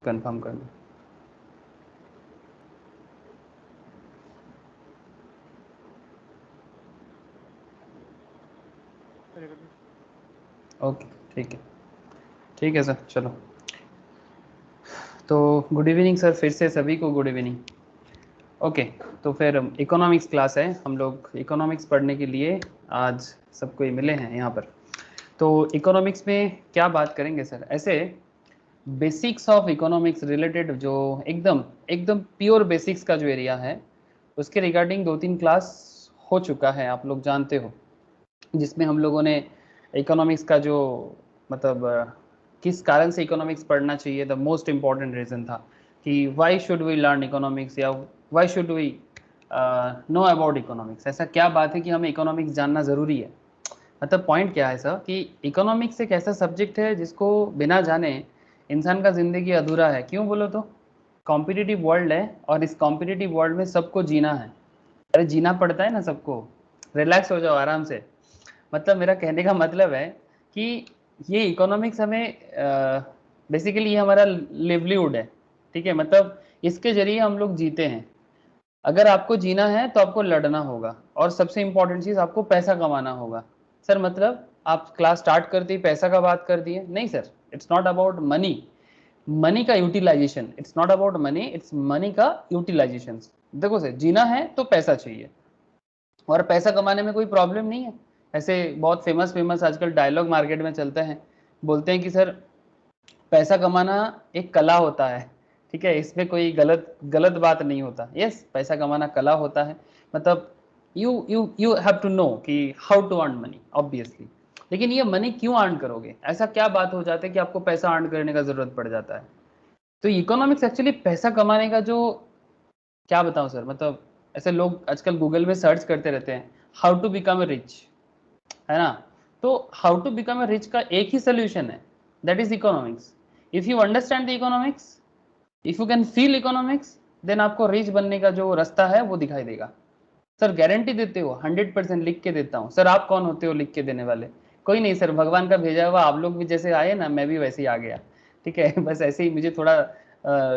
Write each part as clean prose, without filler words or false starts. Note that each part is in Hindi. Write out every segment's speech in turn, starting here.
कंफर्म कर लो। ओके ठीक है सर, चलो। तो गुड इवनिंग सर, फिर से सभी को गुड इवनिंग। ओके, तो फिर इकोनॉमिक्स क्लास है, हम लोग इकोनॉमिक्स पढ़ने के लिए आज सब कोई मिले हैं यहाँ पर। तो इकोनॉमिक्स में क्या बात करेंगे सर? ऐसे बेसिक्स ऑफ इकोनॉमिक्स रिलेटेड जो एकदम एकदम प्योर बेसिक्स का जो एरिया है, उसके रिगार्डिंग 2-3 क्लास हो चुका है, आप लोग जानते हो, जिसमें हम लोगों ने इकोनॉमिक्स का जो मतलब किस कारण से इकोनॉमिक्स पढ़ना चाहिए, द मोस्ट इम्पॉर्टेंट रीज़न था कि why should we learn economics, या why should we know about economics. ऐसा क्या बात है कि हमें इकोनॉमिक्स जानना ज़रूरी है? मतलब पॉइंट क्या है सर कि इकोनॉमिक्स एक ऐसा सब्जेक्ट है जिसको बिना जाने इंसान का ज़िंदगी अधूरा है। क्यों बोलो तो? कॉम्पिटिटिव वर्ल्ड है और इस कॉम्पिटिटिव वर्ल्ड में सबको जीना है। अरे जीना पड़ता है ना सबको। रिलैक्स हो जाओ आराम से। मतलब मेरा कहने का मतलब है कि ये इकोनॉमिक्स हमें बेसिकली ये हमारा लिवलीहुड है, ठीक है? मतलब इसके जरिए हम लोग जीते हैं। अगर आपको जीना है तो आपको लड़ना होगा, और सबसे इंपॉर्टेंट चीज आपको पैसा कमाना होगा। सर मतलब आप क्लास स्टार्ट करते ही पैसा का बात कर दिए? नहीं sir, it's not about money. Money का utilisation, it's not about money, it's money का यूटिलाइजेशन। देखो सर, जीना है तो पैसा चाहिए, और पैसा कमाने में कोई प्रॉब्लम नहीं है। ऐसे बहुत फेमस फेमस आजकल डायलॉग मार्केट में चलते हैं, बोलते हैं कि सर पैसा कमाना एक कला होता है, ठीक है? इसमें कोई गलत गलत बात नहीं होता। यस, पैसा कमाना कला होता है। मतलब यू हैव टू नो कि how to earn money, obviously. लेकिन ये मनी क्यों अर्न करोगे? ऐसा क्या बात हो जाता है कि आपको पैसा अर्न करने का जरूरत पड़ जाता है? तो इकोनॉमिक्स एक्चुअली पैसा कमाने का जो, क्या बताऊं सर, मतलब ऐसे लोग आजकल गूगल में सर्च करते रहते हैं how to become a rich, है ना? तो how to become a rich का एक ही सोल्यूशन है, that is economics. If you understand the economics, if you can feel economics, then आपको रिच बनने का जो रास्ता है वो दिखाई देगा। सर गारंटी देते हो? 100% लिख के देता हूँ सर। आप कौन होते हो लिख के देने वाले? कोई नहीं सर, भगवान का भेजा हुआ। आप लोग भी जैसे आए ना, मैं भी वैसे ही आ गया, ठीक है? बस ऐसे ही मुझे थोड़ा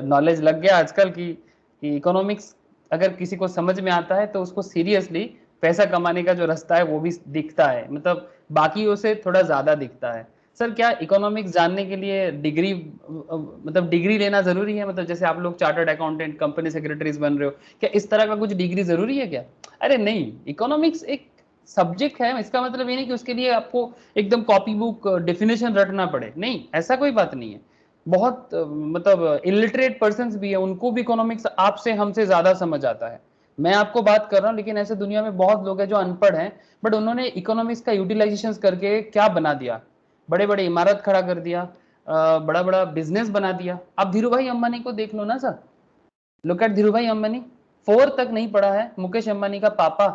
नॉलेज लग गया आजकल कि इकोनॉमिक्स अगर किसी को समझ में आता है तो उसको सीरियसली पैसा कमाने का जो रास्ता है वो भी दिखता है, मतलब बाकियों से थोड़ा ज्यादा दिखता है। सर क्या इकोनॉमिक्स जानने के लिए डिग्री, मतलब डिग्री लेना जरूरी है? मतलब जैसे आप लोग चार्टर्ड अकाउंटेंट, कंपनी सेक्रेटरीज बन रहे हो, क्या इस तरह का कुछ डिग्री जरूरी है क्या? अरे नहीं, इकोनॉमिक्स एक सब्जेक्ट है, इसका मतलब ये नहीं कि उसके लिए आपको एकदम कॉपी बुक डेफिनेशन रटना पड़े। नहीं, ऐसा कोई बात नहीं है। बहुत मतलब इलिटरेट पर्सन भी है, उनको भी इकोनॉमिक्स आपसे हमसे ज्यादा समझ आता है। मैं आपको बात कर रहा हूँ, लेकिन ऐसे दुनिया में बहुत लोग हैं जो अनपढ़ हैं, बट उन्होंने इकोनॉमिक्स का यूटिलाइजेशन करके क्या बना दिया? बड़े बड़े इमारत खड़ा कर दिया, बड़ा बड़ा बिजनेस बना दिया। आप धीरू भाई अंबानी को देख लो ना सर, लुक एट धीरू भाई अंबानी। 4 तक नहीं पढ़ा है, मुकेश अंबानी का पापा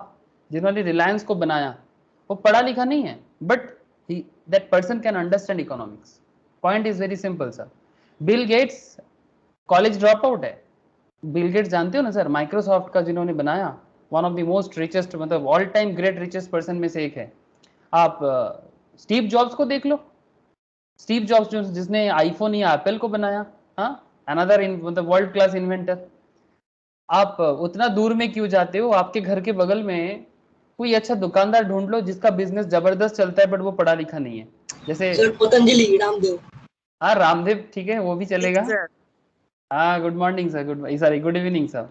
जिन्होंने रिलायंस को बनाया, वो पढ़ा लिखा नहीं है, but that person can understand economics. Point is very simple sir. Bill Gates college drop out है। बिल गेट्स जानते हो ना सर, माइक्रोसॉफ्ट का जिन्होंने बनाया, one of the most richest, मतलब all time great richest person में से एक है। आप स्टीव जॉब्स को देख लो। स्टीव जॉब्स जो जिसने आईफोन या एप्पल को बनाया, हाँ, अनदर मतलब वर्ल्ड क्लास इन्वेंटर। आप उतना दूर में क्यों जाते हो? आपके घर के बगल में कोई अच्छा दुकानदार ढूंढ लो जिसका बिजनेस जबरदस्त चलता है, बट वो पढ़ा लिखा नहीं है। जैसे सर पतंजलि रामदेव। हाँ, रामदेव, ठीक है, वो भी चलेगा। सर हाँ, good morning sir, good sorry good evening sir.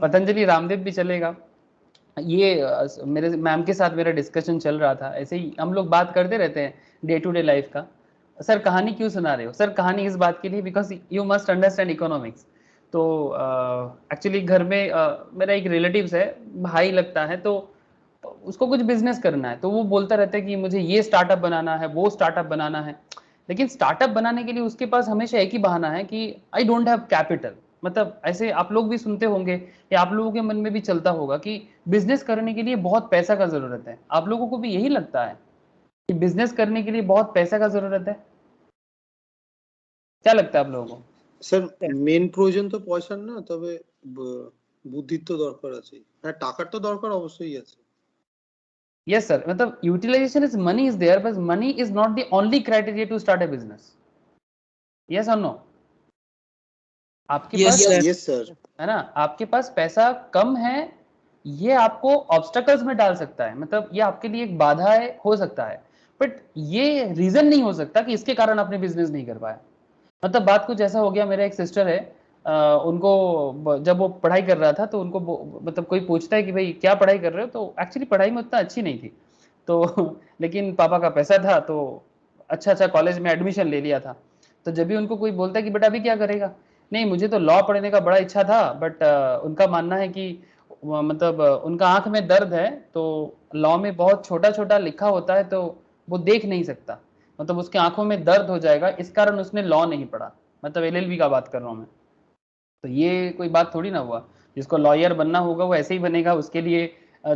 Patanjali Ramdev भी चलेगा। ये मेरे मैम के साथ मेरा डिस्कशन चल रहा था, ऐसे ही हम लोग बात करते रहते हैं डे टू डे लाइफ का। सर कहानी क्यों सुना रहे हो? सर कहानी इस बात के लिए because you must understand economics. तो एक्चुअली घर में मेरा एक रिलेटिव्स है, भाई लगता है, तो उसको कुछ बिजनेस करना है, तो वो बोलता रहता है कि मुझे ये स्टार्टअप बनाना है, वो स्टार्टअप बनाना है। लेकिन स्टार्टअप बनाने के लिए उसके पास हमेशा एक ही बहाना है कि आई डोंट हैव कैपिटल। मतलब ऐसे आप लोग भी सुनते होंगे, या आप लोगों के मन में भी चलता होगा कि बिजनेस करने के लिए बहुत पैसा का जरूरत है। आप लोगों को भी यही लगता है कि बिजनेस करने के लिए बहुत पैसा का जरूरत है? क्या लगता है आप लोगों को? স্যার মেন প্রয়োজন তো পয়সার না, তবে বুদ্ধির তো দরকার আছে, হ্যাঁ টাকার তো দরকার অবশ্যই আছে। यस सर, मतलब utilization is money is there, but money is not the only criteria to start a business. Yes और नो? आपके Yes, पास sir. Yes sir. है ना, आपके पास पैसा कम है, ये आपको ऑब्स्टकल्स में डाल सकता है, मतलब ये आपके लिए एक बाधा है, हो सकता है, बट ये रीजन नहीं हो सकता कि इसके कारण आपने बिजनेस नहीं कर पाया। मतलब बात कुछ ऐसा हो गया, मेरा एक सिस्टर है, उनको जब वो पढ़ाई कर रहा था तो उनको मतलब कोई पूछता है कि भाई क्या पढ़ाई कर रहे हो, तो एक्चुअली पढ़ाई में उतना अच्छी नहीं थी तो लेकिन पापा का पैसा था तो अच्छा अच्छा कॉलेज में एडमिशन ले लिया था। तो जब भी उनको कोई बोलता है कि बेटा अभी क्या करेगा, नहीं मुझे तो लॉ पढ़ने का बड़ा इच्छा था, बट उनका मानना है कि मतलब उनका आंख में दर्द है, तो लॉ में बहुत छोटा छोटा लिखा होता है तो वो देख नहीं सकता, मतलब उसके आंखों में दर्द हो जाएगा, इस कारण उसने लॉ नहीं पढ़ा। मतलब एलएलबी का बात कर रहा हूँ मैं। तो ये कोई बात थोड़ी ना हुआ, जिसको लॉयर बनना होगा वो ऐसे ही बनेगा, उसके लिए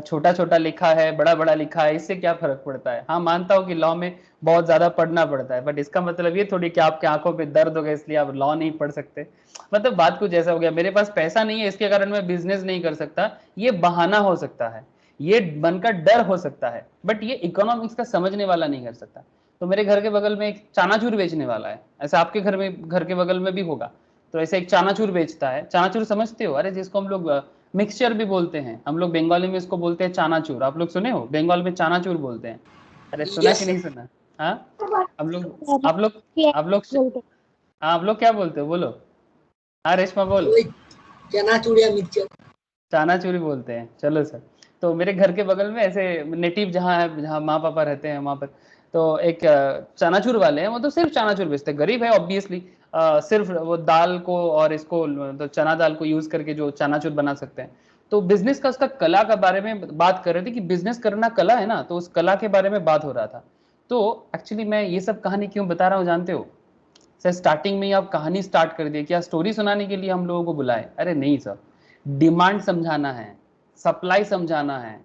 छोटा छोटा लिखा है बड़ा बड़ा लिखा है, इससे क्या फर्क पड़ता है। हाँ मानता हूँ कि लॉ में बहुत ज्यादा पढ़ना पड़ता है, बट इसका मतलब ये थोड़ी कि आपके आंखों पे दर्द हो गया इसलिए आप लॉ नहीं पढ़ सकते। मतलब बात कुछ ऐसा हो गया, मेरे पास पैसा नहीं है इसके कारण मैं बिजनेस नहीं कर सकता, ये बहाना हो सकता है, ये मन का डर हो सकता है, बट ये इकोनॉमिक्स का समझने वाला नहीं कर सकता। तो मेरे घर के बगल में एक चानाचूर बेचने वाला है, ऐसा आपके घर के बगल में भी होगा। तो ऐसे एक चानाचूर बेचता है, चानाचूर समझते हो, अरे जिसको हम लोग मिक्सचर भी बोलते हैं, हम लोग बंगाली में इसको बोलते हैं चानाचूर, आप लोग सुने हो बंगाल में चानाचूर बोलते हैं। अरे सुना Yes, कि sir. नहीं सुना? हाँ, हम लोग आप लोग आप लोग हाँ आप लोग क्या बोलते हो बोलो। हाँ रेशमा बोल। वही चनाचूर या मिक्सचर. चानाचूरी बोलते हैं, चलो सर। तो मेरे घर के बगल में ऐसे नेटिव जहाँ है, जहाँ माँ पापा रहते हैं वहाँ पर, तो एक चानाचूर वाले हैं, वो तो सिर्फ चानाचूर बेचते हैं, गरीब है ऑब्वियसली, सिर्फ वो दाल को और इसको तो चना दाल को यूज करके जो चानाचूर बना सकते हैं। तो बिजनेस का उसका कला के बारे में बात कर रहे थे कि बिजनेस करना कला है ना, तो उस कला के बारे में बात हो रहा था। तो एक्चुअली मैं ये सब कहानी क्यों बता रहा हूँ जानते हो सर? स्टार्टिंग में ही आप कहानी स्टार्ट कर दिए, क्या स्टोरी सुनाने के लिए हम लोगों को बुलाए? अरे नहीं सर, डिमांड समझाना है, सप्लाई समझाना है।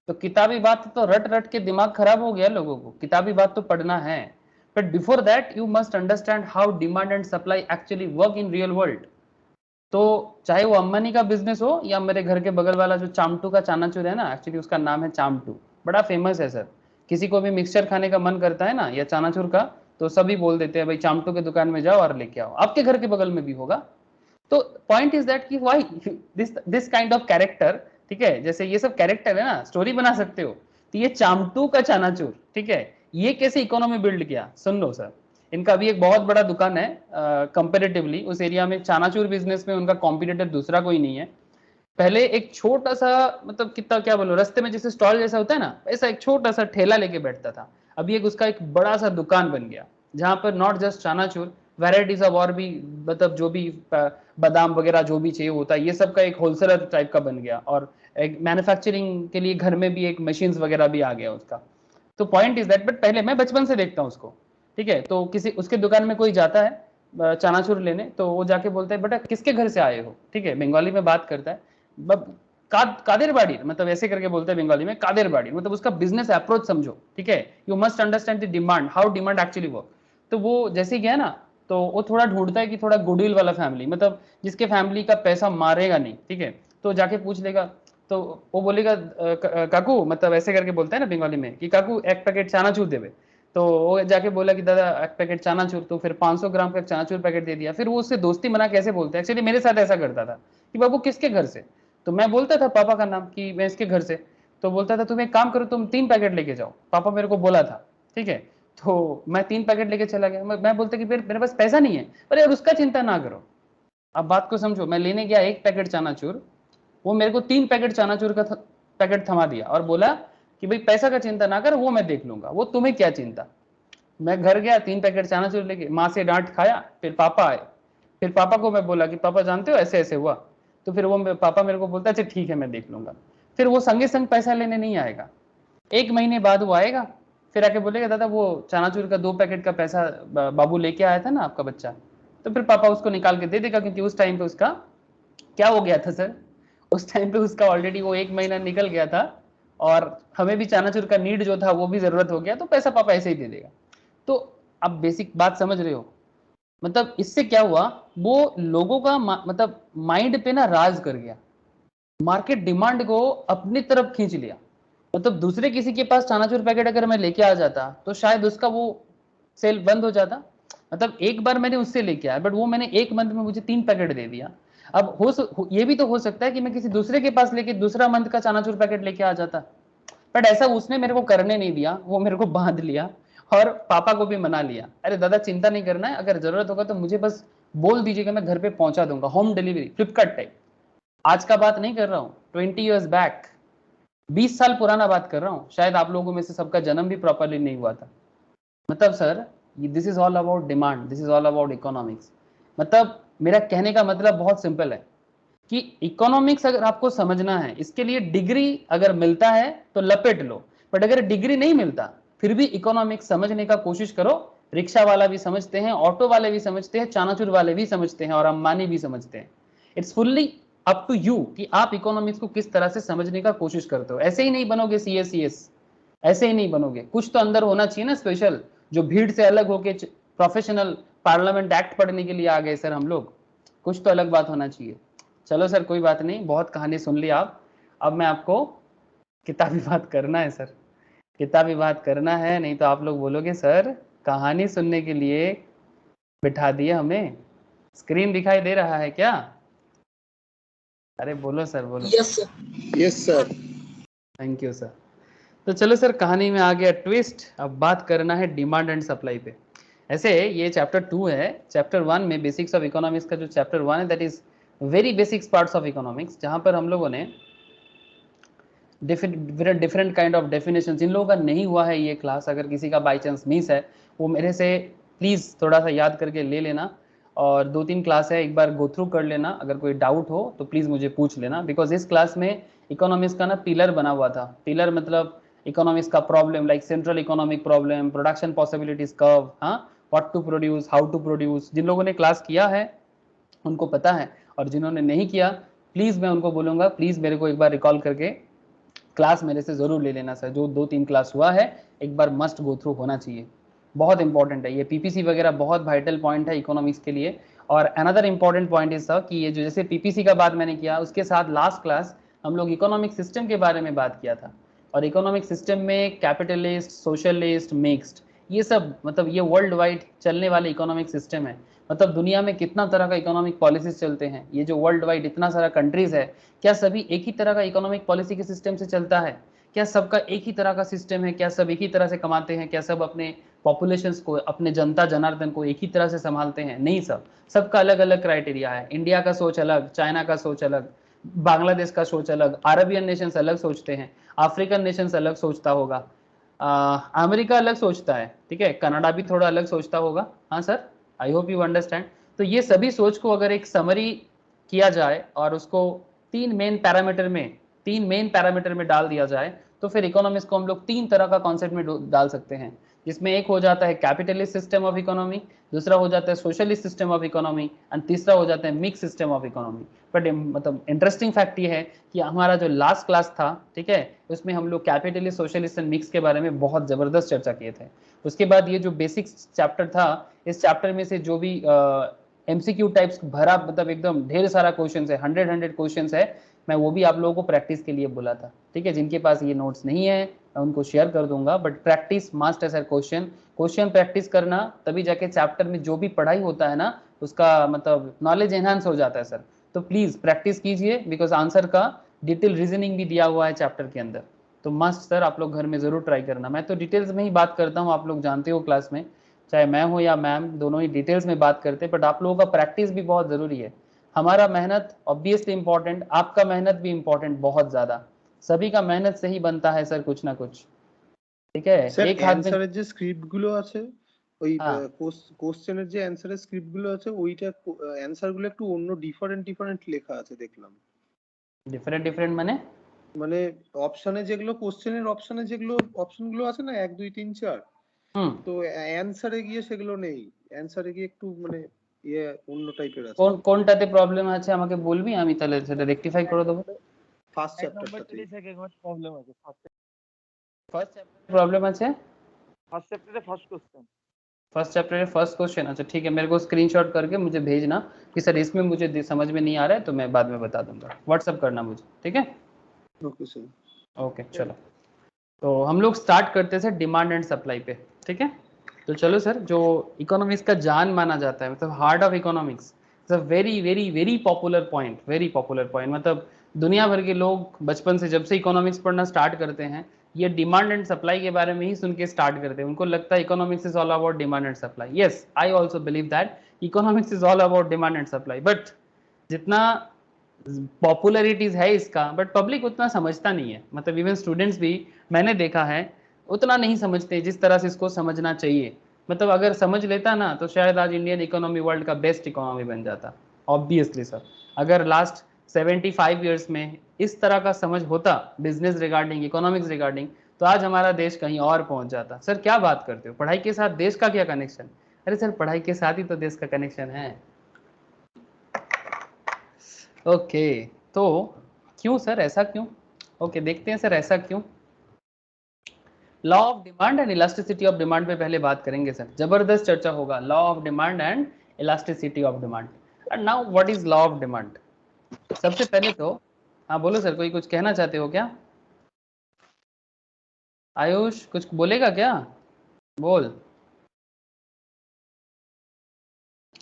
तो किताबी बात तो रट रट के दिमाग खराब हो गया लोगों को, किताबी बात तो पढ़ना है, but before that you must understand how demand and supply actually work in real world. तो चाहे वो अंबानी का बिजनेस हो या मेरे घर के बगल वाला जो चामटू का चानाचूर है ना, एक्चुअली उसका नाम है चामटू, बड़ा फेमस है सर। किसी को भी मिक्सचर खाने का मन करता है ना या चानाचूर का, तो सभी बोल देते हैं भाई चामटू के दुकान में जाओ और लेके आओ, आपके घर के बगल में भी होगा। तो पॉइंट इज दैट कि why this kind of character, ठीक है, जैसे ये सब कैरेक्टर है ना, स्टोरी बना सकते हो। तो ये चामटू का चानाचूर, ठीक है, ये कैसे इकोनॉमी बिल्ड किया सुन लो सर। इनका भी एक बहुत बड़ा दुकान है, कंपेरेटिवली उस एरिया में चानाचूर बिजनेस में उनका कॉम्पिटिटर दूसरा कोई नहीं है। पहले एक छोटा सा, मतलब कितना क्या बोलो, रास्ते में जैसे स्टॉल जैसा होता है ना, ऐसा एक छोटा सा ठेला लेके बैठता था। अभी एक उसका एक बड़ा सा दुकान बन गया, जहां पर not just chanachur, varieties of और भी, मतलब जो भी बादाम वगैरह जो भी चाहिए होता है, ये सब का एक होलसेलर टाइप का बन गया, और एक मैन्युफैक्चरिंग के लिए घर में भी एक मशीन्स वगैरह भी आ गया उसका। तो पॉइंट इज दैट, बट पहले मैं बचपन से देखता हूँ उसको, ठीक है, तो किसी उसके दुकान में कोई जाता है चनाचूर लेने, तो वो जाके बोलता है बेटा किसके घर से आए हो, ठीक है, बंगाली में बात करता है, कादेर बाड़ी, मतलब ऐसे करके बोलते हैं बंगाली में, कादेर बाड़ी, मतलब उसका बिजनेस अप्रोच समझो, ठीक है, you must understand the demand, how demand actually work. तो वो जैसे गया ना, तो वो थोड़ा ढूंढता है कि थोड़ा गुडविल वाला फैमिली, मतलब जिसके फैमिली का पैसा मारेगा नहीं, ठीक है, तो जाके पूछ लेगा। तो वो बोलेगा काकू, मतलब ऐसे करके बोलता है ना बंगाली में कि काकू एक पैकेट चानाचूर देवे। तो वो जाके बोला कि दादा एक पैकेट चानाचूर, तो फिर 500 ग्राम का चानाचूर पैकेट दे दिया। फिर वो उससे दोस्ती बना कैसे बोलता है, एक्चुअली मेरे साथ ऐसा करता था कि बाबू किसके घर से, तो मैं बोलता था पापा का नाम कि मैं इसके घर से, तो बोलता था तुम एक काम करो, तुम 3 पैकेट लेके जाओ, पापा मेरे को बोला था, ठीक है। तो मैं 3 पैकेट लेके चला गया, मैं बोलता कि मेरे पास पैसा नहीं है, अरे यार उसका चिंता ना करो। अब बात को समझो, मैं लेने गया 1 पैकेट चानाचूर, वो मेरे को 3 पैकेट चानाचूर का पैकेट थमा दिया और बोला कि भाई पैसा का चिंता ना कर, वो मैं देख लूंगा, वो तुम्हें क्या चिंता। मैं घर गया, 3 पैकेट चानाचूर लेके, माँ से डांट खाया, फिर पापा आए, फिर पापा को मैं बोला कि पापा जानते हो ऐसे ऐसे हुआ। तो फिर वो पापा मेरे को बोलता अच्छा ठीक है मैं देख लूंगा। फिर वो संगे संग पैसा लेने नहीं आएगा, 1 महीने बाद वो आएगा, फिर आके बोलेगा दादा वो चनाचूर का 2 पैकेट का पैसा बाबू लेके आया था ना आपका बच्चा। तो फिर पापा उसको निकाल के दे देगा, क्योंकि उस टाइम पे उसका क्या हो गया था सर, उस टाइम पे उसका ऑलरेडी वो 1 महीना निकल गया था, और हमें भी चानाचूर का नीड जो था वो भी जरूरत हो गया, तो पैसा पापा ऐसे ही दे देगा। तो अब बेसिक बात समझ रहे हो, मतलब इससे क्या हुआ, वो लोगों का मतलब माइंड पे ना राज कर गया, मार्केट डिमांड को अपनी तरफ खींच लिया। मतलब दूसरे किसी के पास चानाचूर पैकेट अगर मैं लेके आ जाता तो शायद उसका वो सेल बंद हो जाता, मतलब एक बार मैंने उससे लेके आया, बट वो मैंने एक मंथ में मुझे 3 पैकेट दे दिया। अब ये भी तो हो सकता है कि मैं किसी दूसरे के पास लेके दूसरा मंथ का चनाचूर पैकेट लेके आ जाता, बट ऐसा उसने मेरे को करने नहीं दिया, वो मेरे को बांध लिया और पापा को भी मना लिया, अरे दादा चिंता नहीं करना है, अगर जरूरत होगा तो मुझे बस बोल दीजिएगा, मैं घर पे पहुंचा दूंगा, होम डिलीवरी, फ्लिपकार्ट टाइप। आज का बात नहीं कर रहा हूँ, 20 ईयर्स बैक, 20 साल पुराना बात कर रहा हूँ, शायद आप लोगों में से सबका जन्म भी प्रॉपरली नहीं हुआ था। मतलब sir, this is all about demand, this is all about economics. मतलब मेरा कहने का मतलब बहुत सिंपल है कि इकोनॉमिक्स अगर आपको समझना है, इसके लिए डिग्री अगर मिलता है तो लपेट लो, बट अगर डिग्री नहीं मिलता फिर भी इकोनॉमिक्स समझने का कोशिश करो। रिक्शा वाला भी समझते हैं, ऑटो वाले भी समझते हैं, चानाचूर वाले भी समझते हैं और अंबानी भी समझते हैं। It's fully up to you कि आप इकोनॉमिक्स को किस तरह से समझने का कोशिश करते हो। ऐसे ही नहीं बनोगे सीएस, ऐसे ही नहीं बनोगे, कुछ तो अंदर होना चाहिए ना स्पेशल, जो भीड़ से अलग होके प्रोफेशनल पार्लियामेंट एक्ट पढ़ने के लिए आ गए सर हम लोग, कुछ तो अलग बात होना चाहिए। चलो सर कोई बात नहीं, बहुत कहानी सुन ली आप, अब मैं आपको किताबी बात करना है सर, किताबी बात करना है, नहीं तो आप लोग बोलोगे सर कहानी सुनने के लिए बिठा दिया हमें। स्क्रीन दिखाई दे रहा है क्या? अरे बोलो सर बोलो। Yes sir. Yes sir. Thank you sir. तो चलो सर, कहानी में आ गया ट्विस्ट, अब बात करना है डिमांड एंड सप्लाई पे। ऐसे ये चैप्टर 2 है, चैप्टर 1 में बेसिक्स ऑफ इकोनॉमिक्स का जो चैप्टर 1 है that is very basics parts of economics, जहां पर हम लोगों ने डिफरेंट काइंड ऑफ डेफिनेशन, जिन लोगों का नहीं हुआ है ये क्लास, अगर किसी का बाई चांस मिस है वो मेरे से प्लीज़ थोड़ा सा याद करके ले लेना, और 2-3 क्लास है एक बार गो थ्रू कर लेना, अगर कोई डाउट हो तो प्लीज़ मुझे पूछ लेना, बिकॉज इस क्लास में इकोनॉमिक्स का ना पिलर बना हुआ था। पिलर मतलब इकोनॉमिक्स का problem, like central economic problem, production possibilities curve, हाँ, what to produce, how to produce. जिन लोगों ने क्लास किया है उनको पता है, और जिन्होंने नहीं किया प्लीज़ मैं उनको बोलूँगा प्लीज़ मेरे को एक बार रिकॉल करके क्लास मेरे से ज़रूर ले लेना सर। जो 2-3 क्लास हुआ है एक बार मस्ट गो थ्रू होना चाहिए, बहुत इंपॉर्टेंट है ये। पीपीसी वगैरह बहुत वाइटल पॉइंट है इकोनॉमिक्स के लिए। और another important point is sir कि ये जो जैसे पीपीसी का बात मैंने किया, उसके साथ लास्ट क्लास हम लोग इकोनॉमिक सिस्टम के बारे में बात किया था, और इकोनॉमिक सिस्टम में कैपिटलिस्ट, सोशलिस्ट, मिक्स्ड, ये सब मतलब ये वर्ल्ड वाइड चलने वाले इकोनॉमिक सिस्टम है। मतलब दुनिया में कितना तरह का इकोनॉमिक पॉलिसीज चलते हैं, ये जो वर्ल्ड वाइड इतना सारा कंट्रीज है, क्या सभी एक ही तरह का इकोनॉमिक पॉलिसी के सिस्टम से चलता है? क्या सबका एक ही तरह का सिस्टम है? क्या सब एक ही तरह से कमाते हैं? क्या सब अपने पॉपुलेशंस को, अपने जनता जनार्दन को एक ही तरह से संभालते हैं? नहीं सब, सबका अलग अलग क्राइटेरिया है। इंडिया का सोच अलग, चाइना का सोच अलग, बांग्लादेश का सोच अलग, अरबियन नेशंस अलग सोचते हैं, अफ्रीकन नेशंस अलग सोचता होगा, अमेरिका अलग सोचता है, ठीक है, कनाडा भी थोड़ा अलग सोचता होगा। हाँ sir, I hope you understand. तो ये सभी सोच को अगर एक समरी किया जाए और उसको 3 मेन पैरामीटर में डाल दिया जाए, तो फिर इकोनॉमिक्स को हम लोग 3 तरह का कॉन्सेप्ट में डाल सकते हैं, जिसमें एक हो जाता है कैपिटलिस्ट सिस्टम ऑफ इकोनॉमी, दूसरा हो जाता है socialist system of economy, and तीसरा हो जाता है mix system of economy. But मतलब इंटरेस्टिंग फैक्ट ये है कि हमारा जो लास्ट क्लास था, ठीक है, उसमें हम लोग कैपिटलिस्ट, सोशलिस्ट एंड मिक्स के बारे में बहुत जबरदस्त चर्चा किए थे। उसके बाद ये जो बेसिक्स चैप्टर था, इस चैप्टर में से जो भी एमसीक्यू टाइप्स भरा, मतलब एकदम ढेर सारा क्वेश्चन है, 100 क्वेश्चन है, मैं वो भी आप लोगों को प्रैक्टिस के लिए बोला था, ठीक है। जिनके पास ये नोट्स नहीं है मैं उनको शेयर कर दूंगा, बट प्रैक्टिस मस्ट है सर। क्वेश्चन प्रैक्टिस करना, तभी जाके चैप्टर में जो भी पढ़ाई होता है ना, उसका मतलब नॉलेज एनहांस हो जाता है सर। तो प्लीज प्रैक्टिस कीजिए, बिकॉज आंसर का डिटेल रीजनिंग भी दिया हुआ है चैप्टर के अंदर। तो मस्ट सर, आप लोग घर में जरूर ट्राई करना। मैं तो डिटेल्स में ही बात करता हूँ, आप लोग जानते हो क्लास में, चाहे मैं हूँ या मैम, दोनों ही डिटेल्स में बात करते हैं, बट आप लोगों का प्रैक्टिस भी बहुत जरूरी है। हमारा मेहनत ऑब्वियसली इंपॉर्टेंट, आपका मेहनत भी इंपॉर्टेंट, बहुत ज्यादा। सभी का मेहनत से ही बनता है सर कुछ ना कुछ, ठीक है। স্যার एक हाथ में, অ্যানসারের যে স্ক্রিপ্ট গুলো আছে, ওই हाँ কোশ্চেনের যে অ্যানসারের স্ক্রিপ্ট গুলো আছে, ওইটা অ্যানসার গুলো একটু অন্য ডিফারেন্ট লেখা আছে দেখলাম। डिफरेंट माने মানে অপশনে যেগুলো, কোশ্চেনের অপশনে যেগুলো অপশনগুলো আছে না 1 2 3 4, তো অ্যানসারে গিয়ে সেগুলো নেই। অ্যানসারে গিয়ে একটু মানে ইয়ে অন্য টাইপের আছে। কোনটাতে প্রবলেম আছে আমাকে বলবি, আমি তাহলে সেটা রেকটিফাই করে দেবো। ফার্স্ট চ্যাপ্টারটাতে প্রবলেম আছে ফার্স্ট চ্যাপ্টারে প্রবলেম আছে, ফার্স্ট চ্যাপ্টারে ফার্স্ট কোশ্চেন फर्स्ट चैप्टर है फर्स्ट क्वेश्चन। अच्छा ठीक है, मेरे को स्क्रीनशॉट करके मुझे भेजना कि सर इसमें मुझे समझ में नहीं आ रहा है, तो मैं बाद में बता दूंगा, व्हाट्सअप करना मुझे, ठीक है। Okay sir. ओके चलो, तो हम लोग स्टार्ट करते थे डिमांड एंड सप्लाई पे, ठीक है। तो तो चलो सर, जो इकोनॉमिक्स का जान माना जाता है, मतलब heart of economics, very very very popular point, very popular point. मतलब दुनिया भर के लोग बचपन से जब से इकोनॉमिक्स पढ़ना स्टार्ट करते हैं, ये डिमांड एंड सप्लाई के बारे में ही सुन के स्टार्ट करते हैं। उनको लगता है economics is all about demand and supply. Yes, I also believe that economics is all about demand and supply, but जितना पॉपुलरिटीज है इसका, बट पब्लिक उतना समझता नहीं है। मतलब इवन स्टूडेंट्स भी मैंने देखा है उतना नहीं समझते जिस तरह से इसको समझना चाहिए। मतलब अगर समझ लेता ना तो शायद आज इंडियन इकोनॉमी वर्ल्ड का बेस्ट इकोनॉमी बन जाता, ऑब्वियसली सर। अगर लास्ट 75 ईयर्स में इस तरह का समझ होता बिजनेस रिगार्डिंग, इकोनॉमिक्स रिगार्डिंग, तो आज हमारा देश कहीं और पहुंच जाता। सर क्या बात करते हो, पढ़ाई के साथ देश का क्या कनेक्शन? अरे सर पढ़ाई के साथ ही तो देश का कनेक्शन है। ओके, तो क्यों सर, ऐसा क्यों? ओके, देखते हैं सर ऐसा क्यों। Law of demand and elasticity of demand पे पहले बात करेंगे सर, जबरदस्त चर्चा होगा। Law of demand and elasticity of demand. And now what is law of demand? सबसे पहले तो, हाँ बोलो सर, कोई कुछ कहना चाहते हो क्या? आयुष कुछ बोलेगा क्या? बोल।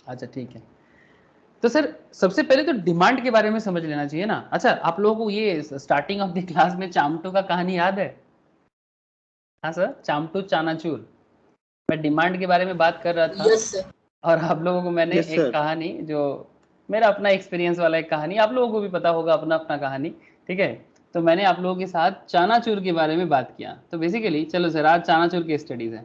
अच्छा ठीक है, तो सर सबसे पहले तो डिमांड के बारे में समझ लेना चाहिए ना। अच्छा, आप लोगों को ये स्टार्टिंग ऑफ द क्लास में चामटू का कहानी याद है? हाँ सर, चामटू चानाचूर। मैं डिमांड के बारे में बात कर रहा था। Yes sir. और आप लोगों को मैंने Yes, एक sir. कहानी, जो मेरा अपना एक्सपीरियंस वाला एक कहानी, आप लोगों को भी पता होगा अपना अपना कहानी, ठीक है? तो मैंने आप लोगों के साथ चानाचूर के बारे में बात किया। तो बेसिकली चलो सर, आज चानाचूर की स्टडीज है।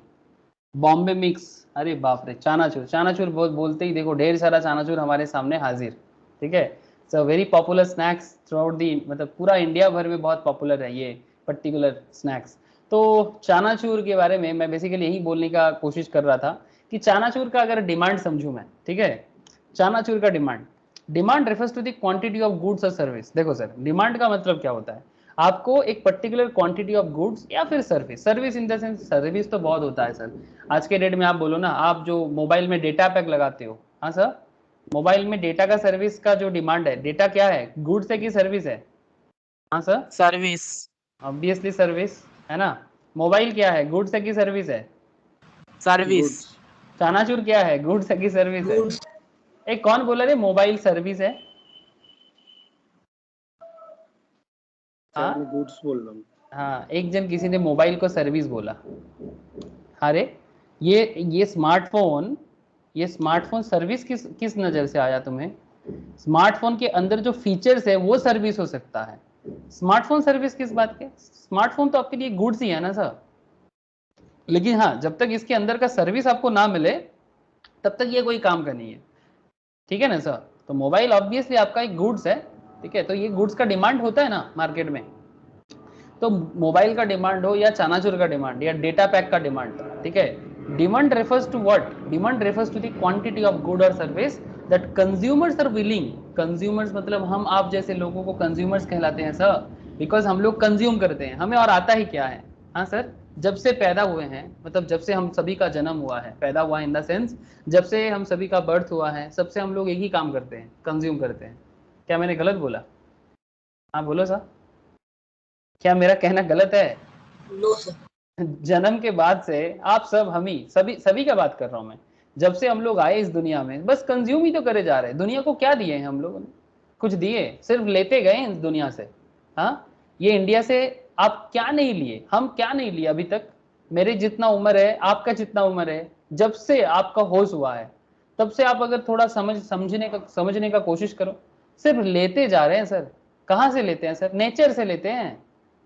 बॉम्बे मिक्स, अरे बाप रे, चानाचूर, चानाचूर बोलते ही देखो ढेर सारा चानाचूर हमारे सामने हाजिर, ठीक है? So very popular snacks through out the, मतलब पूरा इंडिया भर में बहुत पॉपुलर है ये पर्टिकुलर स्नैक्स। तो चानाचूर के बारे में मैं बेसिकली यही बोलने का कोशिश कर रहा था कि चानाचूर का अगर डिमांड समझूं मैं, ठीक है? चानाचूर का demand refers to the quantity of goods और सर्विस। देखो सर, डिमांड का मतलब क्या होता है? आपको एक पर्टिकुलर क्वांटिटी ऑफ गुड्स या फिर service in the sense, service तो बहुत होता है सर। आज के डेट में आप बोलो ना, आप जो मोबाइल में डेटा पैक लगाते हो, हाँ सर, मोबाइल में डेटा का सर्विस का जो डिमांड है, डेटा क्या है, गुड्स है कि सर्विस है? हाँ सर, सर्विस। ऑब्वियसली सर्विस है ना। मोबाइल क्या है, गुड्स है कि सर्विस है? सर्विस। चानाचूर क्या है, गुड्स है कि सर्विस है? गुड्स। एक कौन बोला रे मोबाइल सर्विस है? हाँ गुड्स बोल रहा हूँ। हाँ, एक जन किसी ने मोबाइल को सर्विस बोला। अरे ये स्मार्टफोन, ये स्मार्टफोन सर्विस किस किस नजर से आया तुम्हें? स्मार्टफोन के अंदर जो फीचर्स है वो सर्विस हो सकता है। स्मार्टफोन सर्विस किस बात के? स्मार्टफोन तो आपके लिए गुड्स ही है ना सर। लेकिन हाँ, जब तक इसके अंदर का सर्विस आपको ना मिले तब तक ये कोई काम का नहीं है, ठीक है ना सर? तो मोबाइल ऑब्वियसली आपका एक गुड्स है, ठीक है? तो ये गुड्स का डिमांड होता है ना मार्केट में। तो मोबाइल का डिमांड हो या चानाचूर का डिमांड या डेटा पैक का डिमांड, ठीक है? Demand refers to what? Demand refers to the quantity of good और service that consumers are willing. Consumers मतलब हम आप जैसे लोगों को कंज्यूमर्स कहलाते हैं सर, बिकॉज हम लोग कंज्यूम करते हैं। हमें और आता ही क्या है? हाँ सर, जब से पैदा हुए हैं, मतलब जब से हम सभी का जन्म हुआ है, पैदा हुआ इन द सेंस जब से हम सभी का बर्थ हुआ है, सबसे हम लोग एक ही काम करते हैं, कंज्यूम करते हैं। क्या मैंने गलत बोला? हाँ बोलो सर, क्या मेरा कहना गलत है? No sir. जन्म के बाद से आप सब, हम ही सभी सभी का बात कर रहा हूं मैं, जब से हम लोग आए इस दुनिया में बस कंज्यूम ही तो करे जा रहे हैं। दुनिया को क्या दिए हैं हम लोगों ने? कुछ दिए? सिर्फ लेते गए इस दुनिया से। हाँ, ये इंडिया से आप क्या नहीं लिए, हम क्या नहीं लिए अभी तक? मेरे जितना उम्र है, आपका जितना उम्र है, जब से आपका होश हुआ है तब से आप अगर थोड़ा समझने का कोशिश करो, सिर्फ लेते जा रहे हैं सर। कहाँ से लेते हैं सर? नेचर से लेते हैं।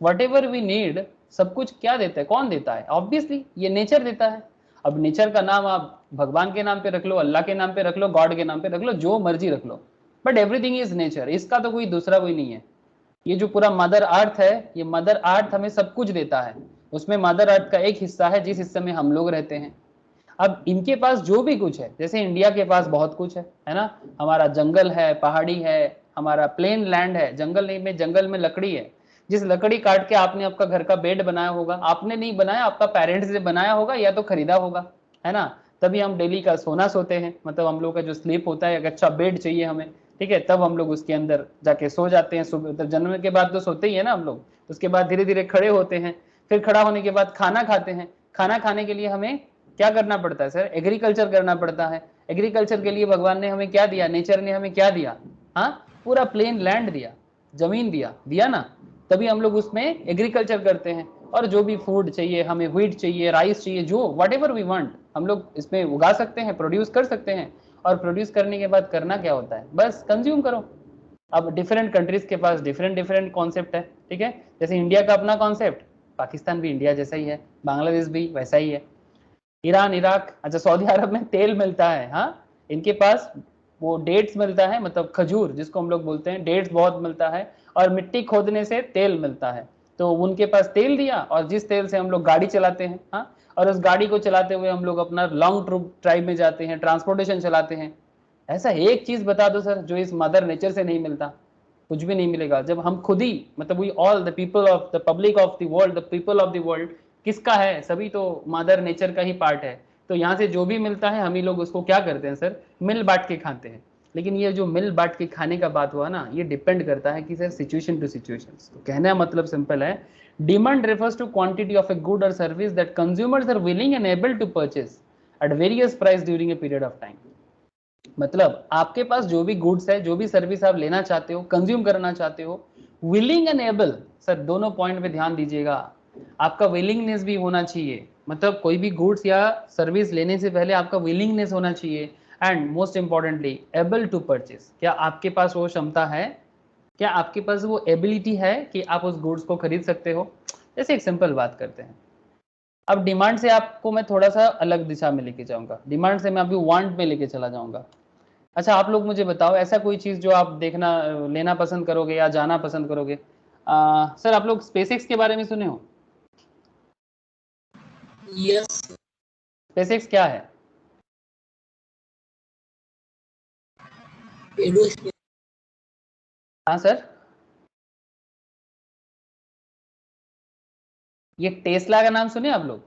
वट एवर वी नीड, सब कुछ क्या देता है, कौन देता है? ऑब्वियसली ये नेचर देता है। अब नेचर का नाम आप भगवान के नाम पे रख लो, अल्लाह के नाम पे रख लो, गॉड के नाम पे रख लो, जो मर्जी रख लो, बट एवरीथिंग इज नेचर। इसका तो कोई दूसरा कोई नहीं है। ये जो पूरा मदर अर्थ है, ये मदर अर्थ हमें सब कुछ देता है। उसमें मदर अर्थ का एक हिस्सा है जिस हिस्से में हम लोग रहते हैं। अब इनके पास जो भी कुछ है, जैसे इंडिया के पास बहुत कुछ है ना? हमारा जंगल है, पहाड़ी है, हमारा प्लेन लैंड है। जंगल नहीं में, जंगल में लकड़ी है। जिस लकड़ी काट के आपने आपका घर का बेड बनाया होगा, आपने नहीं बनाया, आपका पेरेंट्स ने बनाया होगा या तो खरीदा होगा, है ना? तभी हम डेली का सोना सोते हैं, मतलब हम लोग का जो स्लीप होता है, एक अच्छा बेड चाहिए हमें, ठीक है? तब हम लोग उसके अंदर जाके सो जाते हैं। सुबह जन्म के बाद तो सोते ही है ना हम लोग। उसके बाद धीरे धीरे खड़े होते हैं, फिर खड़ा होने के बाद खाना खाते हैं। खाना खाने के लिए हमें क्या करना पड़ता है सर? एग्रीकल्चर करना पड़ता है। एग्रीकल्चर के लिए भगवान ने हमें क्या दिया, नेचर ने हमें क्या दिया? हाँ, पूरा प्लेन लैंड दिया, जमीन दिया ना, तभी हम लोग उसमें एग्रीकल्चर करते हैं। और जो भी फूड चाहिए हमें, व्हीट चाहिए, राइस चाहिए, जो वट एवर वी वांट हम लोग इसमें उगा सकते हैं, प्रोड्यूस कर सकते हैं। और प्रोड्यूस करने के बाद करना क्या होता है? बस कंज्यूम करो। अब डिफरेंट कंट्रीज के पास डिफरेंट डिफरेंट कॉन्सेप्ट है, ठीक है। जैसे इंडिया का अपना कॉन्सेप्ट, पाकिस्तान भी इंडिया जैसा ही है, बांग्लादेश भी वैसा ही है, ईरान, इराक, अच्छा सऊदी अरब में तेल मिलता है, हाँ, इनके पास वो डेट्स मिलता है, मतलब खजूर जिसको हम लोग बोलते हैं, डेट्स बहुत मिलता है, और मिट्टी खोदने से तेल मिलता है। तो उनके पास तेल दिया, और जिस तेल से हम लोग गाड़ी चलाते हैं, हाँ, और उस गाड़ी को चलाते हुए हम लोग अपना लॉन्ग ट्रिप ड्राइव में जाते हैं, ट्रांसपोर्टेशन चलाते हैं। ऐसा एक चीज बता दो सर जो इस मदर नेचर से नहीं मिलता, कुछ भी नहीं मिलेगा। जब हम खुद ही, मतलब we all the people of the public of the world, the people of the world किसका है? सभी तो मदर नेचर का ही पार्ट है। तो यहाँ से जो भी मिलता है हम ही लोग उसको क्या करते हैं सर? मिल बांट के खाते हैं। लेकिन ये जो मिल बांट के खाने का बात हुआ ना, ये डिपेंड करता है कि सर सिचुएशन टू सिचुएशन। तो कहने का मतलब सिंपल है, demand refers to quantity of a good और service that consumers are willing and able to purchase at various price during a period of time. मतलब आपके पास जो भी गुड्स है, जो भी सर्विस आप लेना चाहते हो, कंज्यूम करना चाहते हो, विलिंग एंड एबल, सर दोनों पॉइंट पे ध्यान दीजिएगा। आपका विलिंगनेस भी होना चाहिए, मतलब कोई भी गुड्स या सर्विस लेने से पहले आपका विलिंगनेस होना चाहिए। And most importantly able to purchase, क्या आपके पास वो क्षमता है, क्या आपके पास वो एबिलिटी है कि आप उस गुड्स को खरीद सकते हो। जैसे एक सिंपल बात करते हैं, अब डिमांड से आपको मैं थोड़ा सा अलग दिशा में लेके जाऊंगा, डिमांड से मैं अभी वांट में लेके चला जाऊंगा। अच्छा आप लोग मुझे बताओ, ऐसा कोई चीज जो आप देखना, लेना पसंद करोगे या जाना पसंद करोगे? सर आप लोग स्पेसएक्स के बारे में सुने हो? यस। स्पेसएक्स क्या है? एरोस्पेस। हाँ सर, ये टेस्ला का नाम सुने आप लोग?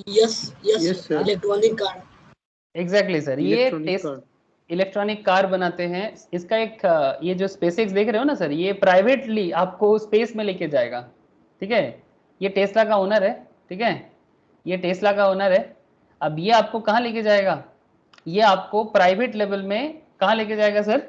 Yes Yes, yes, sir. Electronic car. Exactly sir, ये इलेक्ट्रॉनिक कार बनाते हैं। इसका एक ये जो स्पेसएक्स देख रहे हो ना सर, ये प्राइवेटली आपको स्पेस में लेके जाएगा, ठीक है। ये टेस्ला का ओनर है, ठीक है, ये टेस्ला का ओनर है। अब ये आपको कहाँ लेके जाएगा? ये आपको प्राइवेट लेवल में कहाँ लेके जाएगा सर?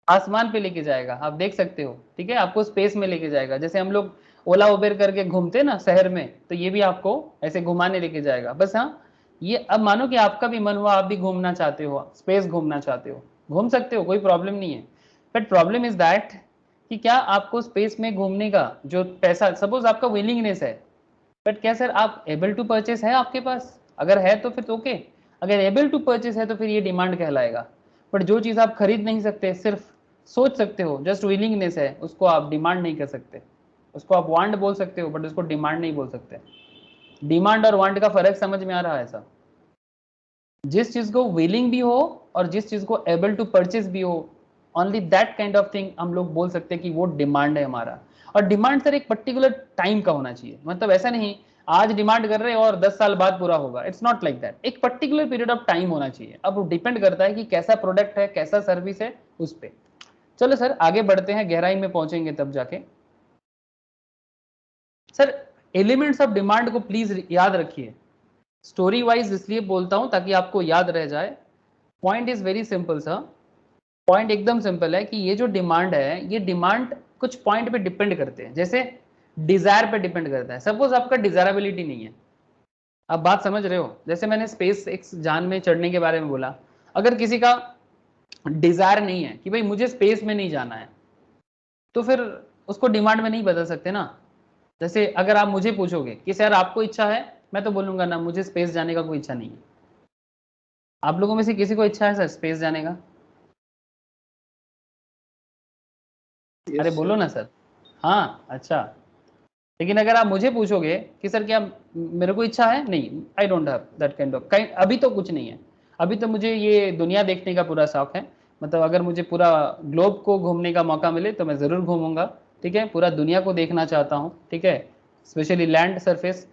आसमान पे लेके जाएगा, आप देख सकते हो, ठीक है, आपको स्पेस में लेके जाएगा। जैसे हम लोग ओला उबेर करके घूमते ना शहर में, तो ये भी आपको ऐसे घुमाने लेके जाएगा। बस हाँ, ये अब मानो कि आपका भी मन हुआ, आप भी घूमना चाहते हो, स्पेस घूमना चाहते हो, घूम सकते हो, कोई प्रॉब्लम नहीं है। बट प्रॉब्लम इज दैट कि क्या आपको स्पेस में घूमने का जो पैसा, सपोज आपका विलिंगनेस है, बट क्या सर आप एबल टू परचेस है आपके पास? अगर है तो फिर तो ओके, अगर एबल टू परचेस है तो फिर ये डिमांड कहलाएगा। बट जो चीज आप खरीद नहीं सकते, सिर्फ सोच सकते हो, जस्ट विलिंगनेस है, उसको आप डिमांड नहीं कर सकते। उसको आप वांट बोल सकते हो, बट उसको डिमांड नहीं बोल सकते। डिमांड और वांट का फर्क समझ में आ रहा है ऐसा? जिस चीज को विलिंग भी हो और जिस चीज को एबल टू परचेस भी हो, only that kind of thing हम लोग बोल सकते हैं कि वो डिमांड है हमारा। और डिमांड सर एक पर्टिकुलर टाइम का होना चाहिए, मतलब ऐसा नहीं आज डिमांड कर रहे हैं और 10 साल बाद पूरा होगा, इट्स नॉट लाइक दैट। एक पर्टिकुलर पीरियड ऑफ टाइम होना चाहिए। अब वो डिपेंड करता है कि कैसा प्रोडक्ट है, कैसा सर्विस है, उस पर। चलो सर आगे बढ़ते हैं, गहराई में पहुंचेंगे तब जाके। सर एलिमेंट्स ऑफ डिमांड को प्लीज याद रखिए, स्टोरी वाइज इसलिए बोलता हूं ताकि आपको याद रह जाए। Point is very simple sir, point एकदम सिंपल है कि ये जो डिमांड है, ये डिमांड कुछ पॉइंट पे डिपेंड करते हैं। जैसे डिजायर पे डिपेंड करता है, सपोज आपका डिजायरेबिलिटी नहीं है, आप बात समझ रहे हो? जैसे मैंने स्पेस एक्स जान में चढ़ने के बारे में बोला, अगर किसी का डिजायर नहीं है कि भाई मुझे स्पेस में नहीं जाना है, तो फिर उसको डिमांड में नहीं बदल सकते ना। जैसे अगर आप मुझे पूछोगे कि सर आपको इच्छा है, मैं तो बोलूंगा ना मुझे स्पेस जाने का कोई इच्छा नहीं है। आप लोगों में से किसी को इच्छा है सर स्पेस जाने का? Yes, अरे बोलो sir. ना सर। हाँ अच्छा, लेकिन अगर आप मुझे पूछोगे कि सर क्या मेरे को इच्छा है, नहीं, I don't have that kind of, अभी तो कुछ नहीं है। अभी तो मुझे ये दुनिया देखने का पूरा शौक है, मतलब अगर मुझे पूरा ग्लोब को घूमने का मौका मिले तो मैं ज़रूर घूमूंगा, ठीक है, पूरा दुनिया को देखना चाहता हूँ, ठीक है, स्पेशली लैंड सरफेस।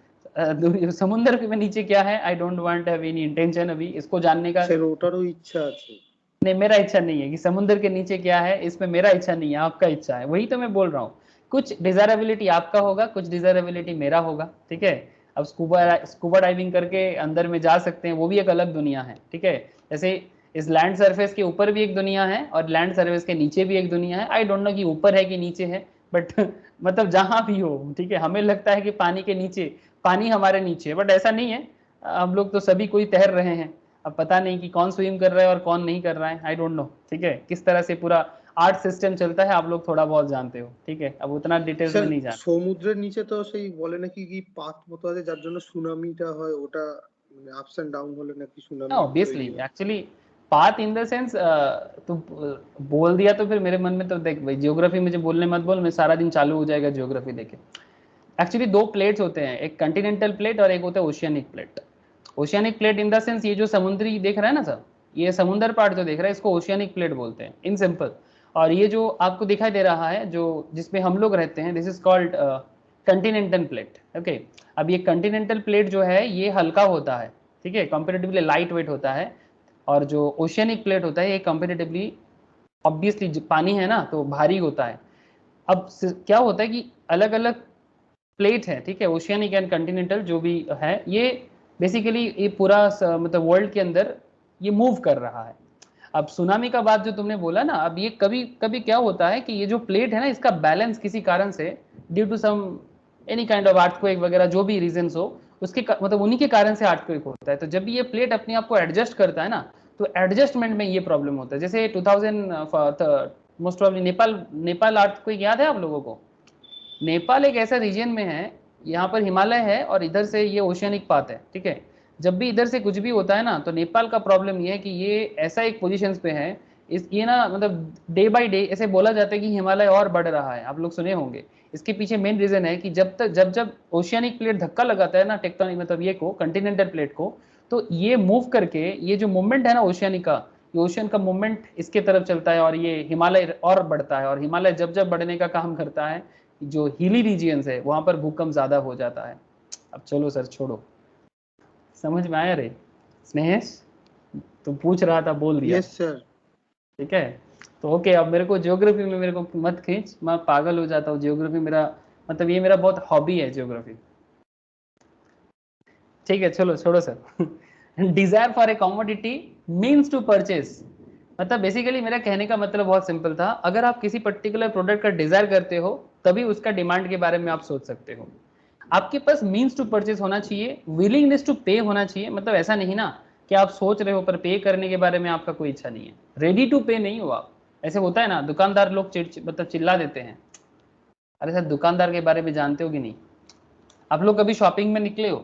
समुद्र के नीचे क्या है, I don't want have any intention अभी इसको जानने का। सर ওটারও ইচ্ছা আছে। नहीं, मेरा इच्छा नहीं है कि समुद्र के नीचे क्या है, इसमें मेरा इच्छा नहीं है, आपका इच्छा है, वही तो मैं बोल रहा हूँ। कुछ डिजायरेबिलिटी आपका होगा, कुछ डिजायरेबिलिटी मेरा होगा, ठीक है। अब स्कूबा डाइविंग करके अंदर में जा सकते हैं, वो भी एक अलग दुनिया है, ठीक है। जैसे इस लैंड सरफेस के ऊपर भी एक दुनिया है और लैंड सरफेस के नीचे भी एक दुनिया है। आई डोंट नो कि ऊपर है कि नीचे है, बट मतलब जहां भी हो, ठीक है, हमें लगता है कि पानी के नीचे, पानी हमारे नीचे है, बट ऐसा नहीं है। हम लोग तो सभी कोई तैर रहे हैं, अब पता नहीं कि कौन स्विम कर रहा है और कौन नहीं कर रहा है, आई डोंट नो, ठीक है, किस तरह से पूरा आर्ट सिस्टम चलता है आप लोग थोड़ा बहुत जानते हो, ठीक है, अब उतना डिटेल्स में नहीं जाना। সমুদ্রের নিচে তো সেই বলে নাকি কি পাত মতো আছে যার জন্য সুনামিটা হয়, ওটা মানে আপস এন্ড ডাউন হলে নাকি tsunami obviously actually path in the sense, तू बोल दिया तो फिर मेरे मन में तो देख भाई, जियोग्राफी मुझे बोलने मत बोल, मैं सारा दिन चालू हो जाएगा जियोग्राफी देखे। एक्चुअली दो प्लेट्स होते हैं, एक कंटिनेंटल प्लेट और एक होता है oceanic plate. Oceanic plate in the sense ये जो समुद्री देख रहा है ना सर, ये समुद्र पार्ट जो देख रहा है इसको ओशियनिक प्लेट बोलते हैं इन सिंपल। और ये जो आपको दिखाई दे रहा है जो जिसमें हम लोग रहते हैं, this is called Continental plate, okay. अब ये कंटिनेंटल प्लेट जो है ये हल्का होता है, ठीक है, कंपेरेटिवली लाइट वेट होता है। और जो ओशियनिक प्लेट होता है ये कंपेरेटिवली, ऑब्वियसली पानी है ना तो भारी होता है। अब क्या होता है कि अलग अलग प्लेट है, ठीक है, ओशियनिक एंड कंटिनेंटल जो भी है, ये बेसिकली ये पूरा मतलब वर्ल्ड के अंदर ये मूव कर रहा है। अब सुनामी का बात जो तुमने बोला ना, अब ये कभी कभी क्या होता है कि ये जो प्लेट है ना इसका बैलेंस किसी कारण से, due to some any kind of earthquake वगैरह जो भी रीजंस हो, उसके मतलब उन्हीं के कारण से अर्थक्वेक होता है। तो जब ये प्लेट अपने आप को एडजस्ट करता है ना, तो एडजस्टमेंट में ये प्रॉब्लम होता है। जैसे 2000 मोस्ट प्रॉब्ली नेपाल अर्थक्वेक याद है आप लोगों को? नेपाल एक ऐसा रीजन में है, यहाँ पर हिमालय है और इधर से ये ओशियनिक पाथ है, ठीक है। जब भी इधर से कुछ भी होता है ना, तो नेपाल का प्रॉब्लम ये है कि ये ऐसा एक पोजीशंस पे है, इस ये ना मतलब डे बाय डे ऐसे बोला जाता है कि हिमालय और बढ़ रहा है, आप लोग सुने होंगे। इसके पीछे मेन रीजन है कि जब ओशियनिक प्लेट धक्का लगाता है ना टेक्टोनिक मतलब ये को कंटिनेंटल प्लेट को, तो ये मूव करके ये जो मूवमेंट है ना ओशियनिक का, ये ओशियन का मूवमेंट इसके तरफ चलता है और ये हिमालय और बढ़ता है। और हिमालय जब बढ़ने का काम करता है, जो हिली रीजियंस है वहां पर भूकंप ज्यादा हो जाता है। अब चलो सर छोड़ो, समझ में आया रे स्नेहेश? तुम पूछ रहा था बोल दिया। Yes sir. ठीक है, तो ओके। अब मेरे को ज्योग्राफी में मेरे को मत खींच, मैं पागल हो जाता हूँ। ज्योग्राफी मेरा मतलब ये मेरा बहुत हॉबी है ज्योग्राफी। ठीक है चलो छोड़ो sir. Desire for a commodity means to purchase, मतलब बेसिकली मेरा कहने का मतलब बहुत सिंपल था, अगर आप किसी पर्टिकुलर प्रोडक्ट का डिजायर करते हो तभी उसका डिमांड के बारे में आप सोच सकते हो। आपके पास मीन्स टू परचेज होना चाहिए, विलिंगनेस टू पे होना चाहिए। मतलब ऐसा नहीं ना कि आप सोच रहे हो पर पे करने के बारे में आपका कोई इच्छा नहीं है, रेडी टू पे नहीं हो आप। ऐसे होता है ना, दुकानदार लोग मतलब चिल्ला देते हैं। अरे सर दुकानदार के बारे में जानते हो कि नहीं? आप लोग कभी शॉपिंग में निकले हो?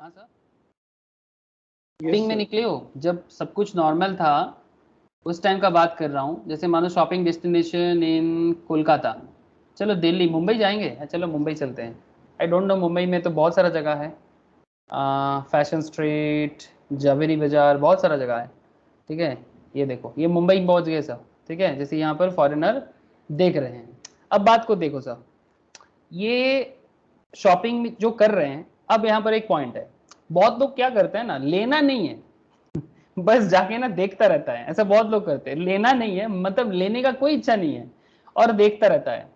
हाँ सर, शॉपिंग में निकले हो जब सब कुछ नॉर्मल था, उस टाइम का बात कर रहा हूँ। जैसे मानो शॉपिंग डेस्टिनेशन इन कोलकाता, चलो दिल्ली मुंबई जाएंगे, चलो मुंबई चलते हैं। आई डोंट नो, मुंबई में तो बहुत सारा जगह है, फैशन स्ट्रीट, जावेरी बाजार, बहुत सारा जगह है, ठीक है। ये देखो ये मुंबई पहुंच गए सब, ठीक है, जैसे यहाँ पर फॉरेनर देख रहे हैं। अब बात को देखो सब, ये शॉपिंग जो कर रहे हैं, अब यहाँ पर एक पॉइंट है, बहुत लोग क्या करते हैं ना, लेना नहीं है बस जाके ना देखता रहता है। ऐसा बहुत लोग करते हैं, लेना नहीं है मतलब लेने का कोई इच्छा नहीं है और देखता रहता है।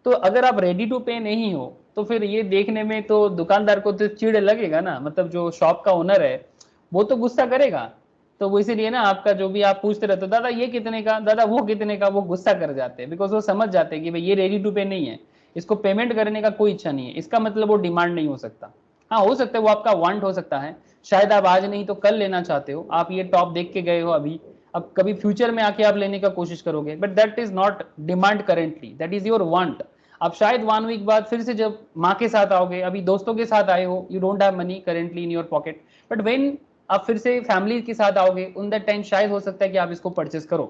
तो अगर आप रेडी टू पे नहीं हो तो फिर ये देखने में तो दुकानदार को तो चिढ़ लगेगा ना, मतलब जो शॉप का ओनर है वो तो गुस्सा करेगा। तो वो इसीलिए ना आपका जो भी आप पूछते रहते हो, दादा ये कितने का, दादा वो कितने का, वो गुस्सा कर जाते हैं, बिकॉज वो समझ जाते हैं कि भाई ये रेडी टू पे नहीं है, इसको पेमेंट करने का कोई इच्छा नहीं है, इसका मतलब वो डिमांड नहीं हो सकता। हाँ हो सकता है वो आपका वांट हो सकता है, शायद आप आज नहीं तो कल लेना चाहते हो, आप ये टॉप देख के गए हो अभी, अब कभी फ्यूचर में आके आप लेने का कोशिश करोगे, but that is not demand currently, that is your want. आप शायद 1 वीक बाद फिर से जब माँ के साथ आओगे, अभी दोस्तों के साथ आए हो, you don't have money currently in your pocket, but when आप फिर से फैमिली के साथ आओगे, उन दैट टाइम शायद हो सकता है कि आप इसको परचेस करो।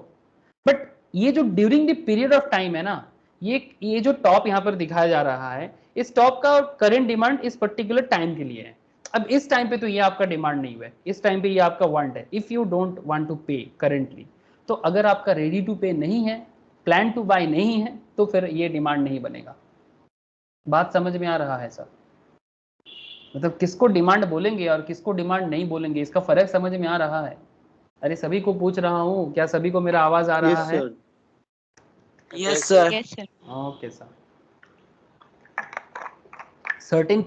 बट ये जो during the period of time है ना, ये जो टॉप यहाँ पर दिखाया जा रहा है, इस टॉप का करेंट डिमांड इस पर्टिकुलर टाइम के लिए है। अब इस टाइम पे तो ये आपका डिमांड नहीं हुआ है, इस टाइम पे ये आपका वांट है, if you don't want to pay currently. तो अगर आपका रेडी टू पे नहीं है, प्लान टू बाय नहीं है, तो फिर ये डिमांड नहीं बनेगा। बात समझ में आ रहा है सर? मतलब किसको डिमांड बोलेंगे और किसको डिमांड नहीं बोलेंगे, इसका फर्क समझ में आ रहा है? अरे सभी को पूछ रहा हूँ, क्या सभी को मेरा आवाज आ रहा है? Yes sir. Okay sir. Certain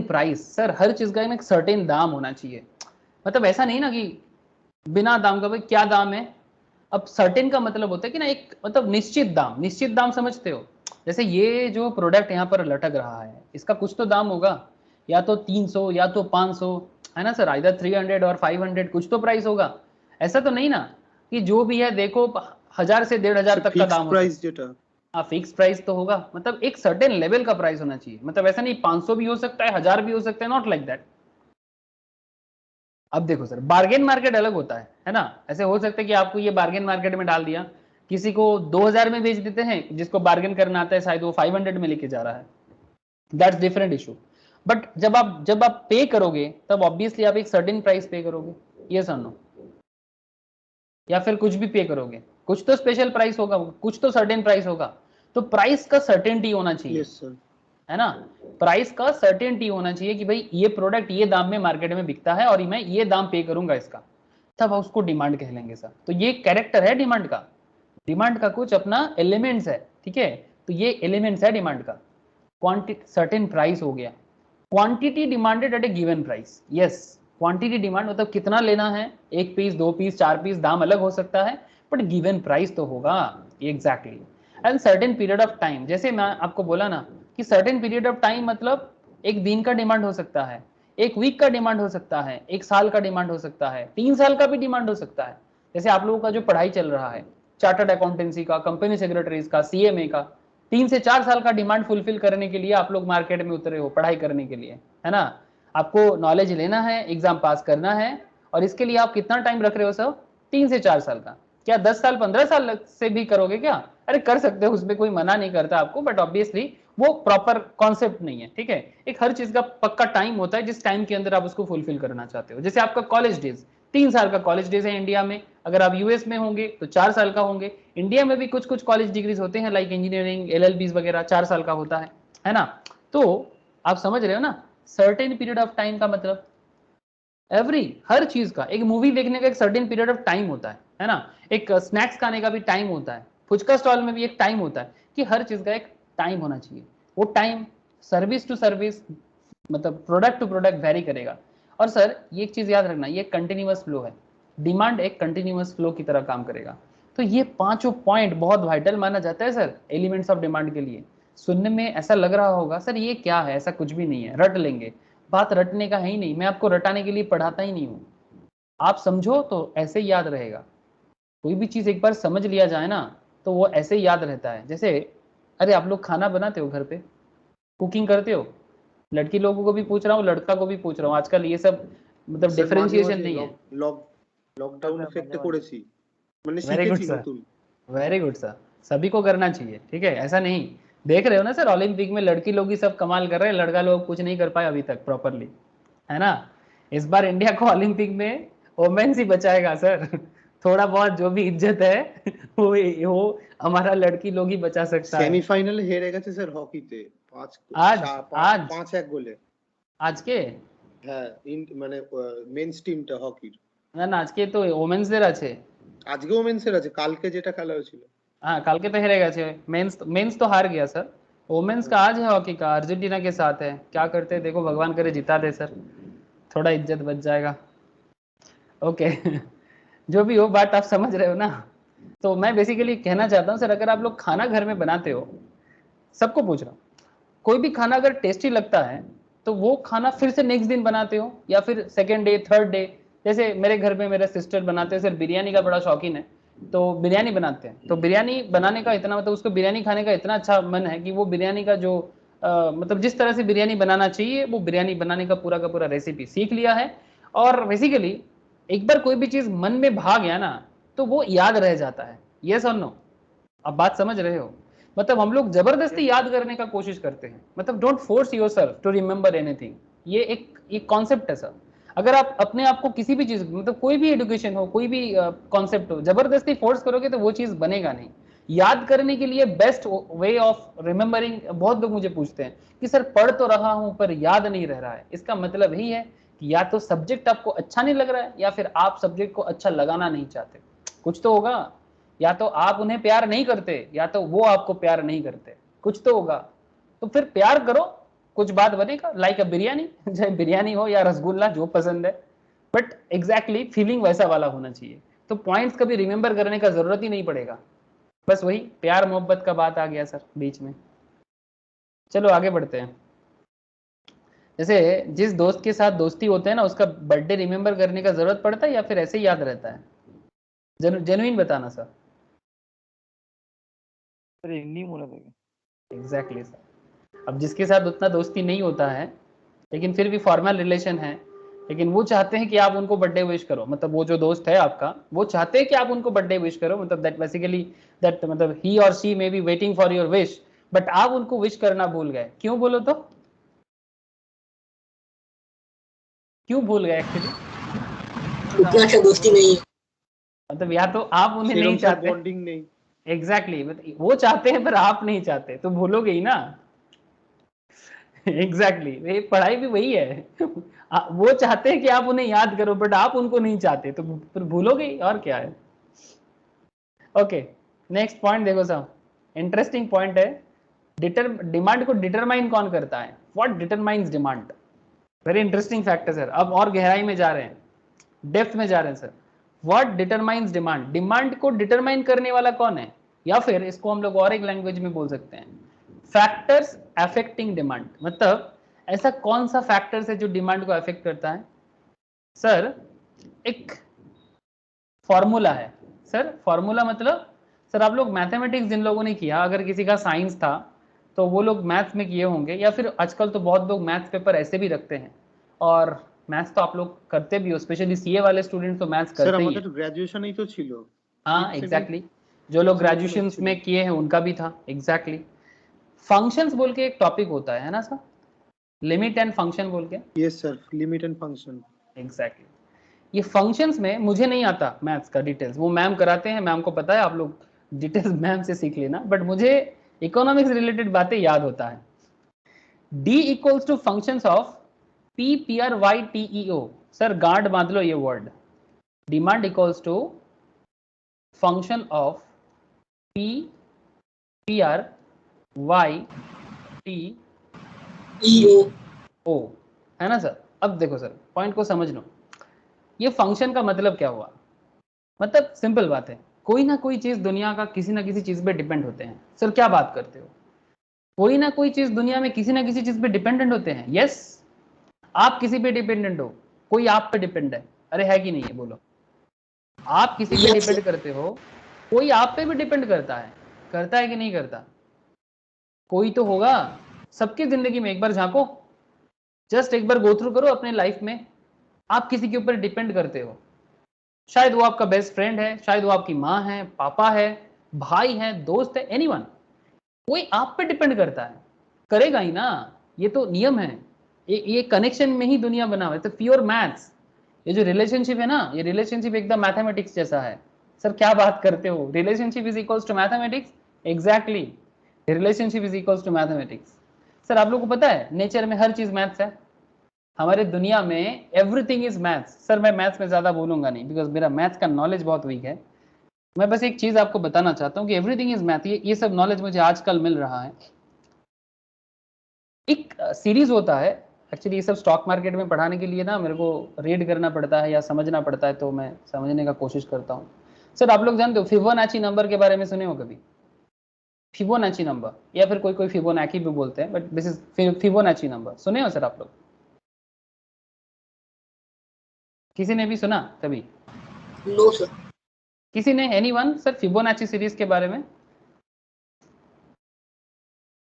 price sir, हर चीज का एक सर्टेन दाम होना चाहिए। मतलब ऐसा नहीं ना कि बिना दाम का, भाई क्या दाम है। अब सर्टेन का मतलब होता है कि ना एक मतलब निश्चित दाम समझते हो। जैसे ये जो प्रोडक्ट यहाँ पर लटक रहा है इसका कुछ तो दाम होगा, या तो 300 या तो 500, है ना सर, आइदर 300 और 500, कुछ तो प्राइस होगा। ऐसा तो नहीं ना कि जो भी है देखो 1000 से 1500 तक का दाम होता है। हाँ, फिक्स प्राइस तो होगा, मतलब एक सर्टेन लेवल का प्राइस होना चाहिए। मतलब ऐसा नहीं 500 भी हो सकता है, 1000 भी हो सकता है, नॉट लाइक दैट। अब देखो सर, बार्गेन मार्केट अलग होता है ना। ऐसे हो सकता है कि आपको ये बार्गेन मार्केट में डाल दिया, किसी को 2000 में बेच देते हैं, जिसको बार्गेन करना आता है शायद वो 500 में लेके जा रहा है, दैट्स डिफरेंट इशू। बट जब आप पे करोगे तब ऑब्वियसली आप एक सर्टेन प्राइस पे करोगे, यस और नो, या फिर कुछ भी पे करोगे, कुछ तो स्पेशल प्राइस होगा, कुछ तो सर्टेन प्राइस होगा। तो प्राइस का सर्टेनिटी होना चाहिए, yes, sir. है ना। प्राइस का सर्टेनिटी होना चाहिए कि भाई ये प्रोडक्ट ये दाम में मार्केट में बिकता है और मैं ये दाम पे करूंगा इसका, तब उसको डिमांड कह लेंगे सर। तो ये कैरेक्टर है डिमांड का कुछ अपना एलिमेंट्स है, ठीक है। तो ये एलिमेंट्स है डिमांड का। क्वांटिटी सर्टेन प्राइस हो गया, क्वांटिटी डिमांडेड एट ए given price, yes. Quantity demand मतलब कितना लेना है, 1 पीस 2 पीस 4 पीस, दाम अलग हो सकता है बट गिवन प्राइस तो होगा, exactly. And certain period of time, जैसे मैं आपको बोला ना कि सर्टेन पीरियड ऑफ टाइम मतलब एक दिन का डिमांड हो सकता है, एक वीक का डिमांड हो सकता है, एक साल का डिमांड हो सकता है, 3 साल का भी डिमांड हो सकता है। जैसे आप लोगों का जो पढ़ाई चल रहा है, चार्टर्ड अकाउंटेंसी का, कंपनी सेक्रेटरीज का, सीएमए का, 3 से 4 साल का डिमांड फुलफिल करने के लिए आप लोग मार्केट में उतरे हो पढ़ाई करने के लिए, है ना। आपको नॉलेज लेना है, एग्जाम पास करना है, और इसके लिए आप कितना टाइम रख रहे हो सर, 3 से 4 साल का। क्या 10 साल 15 साल से भी करोगे क्या? अरे कर सकते हो, उसमें कोई मना नहीं करता आपको, बट ऑब्वियसली वो प्रॉपर कॉन्सेप्ट नहीं है, ठीक है। एक हर चीज का पक्का टाइम होता है जिस टाइम के अंदर आप उसको फुलफिल करना चाहते हो। जैसे आपका कॉलेज डेज 3 साल का कॉलेज डेज है इंडिया में, अगर आप यूएस में होंगे तो 4 साल का होंगे। इंडिया में भी कुछ कुछ कॉलेज डिग्रीज होते हैं लाइक इंजीनियरिंग, एलएलबीज वगैरह 4 साल का होता है ना। तो आप समझ रहे हो ना, सर्टेन पीरियड ऑफ टाइम का मतलब हर चीज का, एक मूवी देखने का एक सर्टेन पीरियड ऑफ टाइम होता है ना। एक स्नैक्स खाने का भी टाइम होता है, फुचका स्टॉल में भी एक टाइम होता है, कि हर चीज का एक टाइम होना चाहिए। वो टाइम सर्विस टू सर्विस मतलब प्रोडक्ट टू प्रोडक्ट वेरी करेगा। और सर ये एक चीज याद रखना, ये कंटिन्यूअस फ्लो है, डिमांड एक कंटिन्यूअस फ्लो की तरह काम करेगा। तो ये पांचों पॉइंट बहुत वाइटल माना जाता है सर एलिमेंट्स ऑफ डिमांड के लिए। सुनने में ऐसा लग रहा होगा सर ये क्या है, ऐसा कुछ भी नहीं है, रट लेंगे। बात रटने का है ही नहीं, मैं आपको रटाने के लिए पढ़ाता ही नहीं हूँ। आप समझो तो ऐसे ही याद रहेगा। कोई भी चीज एक बार समझ लिया जाए ना तो वो ऐसे ही याद रहता है। जैसे अरे आप लोग खाना बनाते हो घर पे, कुकिंग करते हो? लड़की लोगों को भी पूछ रहा हूँ, लड़का को भी पूछ रहा हूँ, आजकल ये सब मतलब डिफरेंशिएशन नहीं है। लॉकडाउन इफेक्टे করেছি, মানে वेरी गुड শিখেছি सर, নতুন। वेरी गुड सर, सभी को करना चाहिए, ठीक है। ऐसा नहीं, देख रहे हो ना सर ओलंपिक में लड़की लोग ही सब कमाल कर रहे हैं, लड़का लोग कुछ नहीं कर पाए अभी तक प्रॉपरली, है ना। इस बार इंडिया को ओलंपिक में वोमेन्स ही बचाएगा सर। थोड़ा बहुत जो भी इज्जत है वो हमारा लड़की लोग ही बचा सकता है। সেমিফাইনালে হেরে গেছে স্যার হকিতে, 5-1 গোলে। আজকে হ্যাঁ, মানে মেন্স টিমটা হকির। না আজকে তো ওমেন্সদের আছে। আজকে ওমেন্সের আছে, কালকে যেটা খেলা হয়েছিল। हाँ कल के तो हेरे गए, मेंस तो हार गया सर। वोमेन्स का आज है हॉकी का, अर्जेंटीना के साथ है। क्या करते हैं देखो, भगवान करे जिता दे सर, थोड़ा इज्जत बच जाएगा। ओके। जो भी हो बात आप समझ रहे हो ना। तो मैं बेसिकली कहना चाहता हूँ सर, अगर आप लोग खाना घर में बनाते हो, सबको पूछ रहा हूँ, कोई भी खाना अगर टेस्टी लगता है तो वो खाना फिर से नेक्स्ट दिन बनाते हो या फिर सेकेंड डे थर्ड डे? जैसे मेरे घर में मेरे सिस्टर बनाते हैं सर, बिरयानी का बड़ा शौकीन है, तो बिरयानी बनाते हैं। तो बिरयानी बनाने का इतना मतलब उसको बिरयानी खाने का इतना अच्छा मन है कि वो बिरयानी का जो मतलब जिस तरह से बिरयानी बनाना चाहिए वो बिरयानी बनाने का पूरा रेसिपी सीख लिया है। और बेसिकली एक बार कोई भी चीज मन में भा गया ना तो वो याद रह जाता है, यस और नो। आप बात समझ रहे हो? मतलब हम लोग जबरदस्ती याद करने का कोशिश करते हैं, मतलब don't force yourself to remember anything. ये एक कॉन्सेप्ट है सर। अगर आप अपने आप को किसी भी चीज मतलब कोई भी एजुकेशन हो, कोई भी कॉन्सेप्ट हो, जबरदस्ती फोर्स करोगे तो वो चीज बनेगा नहीं। याद करने के लिए बेस्ट वे ऑफ रिमेंबरिंग, बहुत लोग मुझे पूछते हैं कि सर पढ़ तो रहा हूं पर याद नहीं रह रहा है। इसका मतलब यही है कि या तो सब्जेक्ट आपको अच्छा नहीं लग रहा है या फिर आप सब्जेक्ट को अच्छा लगाना नहीं चाहते, कुछ तो होगा। या तो आप उन्हें प्यार नहीं करते या तो वो आपको प्यार नहीं करते, कुछ तो होगा। तो फिर प्यार करो, कुछ बात बनेगा, लाइक अ बिरयानी, चाहे बिरयानी हो या रसगुल्ला, जो पसंद है, बट एग्जैक्टली फीलिंग वैसा वाला होना चाहिए। तो पॉइंट्स कभी रिमेंबर करने का जरूरत ही नहीं पड़ेगा, बस वही प्यार मोहब्बत का बात आ गया सर बीच में। चलो आगे बढ़ते हैं। जैसे जिस दोस्त के साथ दोस्ती होते हैं ना, उसका बर्थडे रिमेंबर करने का जरूरत पड़ता है या फिर ऐसे ही याद रहता है? जेन्युइन बताना सर। Exactly sir. अब जिसके साथ उतना दोस्ती नहीं होता है लेकिन फिर भी फॉर्मल रिलेशन है, लेकिन वो चाहते हैं कि आप उनको बर्थडे विश करो, मतलब वो जो दोस्त है आपका वो चाहते हैं कि आप उनको बर्थडे विश करो, मतलब दैट बेसिकली दैट मतलब ही और she may be waiting for your wish, but आप उनको विश करना भूल गए। क्यों बोलो तो? क्यों भूल गए एक्चुअली? उतना अच्छा दोस्ती नहीं है। मतलब या तो आप उन्हें नहीं चाहते, बॉन्डिंग नहीं। एग्जैक्टली मतलब वो चाहते हैं पर आप नहीं चाहते, तो भूलोगे ही ना। एग्जैक्टली ये पढ़ाई भी वही है। वो चाहते हैं कि आप उन्हें याद करो बट आप उनको नहीं चाहते, तो फिर भूलोगे ही, और क्या है। ओके, नेक्स्ट पॉइंट देखो साहब, इंटरेस्टिंग पॉइंट है। डिमांड को डिटरमाइन कौन करता है? What determines demand? Very interesting factor sir. अब और गहराई में जा रहे हैं, डेप्थ में जा रहे हैं sir. What determines demand? Demand को डिटरमाइन करने वाला कौन है? या फिर इसको हम लोग और एक लैंग्वेज में बोल सकते हैं, फैक्टर्स अफेक्टिंग डिमांड। मतलब ऐसा कौन सा फैक्टर्स है जो डिमांड को अफेक्ट करता है? सर एक फॉर्मूला है सर। फॉर्मूला मतलब सर आप लोग मैथमेटिक्स जिन लोगों ने किया, अगर किसी का साइंस था तो वो लोग मैथ्स में किए होंगे, या फिर आजकल तो बहुत लोग मैथ्स पेपर ऐसे भी रखते हैं, और मैथ्स तो आप लोग करते भी हो, स्पेशली सीए वाले स्टूडेंट्स तो मैथ्स करते ही हैं। ग्रेजुएशन ही तो छिलो। हाँ एग्जैक्टली, जो लोग ग्रेजुएशन में किए हैं उनका भी था। एग्जैक्टली फंक्शंस बोल के एक टॉपिक होता है ना सर, लिमिट एंड फंक्शन बोल के। Yes sir, limit and function. Exactly ये फंक्शंस में मुझे नहीं आता मैथ्स का डिटेल्स, वो मैम कराते हैं, मैम को पता है, आप लोग डिटेल्स मैम से सीख लेना, बट मुझे इकोनॉमिक्स रिलेटेड बातें याद होता है। D equals to functions of P P R Y T E O। Sir गार्ड बांध लो ये word, demand equals to function of P P R Y T O, है ना सर? अब देखो सर पॉइंट को समझ लो, ये फंक्शन का मतलब क्या हुआ? मतलब सिंपल बात है, कोई ना कोई चीज दुनिया का किसी ना किसी चीज पे डिपेंड होते हैं। सर क्या बात करते हो? कोई ना कोई चीज दुनिया में किसी ना किसी चीज पे डिपेंडेंट होते हैं। यस, आप किसी पे डिपेंडेंट हो, कोई आप पे डिपेंड है। अरे है कि नहीं है बोलो? आप किसी पे डिपेंड करते हो, कोई आप पे भी डिपेंड करता है कि नहीं करता? कोई तो होगा सबकी जिंदगी में। एक बार झांको, जस्ट एक बार गो थ्रू करो अपने लाइफ में, आप किसी के ऊपर डिपेंड करते हो। शायद वो आपका बेस्ट फ्रेंड है, शायद वो आपकी माँ है, पापा है, भाई है, दोस्त है, एनीवन, कोई आप पे डिपेंड करता है, करेगा ही ना। ये तो नियम है, ये कनेक्शन में ही दुनिया बना हुआ है। तो प्योर मैथ्स, ये जो रिलेशनशिप है ना, ये रिलेशनशिप एकदम मैथमेटिक्स जैसा है। सर क्या बात करते हो, relationship is equals to mathematics? Exactly, relationship is equals to mathematics. Sir आप लोगों को पता है नेचर में हर चीज मैथ्स है, हमारे दुनिया में एवरीथिंग इज मैथ्स। सर मैं मैथ्स में ज्यादा बोलूंगा नहीं, बिकॉज मेरा मैथ्स का नॉलेज बहुत वीक है। मैं बस एक चीज आपको बताना चाहता हूँ कि एवरीथिंग इज मैथ, ये सब नॉलेज मुझे आजकल मिल रहा है। एक सीरीज होता है, एक्चुअली ये सब स्टॉक मार्केट में पढ़ाने के लिए ना मेरे को रीड करना पड़ता है या समझना पड़ता है, तो मैं समझने का कोशिश करता हूँ। सर आप लोग जानते हो फिबोनाची नंबर के बारे में सुने हो कभी? फिबोनाची नंबर, या फिर कोई कोई फिबोनाकी भी बोलते हैं, but this is Fibonacci number, सुने हो सर आप लोग? किसी ने भी सुना कभी? No sir. किसी ने, एनीवन सर, फिबोनाची सीरीज के बारे में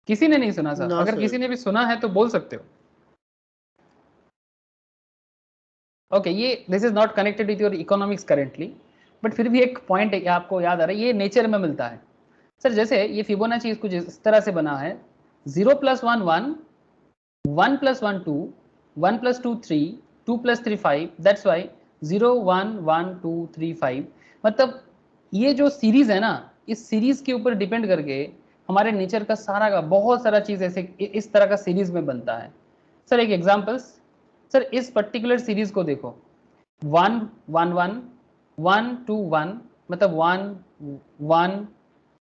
किसी ने नहीं सुना सर? अगर सर। किसी ने भी सुना है तो बोल सकते हो। ओके, ये this is not connected with your economics currently, but फिर भी एक पॉइंट आपको याद आ रहा है, ये नेचर में मिलता है। सर जैसे ये फिबोनाची कुछ इस तरह से बना है, 0 + 1 1, 1 + 1 2, 1 + 2 3, 2 + 3 5, दैट्स वाई 0 1 1 2 3 5। मतलब ये जो सीरीज है ना, इस सीरीज के ऊपर डिपेंड करके हमारे नेचर का सारा का बहुत सारा चीज ऐसे इस तरह का सीरीज में बनता है। सर एक एग्जांपल्स, सर इस पर्टिकुलर सीरीज को देखो, 1 1 1, 1 2 1, मतलब 1 1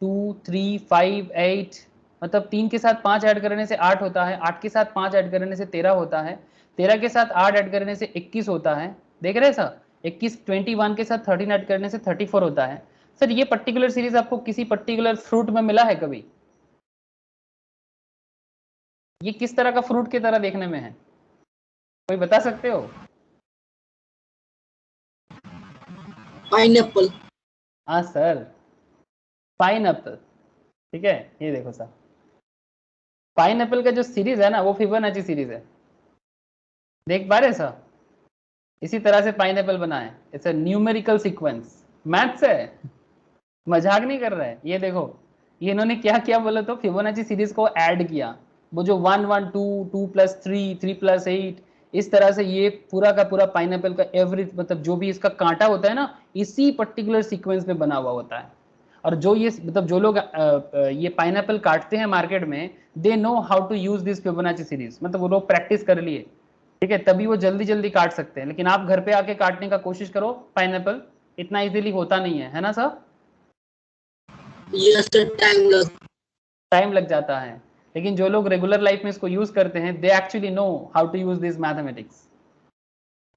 2 3 5 8 मतलब 3 के साथ 5 ऐड करने से 8 होता है, 8 के साथ 5 ऐड करने से 13 होता है, 13 के साथ 8 ऐड करने से 21 होता है। देख रहे हैं सर, 21 21 के साथ 13 ऐड करने से 34 होता है। सर ये पर्टिकुलर सीरीज आपको किसी पर्टिकुलर फ्रूट में मिला है कभी? ये किस तरह का फ्रूट की तरह देखने में है, कोई बता सकते हो? पाइनएप्पल। हाँ सर, पाइनएप्पल। ठीक है, ये देखो सर, पाइनएप्पल का जो सीरीज है ना वो फिबोनाची सीरीज है। देख पा रहे सर, इसी तरह से पाइनएप्पल बना है। It's a numerical sequence, maths है, मजाक नहीं कर रहा है। ये देखो, ये इन्होंने क्या किया बोले तो फिबोनाची सीरीज को ऐड किया, वो जो 1 1 2 2 + 3 3 + 8, इस तरह से ये पूरा का पूरा पाइनएप्पल का एवरेज, मतलब जो भी इसका कांटा होता है ना, इसी पर्टिकुलर सीक्वेंस में बना हुआ होता है। और जो ये मतलब जो लोग ये पाइनएप्पल काटते हैं मार्केट में, they know how to use this Fibonacci series, मतलब वो लोग प्रैक्टिस कर लिए, ठीक है, तभी वो जल्दी जल्दी काट सकते हैं। लेकिन आप घर पे आके काटने का कोशिश करो पाइनएप्पल, इतना इजीली होता नहीं है ना सर? यस सर, टाइम लग जाता है। लेकिन जो लोग रेगुलर लाइफ में इसको यूज करते हैं, they actually know how to use this mathematics.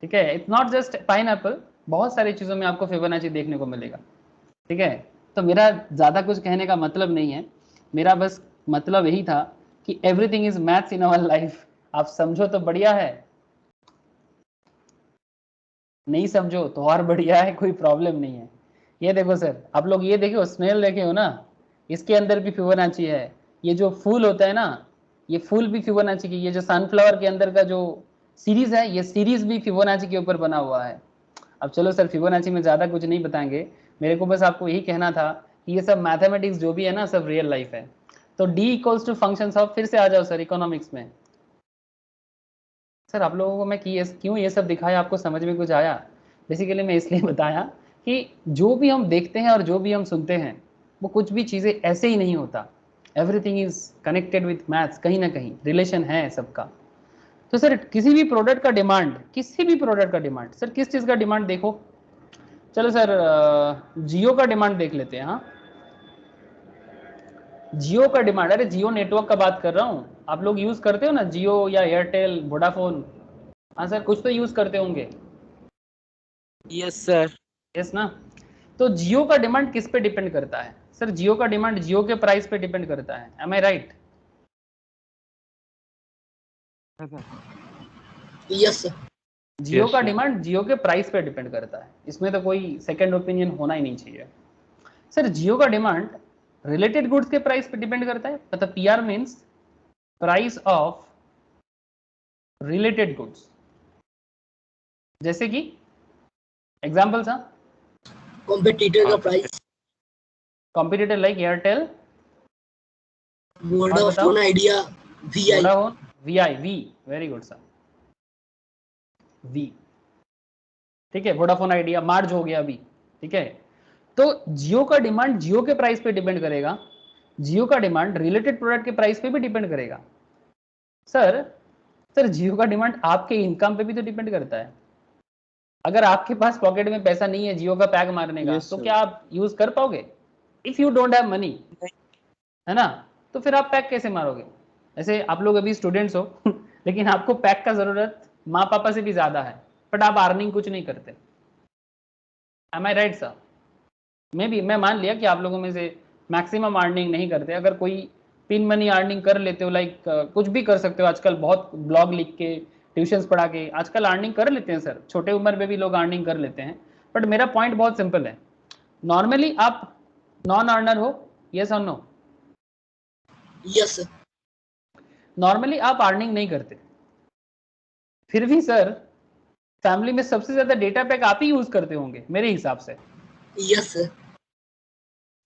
ठीक है, इट्स नॉट जस्ट पाइनएप्पल, बहुत सारी चीजों में आपको फिबोनाची देखने को मिलेगा। ठीक है, तो मेरा ज्यादा कुछ कहने का मतलब नहीं है, मेरा बस मतलब यही था कि everything is maths in our life. आप समझो तो बढ़िया है, नहीं समझो तो और बढ़िया है, कोई प्रॉब्लम नहीं है। ये देखो सर, आप लोग ये देखो, स्नेल देखे हो ना, इसके अंदर भी फिबोनाची है। ये जो फूल होता है ना, ये फूल भी फिबोनाची की, ये जो सनफ्लावर के अंदर का जो सीरीज है, ये सीरीज भी फिबोनाची के ऊपर बना हुआ है। अब चलो सर, फिबोनाची में ज्यादा कुछ नहीं बताएंगे, मेरे को बस आपको यही कहना था कि ये सब मैथमेटिक्स जो भी है ना, सब रियल लाइफ है। तो D equals to functions of, फिर से आ जाओ सर इकोनॉमिक्स में। सर आप लोगों को मैं क्यों ये सब दिखाया, आपको समझ में कुछ आया? बेसिकली मैं इसलिए बताया कि जो भी हम देखते हैं और जो भी हम सुनते हैं, वो कुछ भी चीज़ें ऐसे ही नहीं होता। Everything is connected with maths, कहीं ना कहीं रिलेशन है सबका। तो सर किसी भी प्रोडक्ट का डिमांड, किसी भी प्रोडक्ट का डिमांड, सर किस चीज़ का डिमांड देखो, चलो सर जियो का डिमांड देख लेते हैं। हाँ, जियो का डिमांड, अरे जियो नेटवर्क का बात कर रहा हूँ, आप लोग यूज करते हो ना जियो या एयरटेल वोडाफोन? हाँ सर, कुछ तो यूज करते होंगे। Yes sir. यस ना? तो जियो का डिमांड किस पे डिपेंड करता है? सर जियो का डिमांड जियो के प्राइस पे डिपेंड करता है। Am I right? Yes sir. Jio का डिमांड जियो के प्राइस पे डिपेंड करता है, इसमें तो कोई सेकंड ओपिनियन होना ही नहीं चाहिए। सर जियो का डिमांड रिलेटेड गुड्स के प्राइस पे डिपेंड करता है, मतलब PR means price of related goods. जैसे कि एग्जांपल सा, कॉम्पिटिटर का price, competitor like Airtel, Vodafone Idea, VI. Vodafone, VI, V, very good sir, V. ठीक है, वोडाफोन आइडिया, मार्ज हो गया अभी। ठीक है, तो जियो का डिमांड जियो के प्राइस पे डिपेंड करेगा, जियो का डिमांड रिलेटेड प्रोडक्ट के प्राइस पे भी डिपेंड करेगा। सर सर जियो का डिमांड आपके इनकम पे भी तो डिपेंड करता है। अगर आपके पास पॉकेट में पैसा नहीं है जियो का पैक मारने का, तो क्या आप यूज कर पाओगे? If you don't have money, है ना, तो फिर आप पैक कैसे मारोगे? ऐसे आप लोग अभी स्टूडेंट्स हो लेकिन आपको पैक का जरूरत माँ पापा से भी ज्यादा है, बट आप अर्निंग कुछ नहीं करते। M I right sir? मैं मान लिया कि आप लोगों में से मैक्सिमम अर्निंग नहीं करते, अगर कोई पिन मनी अर्निंग कर लेते हो, लाइक कुछ भी कर सकते हो, आजकल बहुत ब्लॉग लिख के, ट्यूशंस पढ़ा के आजकल अर्निंग कर लेते हैं सर, छोटे उम्र में भी लोग अर्निंग कर लेते हैं। बट मेरा पॉइंट बहुत सिंपल है, नॉर्मली आप नॉन अर्नर हो, यस और नो? Yes sir. नॉर्मली आप अर्निंग नहीं करते, फिर भी सर फैमिली में सबसे ज्यादा डेटा पैक आप ही यूज करते होंगे मेरे हिसाब से। Yes sir.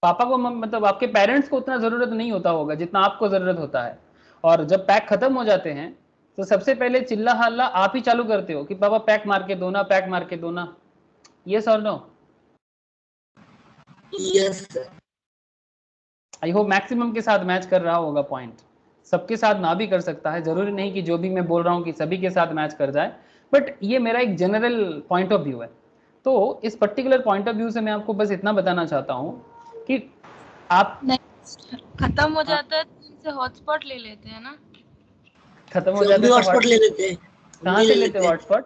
पापा को मतलब आपके पेरेंट्स को उतना जरूरत नहीं होता होगा जितना आपको जरूरत होता है। और जब पैक खत्म हो जाते हैं तो सबसे पहले चिल्ला हल्ला आप ही चालू करते हो कि पापा पैक मार के दो ना, पैक मार के दो ना, यस और no? Yes sir. I hope maximum के साथ मैच कर रहा होगा पॉइंट, सबके साथ ना भी कर सकता है, जरूरी नहीं कि जो भी मैं बोल रहा हूँ कि सभी के साथ मैच कर जाए, बट ये मेरा एक जनरल पॉइंट ऑफ व्यू है। तो इस पर्टिकुलर पॉइंट ऑफ व्यू से मैं आपको बस इतना बताना चाहता हूँ कि आप नहीं खत्म हो जाता है से हॉटस्पॉट ले लेते हैं ना। खत्म हो फिर हम जाता भी है तो हॉटस्पॉट ले लेते हैं। हम कहाँ भी से ले लेते हो हैं हॉटस्पॉट?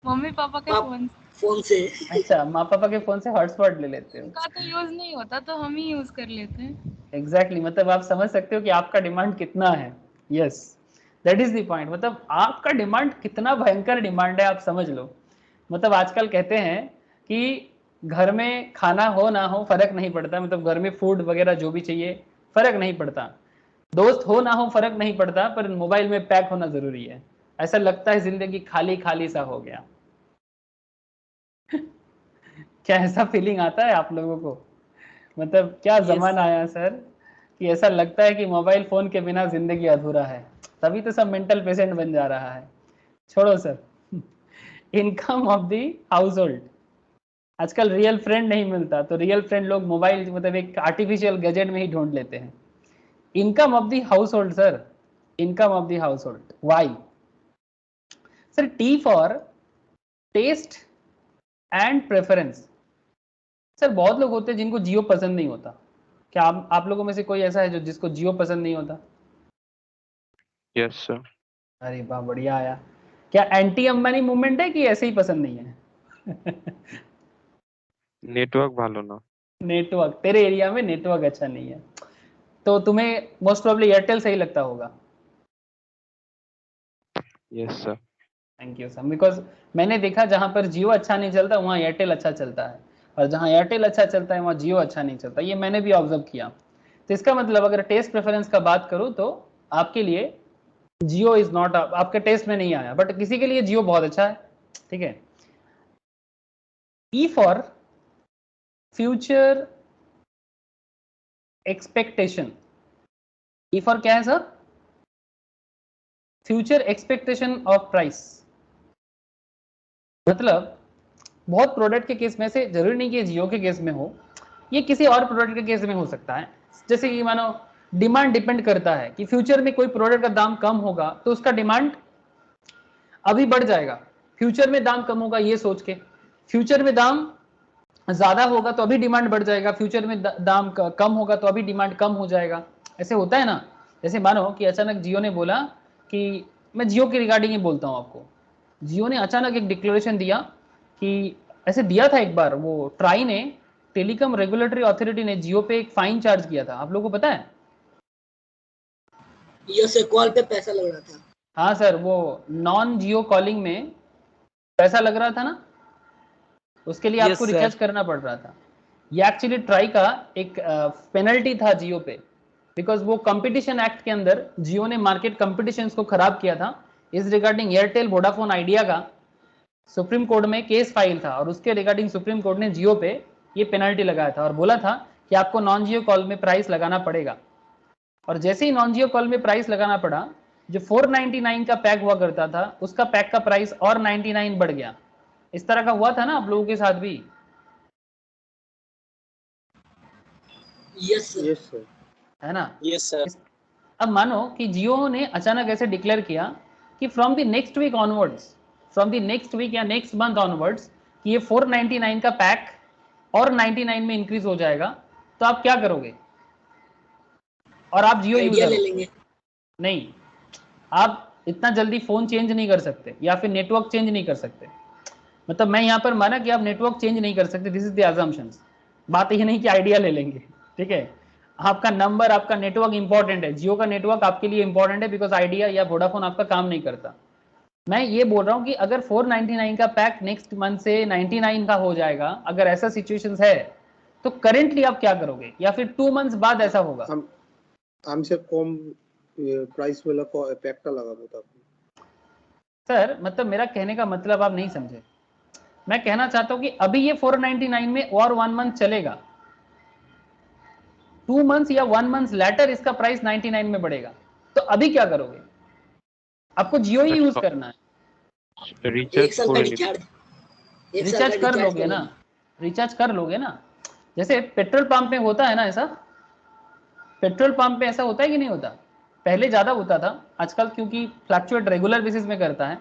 मम्मी पापा के पाप फोन फोन से। अच्छा, माँ पापा के फोन से हॉटस्पॉट ले लेते हो। उनका तो यूज नहीं होता तो हम ही यूज कर लेते हैं। एग्जैक्टली मतलब आप समझ सकते हो कि आपका डिमांड कितना है। Yes, that is the point. मतलब आपका डिमांड कितना भयंकर डिमांड है, आप समझ लो। मतलब आजकल कहते हैं कि घर में खाना हो ना हो फर्क नहीं पड़ता, मतलब घर में फूड वगैरह जो भी चाहिए फर्क नहीं पड़ता, दोस्त हो ना हो फर्क नहीं पड़ता, पर मोबाइल में पैक होना जरूरी है। ऐसा लगता है जिंदगी खाली खाली सा हो गया। क्या ऐसा फीलिंग आता है आप लोगों को? मतलब क्या जमाना आया सर कि ऐसा लगता है कि मोबाइल फोन के बिना जिंदगी अधूरा है। तभी तो सब मेंटल पेशेंट बन जा रहा है। छोड़ो sir. Income of the house hold. आजकल रियल फ्रेंड नहीं मिलता, तो रियल फ्रेंड लोग मोबाइल मतलब एक आर्टिफिशियल गैजेट में ही ढूंढ लेते हैं। Income of the household sir, income of the household. Why sir? T for taste and preference. Sir बहुत लोग होते हैं जिनको जियो पसंद नहीं होता। क्या आप लोगों में से कोई ऐसा है जो जिसको जियो पसंद नहीं होता? Yes sir. अरे वाह, बढ़िया आया। क्या एंटी अंबानी मूवमेंट है कि ऐसे ही पसंद नहीं है? नेटवर्क ভালো না। नेटवर्क, तेरे एरिया में नेटवर्क अच्छा नहीं है, तो तुम्हें मोस्ट प्रोबेबली एयरटेल सही लगता होगा। Yes sir. Thank you sir. Because मैंने देखा जहां पर जियो अच्छा नहीं चलता वहां एयरटेल अच्छा चलता है, और जहां एयरटेल अच्छा चलता है वहां जियो अच्छा नहीं चलता। ये मैंने भी ऑब्जर्व किया। तो इसका मतलब अगर टेस्ट प्रेफरेंस का बात करूं तो आपके लिए जियो इज नॉट, आपके टेस्ट में नहीं आया, बट किसी के लिए जियो बहुत अच्छा है। ठीक है। E for future expectation. E for क्या है sir? Future expectation of price. मतलब बहुत प्रोडक्ट के केस में से, जरूरी नहीं कि जियो के केस में हो, ये किसी और प्रोडक्ट के केस में हो सकता है। जैसे कि मानो डिमांड डिपेंड करता है कि फ्यूचर में कोई प्रोडक्ट का दाम कम होगा तो उसका डिमांड अभी बढ़ जाएगा, फ्यूचर में दाम कम होगा ये सोच के। फ्यूचर में दाम ज्यादा होगा तो अभी डिमांड बढ़ जाएगा, फ्यूचर में दाम कम होगा तो अभी डिमांड कम हो जाएगा। ऐसे होता है ना। जैसे मानो कि अचानक जियो ने बोला कि, मैं जियो के रिगार्डिंग ही बोलता हूँ आपको, जियो ने अचानक एक डिक्लेरेशन दिया कि, ऐसे दिया था एक बार, वो ट्राई ने, टेलीकॉम रेगुलेटरी अथॉरिटी ने जियो पे एक फाइन चार्ज किया था। आप लोगों को पता है? यस सर, कॉल पे पैसा लग रहा था। हाँ सर, वो नॉन जियो कॉलिंग में पैसा लग रहा था ना, उसके लिए आपको रिचार्ज करना पड़ रहा था। ये एक्चुअली ट्राई का एक पेनल्टी था जियो पे, बिकॉज वो कंपटीशन एक्ट के अंदर जियो ने मार्केट कंपटीशन को खराब किया था। इस रिगार्डिंग एयरटेल वोडाफोन आइडिया का सुप्रीम कोर्ट में केस फाइल था, और उसके रिगार्डिंग सुप्रीम कोर्ट ने जियो पे ये पेनल्टी लगाया था और बोला था कि आपको नॉन जियो कॉल में प्राइस लगाना पड़ेगा। और जैसे ही नॉन जियो कॉल में प्राइस लगाना पड़ा, जो 499 का पैक हुआ करता था उसका पैक का प्राइस और 99 बढ़ गया। इस तरह का हुआ था ना आप लोगों के साथ भी? Yes sir. है ना? Yes sir. अब मानो कि जियो ने अचानक ऐसे डिक्लेयर किया कि from the next week onwards, from the next week या नेक्स्ट मंथ ऑनवर्ड्स, कि ये 499 का पैक और 99 में इंक्रीज हो जाएगा, तो आप क्या करोगे? और आप जियो आइडिया यूजर ले हो। लेंगे। नहीं, आप इतना जल्दी फोन चेंज नहीं कर सकते या फिर नेटवर्क चेंज नहीं कर सकते। मतलब मैं यहाँ पर माना कि आप नेटवर्क चेंज नहीं कर सकते, दिस इज द अजम्पशंस। बात ये नहीं कि आइडिया ले लेंगे, ठीक है। आपका नंबर, आपका नेटवर्क इंपॉर्टेंट है, जियो का नेटवर्क आपके लिए इंपॉर्टेंट है, बिकॉज आइडिया या वोडाफोन आपका काम नहीं करता। मैं ये बोल रहा हूँ कि अगर 499 का पैक नेक्स्ट मंथ से 99 का हो जाएगा, अगर ऐसा सिचुएशन है, तो करेंटली आप क्या करोगे, या फिर 2 मंथ्स बाद ऐसा होगा? हमसे कम प्राइस वाला पैकটা লাগাবো তখন। सर मतलब मेरा कहने का मतलब आप नहीं समझे। मैं कहना चाहता हूं कि अभी ये 499 में और 1 मंथ चलेगा, 2 मंथ्स या 1 मंथ लेटर इसका प्राइस 99 में बढ़ेगा, तो अभी क्या करोगे? आपको जियो ही यूज करना है। एक साल का रिचार्ज, रिचार्ज कर लोगे ना, रिचार्ज कर लोगे ना। जैसे पेट्रोल पंप पे होता है ना, ऐसा पेट्रोल पंप पे ऐसा होता है कि नहीं होता? पहले ज्यादा होता था, आजकल क्योंकि फ्लक्चुएट रेगुलर बेसिस में करता है।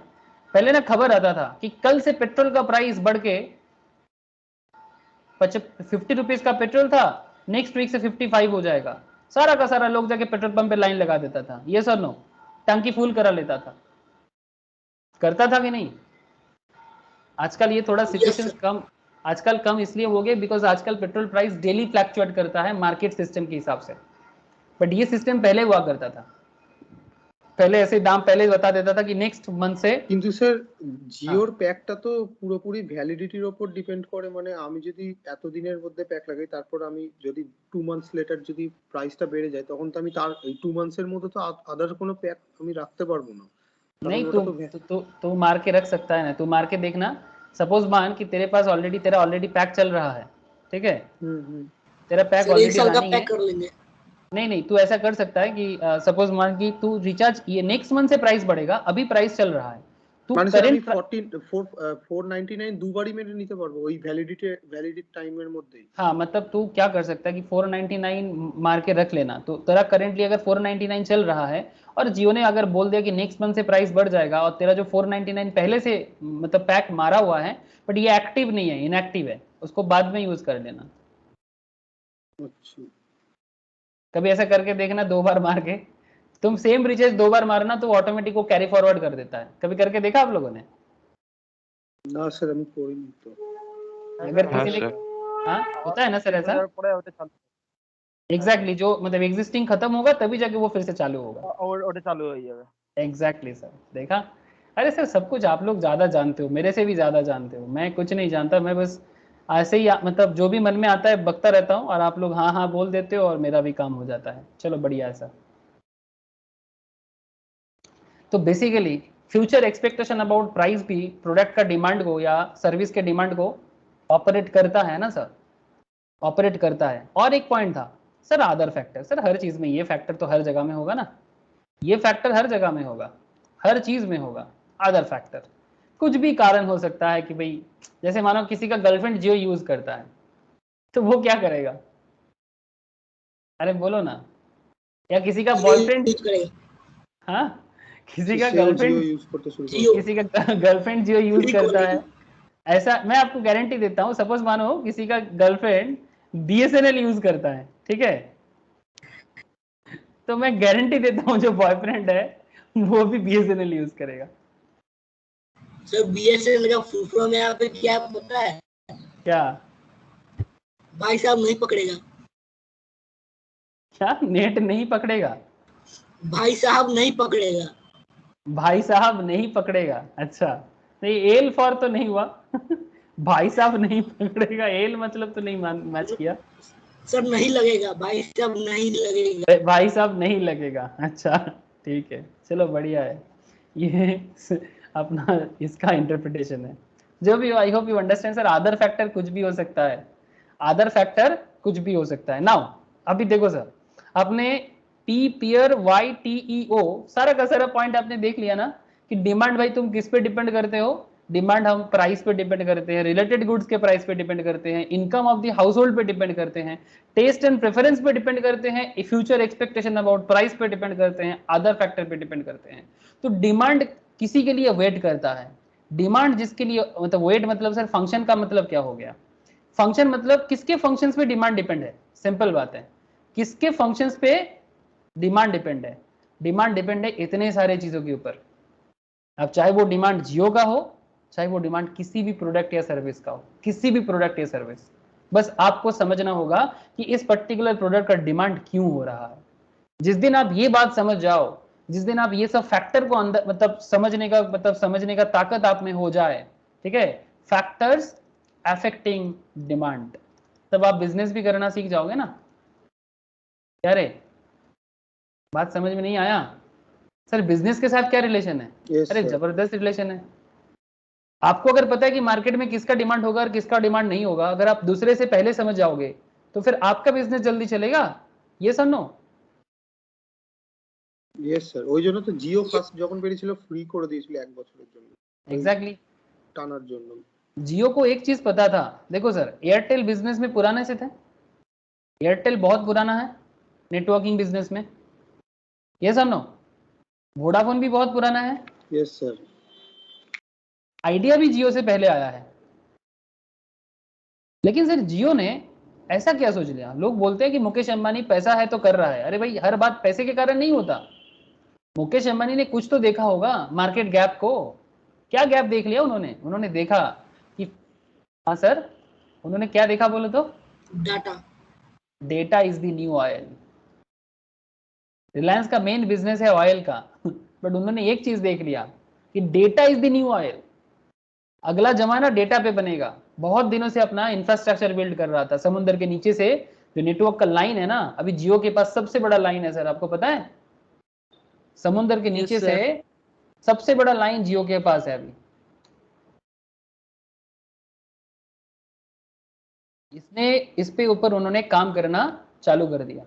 पहले ना खबर आता था कि कल से पेट्रोल का प्राइस बढ़ के 50 रुपीज का पेट्रोल था, नेक्स्ट वीक से 55 हो जाएगा, सारा का सारा लोग जाके पेट्रोल पंप पे लाइन लगा देता था, ये सर नो, टंकी फुल करा लेता था, करता था कि नहीं? आजकल ये थोड़ा सिचुएशन कम, आजकल कम इसलिए हो गए बिकॉज आजकल पेट्रोल प्राइस डेली फ्लक्चुएट करता है मार्केट सिस्टम के हिसाब से, बट ये सिस्टम पहले हुआ करता था, पहले ऐसे दाम पहले बता देता था कि नेक्स्ट मंथ से। কিন্তু স্যার জিওর প্যাকটা তো পুরোপুরি ভ্যালিডিটির উপর ডিপেন্ড করে, মানে আমি যদি এত দিনের মধ্যে প্যাক লাগাই তারপর আমি যদি 2 মান্থস লেটার যদি প্রাইসটা বেড়ে যায় তখন তো আমি তার এই 2 মান্থস এর মধ্যে তো আদার কোনো প্যাক আমি রাখতে পারবো না। नहीं तू मार के रख सकता है ना, तू मार के देखना, सपोज मान कि तेरे पास ऑलरेडी तेरा ऑलरेडी पैक चल रहा है, ठीक है, तेरा पैक ऑलरेडी रनिंग है, कर लेंगे। नहीं तू ऐसा कर सकता है कि सपोज मान कि तू रिचार्ज, ये नेक्स्ट मंथ से प्राइस बढ़ेगा, अभी प्राइस चल रहा है, तू মানে करेंट 499 দুবারই মেনে নিতে পারবো ওই ভ্যালিডিটি টাইমের মধ্যেই। हाँ, मतलब तू क्या कर सकता है कि 499 मार के रख लेना, तो तेरा करेंटली अगर 499 चल रहा है और जियो ने अगर बोल दिया कि नेक्स्ट मंथ से प्राइस बढ़ जाएगा और तेरा जो 499 पहले से मतलब पैक मारा हुआ है बट ये एक्टिव नहीं है, इनएक्टिव है, उसको बाद में यूज कर लेना। अच्छा, कभी ऐसा करके देखना, 2 बार मार के, तुम सेम रिचार्ज 2 बार मारना तो ऑटोमेटिक को कैरी फॉरवर्ड कर देता है, कभी करके देखा आप लोगों ने? না স্যার আমি করিনি তো। अगर हाँ किसी ने, सर, हाँ होता है ना सर ऐसा, एग्जैक्टली, जो मतलब एग्जिस्टिंग खत्म होगा तभी जाके वो फिर से चालू होगा, और चालू हो जाएगा। एग्जैक्टली सर, देखा? अरे सर सब कुछ आप लोग ज्यादा जानते हो, मेरे से भी ज्यादा जानते हो, मैं कुछ नहीं जानता, मैं बस ऐसे ही मतलब जो भी मन में आता है बकता रहता हूँ और आप लोग हाँ हाँ बोल देते हो और मेरा भी काम हो जाता है। चलो बढ़िया है सर। तो basically future expectation about price भी प्रोडक्ट का डिमांड को या सर्विस के डिमांड को ऑपरेट करता है ना सर, ऑपरेट करता है। और एक पॉइंट था सर अदर फैक्टर, सर हर चीज में ये फैक्टर तो हर जगह में होगा ना, ये फैक्टर हर जगह में होगा, हर चीज में होगा अदर फैक्टर। कुछ भी कारण हो सकता है कि भाई जैसे मानो किसी का गर्लफ्रेंड जियो यूज करता है तो वो क्या करेगा, अरे बोलो ना, या किसी का बॉयफ्रेंड, हाँ किसी का गर्लफ्रेंड जियो यूज करता है, ऐसा मैं आपको गारंटी देता हूँ। सपोज मानो किसी का गर्लफ्रेंड बीएसएनएल यूज करता है, ठीक है, तो मैं गारंटी देता हूँ जो बॉयफ्रेंड है वो भी बीएसएनएल यूज करेगा। सर बीएसएनएल का फुल फॉर्म यहाँ पे क्या पता है? क्या भाई साहब नहीं पकड़ेगा। क्या नेट नहीं पकड़ेगा? भाई साहब नहीं पकड़ेगा। भाई साहब नहीं पकड़ेगा, अच्छा नहीं, एल फॉर तो नहीं हुआ भाई साहब नहीं पकड़ेगा, एल मतलब तो नहीं मैच किया। सर नहीं लगेगा, भाई साहब नहीं लगेगा, भाई साहब नहीं लगेगा, अच्छा ठीक है, चलो बढ़िया है, ये अपना इसका इंटरप्रिटेशन है जो भी। आई hope you understand sir. Other factor कुछ भी हो सकता है, अदर फैक्टर कुछ भी हो सकता है। नाउ अभी देखो सर, आपने पी पियर वाई टी ई ओ सारा का सारा पॉइंट आपने देख लिया ना कि डिमांड भाई तुम किस पे डिपेंड करते हो, डिमांड हम प्राइस पे डिपेंड करते हैं, रिलेटेड गुड्स के प्राइस पे डिपेंड करते हैं, income of the house hold पे डिपेंड करते हैं, टेस्ट एंड प्रेफरेंस पे डिपेंड करते हैं, फ्यूचर एक्सपेक्टेशन अबाउट प्राइस पे डिपेंड करते हैं, अदर फैक्टर पे डिपेंड करते हैं। तो डिमांड किसी के लिए वेट करता है, डिमांड जिसके लिए मतलब वेट मतलब सर फंक्शन का मतलब क्या हो गया, फंक्शन मतलब किसके फंक्शंस पे डिमांड डिपेंड है, सिंपल बात है, किसके फंक्शंस पे डिमांड डिपेंड है। डिमांड डिपेंड है इतने सारे चीजों के ऊपर, अब चाहे वो डिमांड जियो का हो, चाहे वो डिमांड किसी भी प्रोडक्ट या सर्विस का हो, किसी भी प्रोडक्ट या सर्विस, बस आपको समझना होगा कि इस पर्टिकुलर प्रोडक्ट का डिमांड क्यों हो रहा है। जिस दिन आप ये बात समझ जाओ, जिस दिन आप ये सब फैक्टर को अंदर मतलब समझने का ताकत आप में हो जाए, ठीक है, फैक्टर्स अफेक्टिंग डिमांड, तब आप बिजनेस भी करना सीख जाओगे ना। क्या रे, बात समझ में नहीं आया? सर बिजनेस के साथ क्या रिलेशन है? अरे जबरदस्त रिलेशन है। आपको अगर पता है कि मार्केट में किसका डिमांड होगा और किसका डिमांड नहीं होगा, अगर आप दूसरे से पहले समझ जाओगे तो फिर आपका बिजनेस जल्दी चलेगा। ये सर नो यस सर, ওই জন্য তো জিও ফার্স্ট যখন বেরিয়েছিল ফ্রি করে দিয়েছিল 1 বছরের জন্য, एग्जैक्टली টানার जন্য। जियो को एक चीज पता था, देखो सर एयरटेल बिजनेस में पुराने से थे, एयरटेल बहुत पुराना है नेटवर्किंग बिजनेस में, ये सर नो, वोडाफोन भी बहुत पुराना है, यस सर, आइडिया भी जियो से पहले आया है। लेकिन सर जियो ने ऐसा क्या सोच लिया? लोग बोलते हैं कि मुकेश अंबानी पैसा है तो कर रहा है। अरे भाई, हर बात पैसे के कारण नहीं होता। मुकेश अंबानी ने कुछ तो देखा होगा मार्केट गैप को। क्या गैप देख लिया उन्होंने? उन्होंने देखा कि, हाँ सर, उन्होंने क्या देखा बोलो तो? Data. Data is the new oil. Reliance का मेन बिजनेस है ऑयल का, बट उन्होंने एक चीज देख लिया कि data is the new oil. अगला जमाना डेटा पे बनेगा। बहुत दिनों से अपना इंफ्रास्ट्रक्चर बिल्ड कर रहा था समुद्र के नीचे से। जो नेटवर्क का लाइन है ना, अभी जियो के पास सबसे बड़ा लाइन है सर, आपको पता है? समुद्र के नीचे से सबसे बड़ा लाइन जियो के पास है अभी। इसने इस पे ऊपर उन्होंने काम करना चालू कर दिया।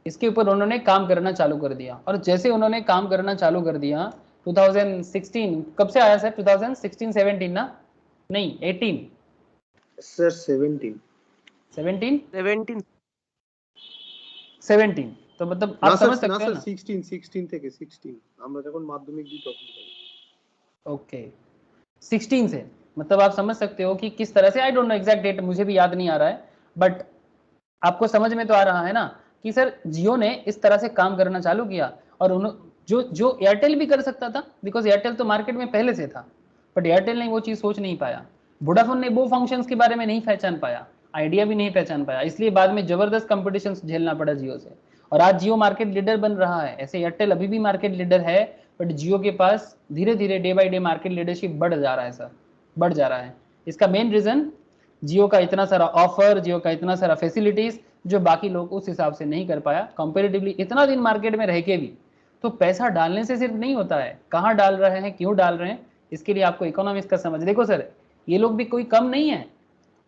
इसके ऊपर उन्होंने काम करना चालू कर दिया, और जैसे उन्होंने काम करना चालू कर दिया 2016, कब से आया सर? 2016 17 ना, नहीं 18 सर 17 तो मतलब आप समझ सकते हो ना। 16 থেকে 16 আমরা যখন মাধ্যমিক দিই তখন। ओके, 16 से मतलब आप समझ सकते हो कि किस तरह से, I don't know exact date, मुझे भी याद नहीं आ रहा है, बट आपको समझ में तो आ रहा है ना कि सर जियो ने इस तरह से काम करना चालू किया। और जो एयरटेल भी कर सकता था, बिकॉज एयरटेल तो मार्केट में पहले से था, बट एयरटेल ने वो चीज सोच नहीं पाया। वोडाफोन ने वो फंक्शंस के बारे में नहीं पहचान पाया, आइडिया भी नहीं पहचान पाया, इसलिए बाद में जबरदस्त कंपटीशन झेलना पड़ा जियो से। और आज जियो मार्केट लीडर बन रहा है। ऐसे एयरटेल अभी भी मार्केट लीडर है, बट जियो के पास धीरे धीरे day by day market leadership बढ़ जा रहा है सर, बढ़ जा रहा है। इसका मेन रीजन जियो का इतना सारा ऑफर, जियो का इतना सारा फैसिलिटीज जो बाकी लोग उस हिसाब से नहीं कर पाया कंपैरेटिवली। इतना दिन मार्केट में रह के भी तो पैसा डालने से सिर्फ नहीं होता है, कहाँ डाल रहे हैं, क्यों डाल रहे हैं, इसके लिए आपको इकोनॉमिक्स का समझ। देखो सर, ये लोग भी कोई कम नहीं है।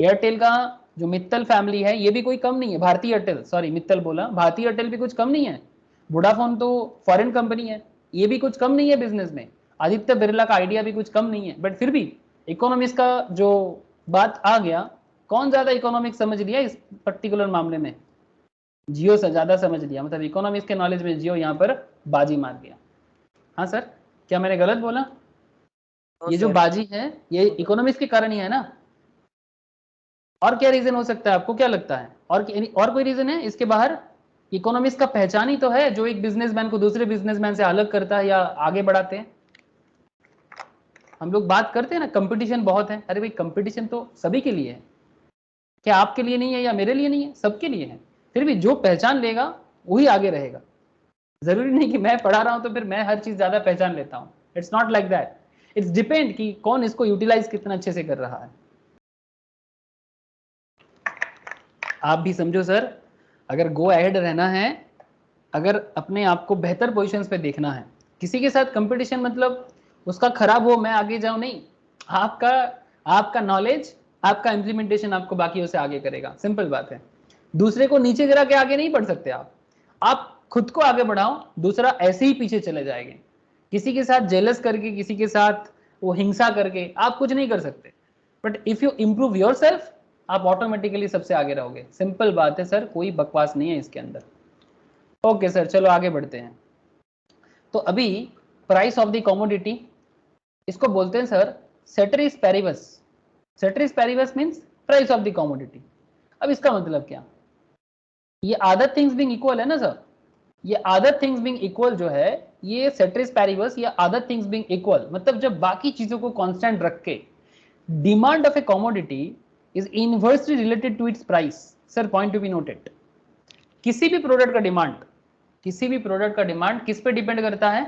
एयरटेल का जो मित्तल फैमिली है, ये भी कोई कम नहीं है। भारतीय एयरटेल, सॉरी मित्तल बोला, भारतीय एयरटेल भी कुछ कम नहीं है। वोडाफोन तो फॉरेन कंपनी है, ये भी कुछ कम नहीं है बिजनेस में। आदित्य बिरला का आइडिया भी कुछ कम नहीं है, बट फिर भी इकोनॉमिक्स का जो बात आ गया, कौन ज्यादा इकोनॉमिक्स समझ लिया इस पर्टिकुलर मामले में? जियो से ज्यादा समझ लिया, मतलब इकोनॉमिक्स के नॉलेज में जियो यहाँ पर बाजी मार गया। हाँ सर, क्या मैंने गलत बोला? ये जो बाजी है ये इकोनॉमिक्स के कारण ही है ना। और क्या रीजन हो सकता है, आपको क्या लगता है? और कोई रीजन है इसके बाहर? इकोनॉमिक्स का पहचान ही तो है जो एक बिजनेसमैन को दूसरे बिजनेसमैन से अलग करता है या आगे बढ़ाते हैं। हम लोग बात करते हैं ना कंपटीशन बहुत है, अरे भाई कंपटीशन तो सभी के लिए है, क्या आपके लिए नहीं है या मेरे लिए नहीं है? सबके लिए है। फिर भी जो पहचान लेगा वही आगे रहेगा। जरूरी नहीं कि मैं पढ़ा रहा हूं तो फिर मैं हर चीज ज्यादा पहचान लेता हूं। It's not like that, it's depend कि कौन इसको यूटिलाइज कितना अच्छे से कर रहा है। आप भी समझो सर, अगर गो अहेड रहना है, अगर अपने आप को बेहतर पोजीशंस पे देखना है, किसी के साथ कंपटीशन मतलब उसका खराब हो मैं आगे जाऊं नहीं, आपका नॉलेज, आपका इंप्लीमेंटेशन आपको बाकियों से आगे करेगा। सिंपल बात है। दूसरे को नीचे गिरा के आगे नहीं बढ़ सकते आप खुद को आगे बढ़ाओ, दूसरा ऐसे ही पीछे चले जाएंगे। किसी के साथ जेलस करके, किसी के साथ वो हिंसा करके आप कुछ नहीं कर सकते, but if you improve yourself आप ऑटोमेटिकली सबसे आगे रहोगे। सिंपल बात है सर, कोई बकवास नहीं है इसके अंदर। ओके सर, चलो आगे बढ़ते हैं। तो अभी प्राइस ऑफ द कमोडिटी, इसको बोलते हैं sir ceteris paribus. Ceteris paribus means price of the commodity. अब इसका मतलब क्या? ये अदर थिंग्स बीइंग इक्वल है ना सर, ये अदर थिंग्स बीइंग इक्वल जो है ये सेटरिस पैरिवस या अदर थिंग्स बीइंग इक्वल, मतलब जब बाकी चीजों को कांस्टेंट रख के demand of a commodity is inversely related to its price. Sir point to be noted, किसी भी प्रोडक्ट का डिमांड किस पे डिपेंड करता है?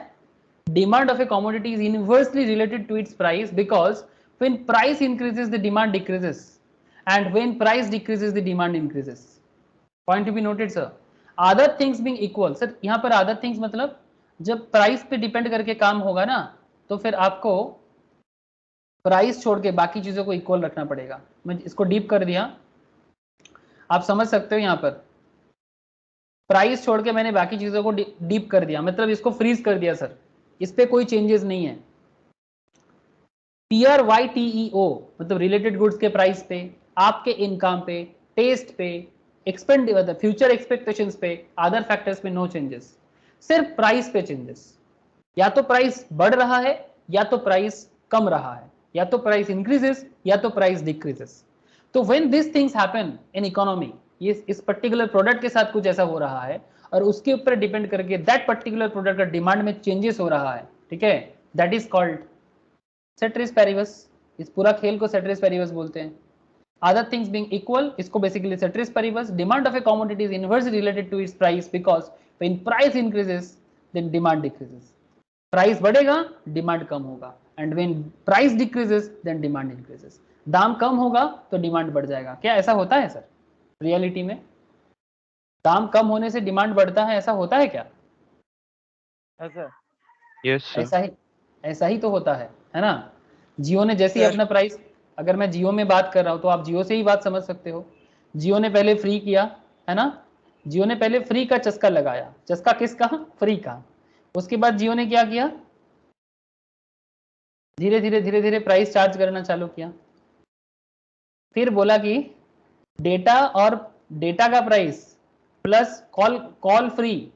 Demand of a commodity is inversely related to its price, because when price increases the demand decreases and when price decreases the demand increases. Point to be noted sir. Other things being equal, sir यहाँ पर other things मतलब जब प्राइस पे डिपेंड करके काम होगा ना तो फिर आपको प्राइस छोड़ के बाकी चीजों को इक्वल रखना पड़ेगा। मैं इसको डीप कर दिया, आप समझ सकते हो। यहाँ पर प्राइस छोड़ के मैंने बाकी चीजों को डीप कर दिया, मतलब इसको फ्रीज कर दिया सर, इस पे कोई चेंजेस नहीं है। PRYTEO मतलब रिलेटेड गुड्स के प्राइस पे, आपके इनकम पे, टेस्ट पे, एक्सपेंड मतलब फ्यूचर एक्सपेक्टेशंस पे, अदर फैक्टर्स पे नो चेंजेस, सिर्फ प्राइस पे चेंजेस। या तो प्राइस बढ़ रहा है या तो प्राइस कम रहा है, या तो प्राइस इंक्रीजेस या तो प्राइस डिक्रीजेस। तो when this things happen in economy, ये इस पर्टिकुलर प्रोडक्ट के साथ कुछ ऐसा हो रहा है और उसके ऊपर डिपेंड करके दैट पर्टिकुलर प्रोडक्ट का डिमांड में चेंजेस हो रहा है, ठीक है, दैट इज कॉल्ड सेटरिस पेरिवस। इस पूरा खेल को सेटरिस पेरिवस बोलते हैं। Other things being equal, इसको basically ceteris paribus, demand of a commodity is inversely related to its price because when price increases then demand decreases. Price बढ़ेगा demand कम होगा, and when price decreases then demand increases. दाम कम होगा तो डिमांड बढ़ जाएगा। क्या ऐसा होता है सर रियलिटी में? दाम कम होने से डिमांड बढ़ता है, ऐसा होता है क्या? ऐसा Yes, sir. ऐसा ही तो होता है ना। जियो ने जैसे ही अपना प्राइस, अगर मैं जियो में बात कर रहा हूं तो आप जियो से ही बात समझ सकते हो। जियो ने पहले फ्री किया, है ना, जियो ने पहले फ्री का चस्का लगाया। चस्का किसका? फ्री का। उसके बाद जियो ने क्या किया? धीरे धीरे प्राइस चार्ज करना चालू किया। फिर बोला कि डेटा और डेटा का प्राइस प्लस कॉल फ्री,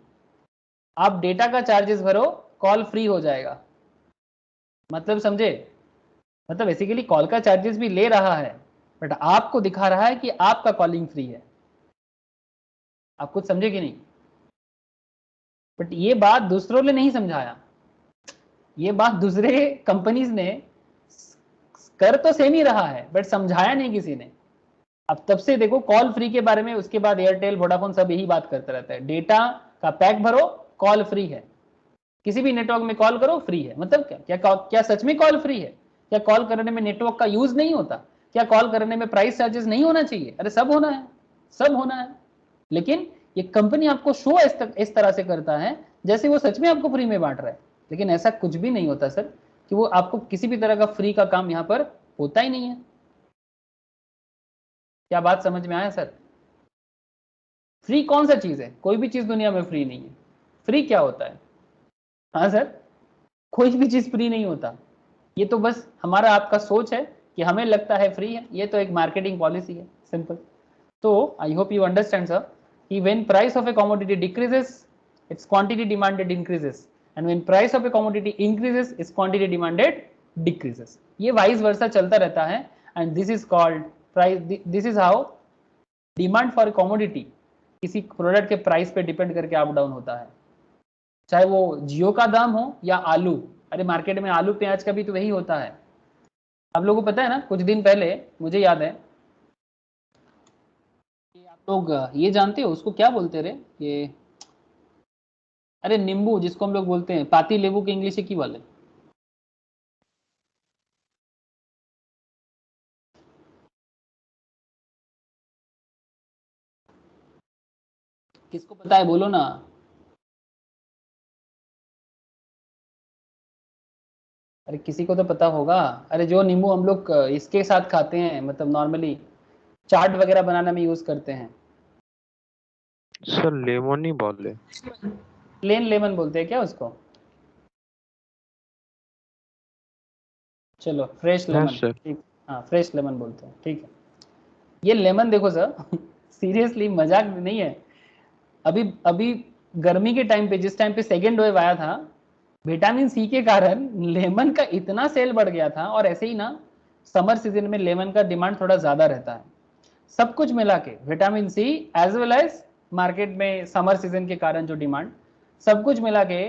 आप डेटा का चार्जेस भरो, कॉल फ्री हो जाएगा। मतलब समझे? मतलब बेसिकली कॉल का चार्जेस भी ले रहा है बट आपको दिखा रहा है कि आपका कॉलिंग फ्री है। आप कुछ समझे कि नहीं? बट ये बात दूसरों ने नहीं समझाया, ये बात दूसरे कंपनीज ने कर तो सेम ही रहा है बट समझाया नहीं किसी ने। अब तब से देखो कॉल फ्री के बारे में, उसके बाद एयरटेल वोडाफोन सब यही बात करता रहता है, डेटा का पैक भरो कॉल फ्री है, किसी भी नेटवर्क में कॉल करो फ्री है। मतलब क्या सच में कॉल फ्री है? क्या कॉल करने में नेटवर्क का यूज नहीं होता? क्या कॉल करने में प्राइस चार्जेस नहीं होना चाहिए? अरे सब होना है, सब होना है। लेकिन ये कंपनी आपको शो इस तरह से करता है जैसे वो सच में आपको फ्री में बांट रहा है, लेकिन ऐसा कुछ भी नहीं होता सर, कि वो आपको किसी भी तरह का फ्री का काम यहाँ पर होता ही नहीं है। क्या बात समझ में आया सर? फ्री कौन सा चीज है? कोई भी चीज दुनिया में फ्री नहीं है। फ्री क्या होता है? हाँ सर, कोई भी चीज फ्री नहीं होता। ये तो बस हमारा आपका सोच है कि हमें लगता है फ्री है, ये तो एक मार्केटिंग पॉलिसी है, सिंपल। तो I hope you understand sir कि when price of a commodity decreases its quantity demanded increases and when price of a commodity increases its quantity demanded decreases. ये vice versa चलता रहता है and this is called price, this is how demand for a commodity किसी प्रोडक्ट के प्राइस पे डिपेंड करके अप डाउन होता है, चाहे वो जियो का दाम हो या आलू। अरे मार्केट में आलू प्याज का भी तो वही होता है। आप लोगों को पता है ना, कुछ दिन पहले मुझे याद है कि आप लोग ये जानते हो उसको क्या बोलते रहे, ये अरे नींबू जिसको हम लोग बोलते हैं, पाती लेबू के इंग्लिश की वाले, किसको पता है बोलो ना। अरे किसी को तो पता होगा। अरे जो नींबू हम लोग इसके साथ खाते हैं, मतलब नॉर्मली चाट वगैरह बनाने में यूज करते हैं। सर लेमन ही बोले। प्लेन लेमन बोलते हैं क्या उसको? चलो फ्रेश हाँ लेमन, सर। ठीक, हाँ फ्रेश लेमन बोलते हैं, ठीक है। ये लेमन देखो सर सीरियसली मजाक नहीं है। अभी गर्मी के टाइम पे, जिस टाइम पे सेकेंड वेव आया था, विटामिन सी के कारण लेमन का इतना सेल बढ़ गया था। और ऐसे ही ना समर सीजन में लेमन का डिमांड थोड़ा ज्यादा रहता है। सब कुछ मिला के vitamin C as well as market में समर सीजन के कारण जो डिमांड, सब कुछ मिला के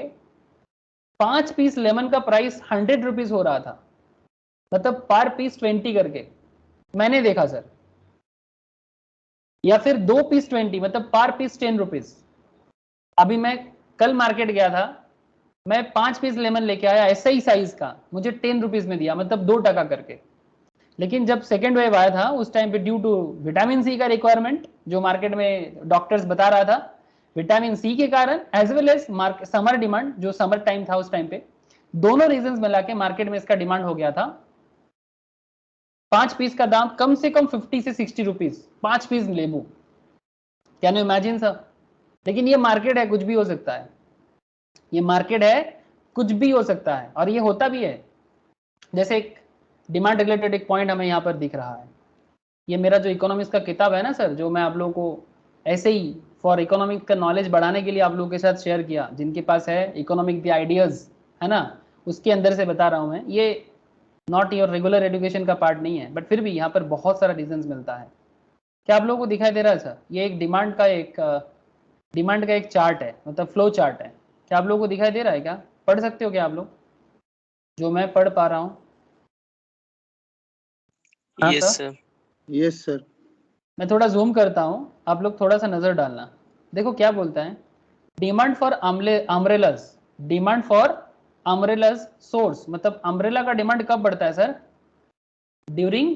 5 पीस लेमन का प्राइस 100 रुपीज हो रहा था। मतलब पर पीस 20 करके मैंने देखा सर, या फिर 2 पीस 20, मतलब पर पीस 10 रुपीज। अभी मैं कल मार्केट गया था, मैं 5 पीस लेमन लेके आया ऐसा ही साइज का, मुझे 10 रुपीज में दिया, मतलब 2 टका करके। लेकिन जब सेकेंड वेव आया था उस टाइम पे ड्यू टू विटामिन सी का रिक्वायरमेंट, जो मार्केट में डॉक्टर्स बता रहा था, विटामिन सी के कारण as well as summer demand, जो समर टाइम था उस टाइम पे, दोनों रीजंस मिला के मार्केट में इसका डिमांड हो गया था। 5 पीस का दाम कम से कम 50 से 60 रुपीज, 5 पीस लेमू। Can you imagine sir? लेकिन ये मार्केट है, कुछ भी हो सकता है। ये मार्केट है, कुछ भी हो सकता है, और ये होता भी है। जैसे एक डिमांड रिलेटेड एक पॉइंट हमें यहाँ पर दिख रहा है। ये मेरा जो इकोनॉमिक्स का किताब है ना सर, जो मैं आप लोगों को ऐसे ही फॉर इकोनॉमिक्स का नॉलेज बढ़ाने के लिए आप लोगों के साथ शेयर किया, जिनके पास है इकोनॉमिक द आइडियाज, है ना, उसके अंदर से बता रहा हूँ मैं। ये नॉट योर रेगुलर एजुकेशन का पार्ट नहीं है, बट फिर भी यहाँ पर बहुत सारा रीजंस मिलता है। क्या आप लोगों को दिखाई दे रहा है सर? ये एक डिमांड का एक चार्ट है, मतलब फ्लो चार्ट है। क्या आप लोगों को दिखाई दे रहा है? क्या पढ़ सकते हो क्या आप लोग जो मैं पढ़ पा रहा हूँ? हाँ yes sir, sir. Yes sir. मैं थोड़ा जूम करता हूँ, आप लोग थोड़ा सा नजर डालना। देखो क्या बोलता है, demand for umbrellas, demand for umbrellas source, मतलब अम्ब्रेला का डिमांड कब बढ़ता है सर? ड्यूरिंग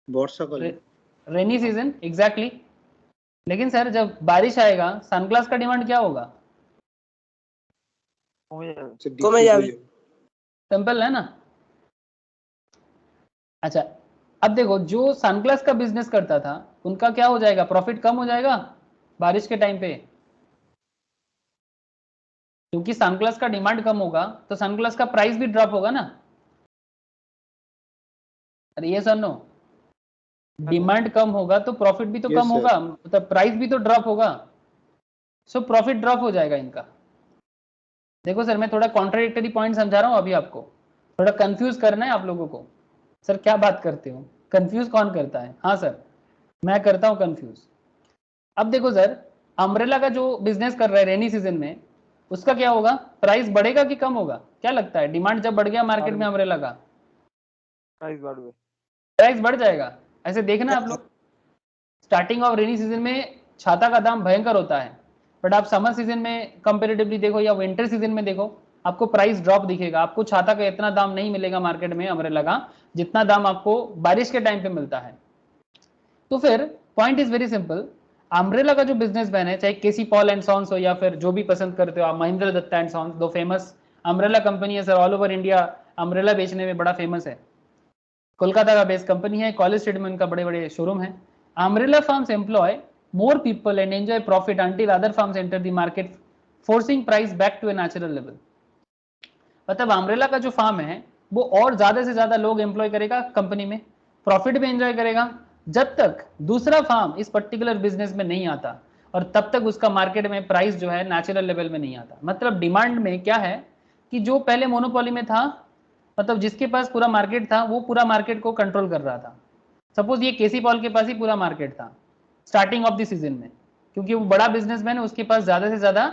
वर्षाकाल। Rainy season, exactly. लेकिन सर जब बारिश आएगा सनग्लास का डिमांड क्या होगा? कम जावे। सिंपल है ना? अच्छा, अब देखो जो सनग्लास का बिजनेस करता था उनका क्या हो जाएगा? प्रॉफिट कम हो जाएगा बारिश के टाइम पे, क्योंकि सनग्लास का डिमांड कम होगा तो सनग्लास का प्राइस भी ड्रॉप होगा ना। अरे ये सर नो, डिमांड कम होगा तो प्रॉफिट भी तो Yes, कम sir. होगा, मतलब प्राइस भी तो ड्रॉप होगा, सो प्रॉफिट ड्रॉप हो जाएगा इनका। देखो सर मैं थोड़ा कॉन्ट्राडिक्टरी पॉइंट समझा रहा हूँ अभी आपको, थोड़ा कंफ्यूज करना है आप लोगों को। सर क्या बात करते हो, कंफ्यूज कौन करता है? हाँ सर मैं करता हूँ कंफ्यूज। अब देखो सर, अम्ब्रेला का जो बिजनेस कर रहा है रेनी सीजन में, उसका क्या होगा? प्राइस बढ़ेगा कि कम होगा? क्या लगता है? डिमांड जब बढ़ गया मार्केट में अम्ब्रेला का, प्राइस बढ़ गए। प्राइस बढ़ जाएगा। ऐसे देखना आप लोग, स्टार्टिंग ऑफ रेनी सीजन में छाता का दाम भयंकर होता है, बट आप समर सीजन में कंपेरेटिवली देखो या विंटर सीजन में देखो, आपको प्राइस ड्रॉप दिखेगा। आपको छाता का इतना दाम नहीं मिलेगा मार्केट में अम्ब्रेला का, जितना दाम आपको बारिश के टाइम पे मिलता है। तो फिर point is very simple, umbrella का जो बिजनेसमैन है, चाहे केसी पॉल एंड सॉन्स हो या फिर जो भी पसंद करते हो आप, महिंद्रा दत्ता एंड सॉन्स, दो फेमस अम्ब्रेला कंपनी है sir, all over India umbrella बेचने में बड़ा फेमस है। कोलकाता का बेस्ड कंपनी है, कॉलेज स्ट्रीट में उनका बड़े बड़े शोरूम है। Umbrella firms employ more people and enjoy profit until other firms enter the market, forcing price back to a natural level। मतलब अम्ब्रेला का जो फार्म है वो और ज्यादा से ज्यादा लोग एम्प्लॉय करेगा कंपनी में, प्रॉफिट भी एंजॉय करेगा, जब तक दूसरा फार्म इस पर्टिकुलर बिजनेस में नहीं आता, और तब तक उसका मार्केट में प्राइस जो है नेचुरल लेवल में नहीं आता। मतलब डिमांड में क्या है कि जो पहले मोनोपोली में था, मतलब जिसके पास पूरा मार्केट था, वो पूरा मार्केट को कंट्रोल कर रहा था। सपोज ये केसी पॉल के पास ही पूरा मार्केट था स्टार्टिंग ऑफ द सीजन में, क्योंकि वो बड़ा बिजनेसमैन है, उसके पास ज्यादा से ज्यादा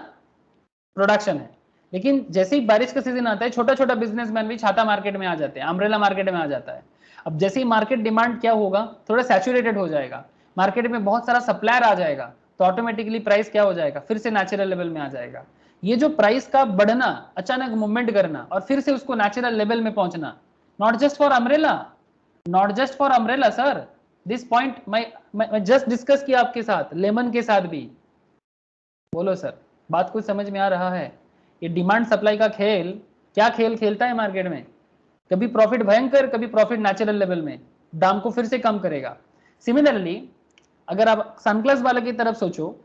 प्रोडक्शन है। लेकिन जैसे ही बारिश का सीजन आता है, छोटा छोटा बिजनेसमैन भी छाता मार्केट में आ जाते हैं, अम्ब्रेला मार्केट में आ जाता है। अब जैसे ही मार्केट डिमांड क्या होगा, थोड़ा सैचुरेटेड हो जाएगा, मार्केट में बहुत सारा सप्लायर आ जाएगा, तो ऑटोमेटिकली प्राइस क्या हो जाएगा? फिर से नेचुरल लेवल में आ जाएगा। ये जो प्राइस का बढ़ना, अचानक मूवमेंट करना और फिर से उसको नेचुरल लेवल में पहुंचना, not just for umbrella, not just for umbrella sir, this point मैं जस्ट डिस्कस किया आपके साथ, लेमन के साथ भी। बोलो सर, बात कुछ समझ में आ रहा है? ये डिमांड सप्लाई का खेल क्या खेल खेलता है मार्केट में, कभी प्रॉफिट भयंकर, कभी प्रॉफिट नेचुरल लेवल में, दाम को फिर से कम करेगा। सिमिलरली अगर आप सनग्लास वाले की तरफ सोचो,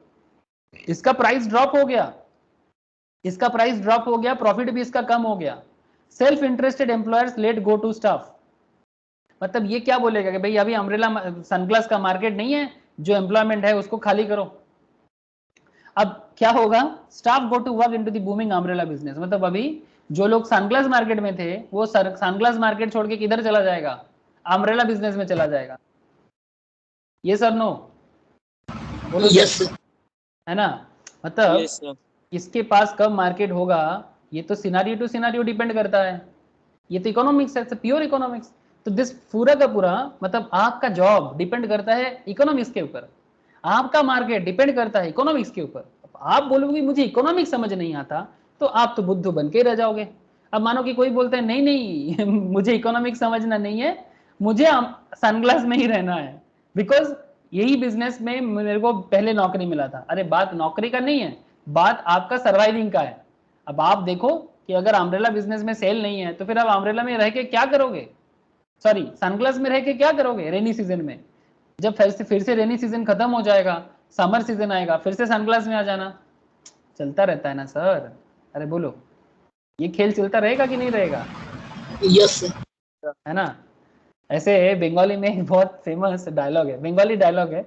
इसका प्राइस ड्रॉप हो गया, इसका प्राइस ड्रॉप हो गया, प्रॉफिट भी इसका कम हो गया, self interested employers let go to staff. मतलब ये क्या बोलेगा कि भाई अभी अम्ब्रेला सनग्लास का मार्केट नहीं है, जो एम्प्लॉयमेंट है उसको खाली करो। अब क्या होगा? Staff go to work into the booming umbrella business. मतलब अभी जो लोग सनग्लास मार्केट में थे, वो सनग्लास मार्केट छोड़ के किधर चला जाएगा? अम्ब्रेला बिजनेस में चला जाएगा। ये सर नो बोलो यस है ना? मतलब यस सर। इसके पास कब मार्केट होगा, ये तो सिनारियो टू सिनारियो डिपेंड करता है। ये तो इकोनॉमिक्स है, प्योर इकोनॉमिक्स। तो दिस पूरा का पूरा मतलब आपका जॉब डिपेंड करता है इकोनॉमिक्स के ऊपर, आपका मार्केट डिपेंड करता है इकोनॉमिक्स के ऊपर। आप बोलोगे मुझे इकोनॉमिक्स समझ नहीं आता, तो आप तो बुद्धू बन के रह जाओगे। अब मानो कि कोई बोलता है नहीं नहीं मुझे इकोनॉमिक्स समझना नहीं है, मुझे सनग्लास में ही रहना है, बिकॉज यही बिजनेस में मेरे को पहले नौकरी मिला था। अरे बात नौकरी का नहीं है, बात आपका सर्वाइविंग का है। अब आप देखो कि अगर अम्ब्रेला बिजनेस में सेल नहीं है, तो फिर आप अम्ब्रेला में रह के क्या करोगे, सॉरी सनग्लास में रह के क्या करोगे रेनी सीजन में? जब फिर से रेनी सीजन खत्म हो जाएगा, समर सीजन आएगा, फिर से सनग्लास में आ जाना, चलता रहता है ना सर। अरे बोलो, ये खेल चलता रहेगा कि नहीं रहेगा? यस है ना? ऐसे बंगाली में एक बहुत फेमस डायलॉग है, बंगाली डायलॉग है,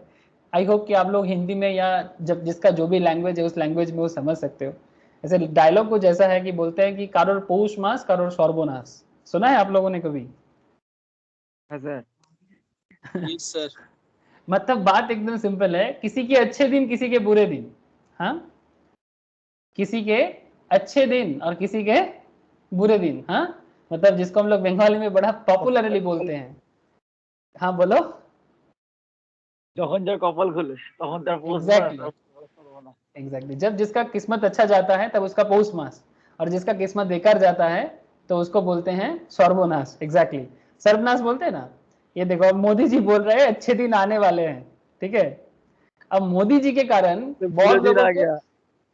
आई होप कि आप लोग हिंदी में या जब जिसका जो भी लैंग्वेज है उस लैंग्वेज में वो समझ सकते हो। ऐसे डायलॉग कुछ ऐसा है कि बोलते हैं कि कारोर पौष मास कारोर सर्वनाश। सुना है आप लोगों ने कभी? है सर। Yes sir. मतलब बात एकदम सिंपल है, किसी के अच्छे दिन किसी के बुरे दिन, हाँ, किसी के अच्छे दिन और किसी के बुरे दिन, हाँ, मतलब जिसको हम लोग बंगाली में बड़ा पॉपुलरली बोलते हैं। हाँ बोलो। যখন যার কপাল খুলে তখন তার एग्जैक्टली जब जिसका किस्मत अच्छा जाता है तब उसका पौष मास, और जिसका किस्मत बेकार जाता है तो उसको बोलते हैं सर्वनाश। एग्जैक्टली सर्वनाश बोलते हैं ना। ये देखो अब मोदी जी बोल रहे हैं अच्छे दिन आने वाले हैं, ठीक है। अब मोदी जी के कारण बहुत लोगों को,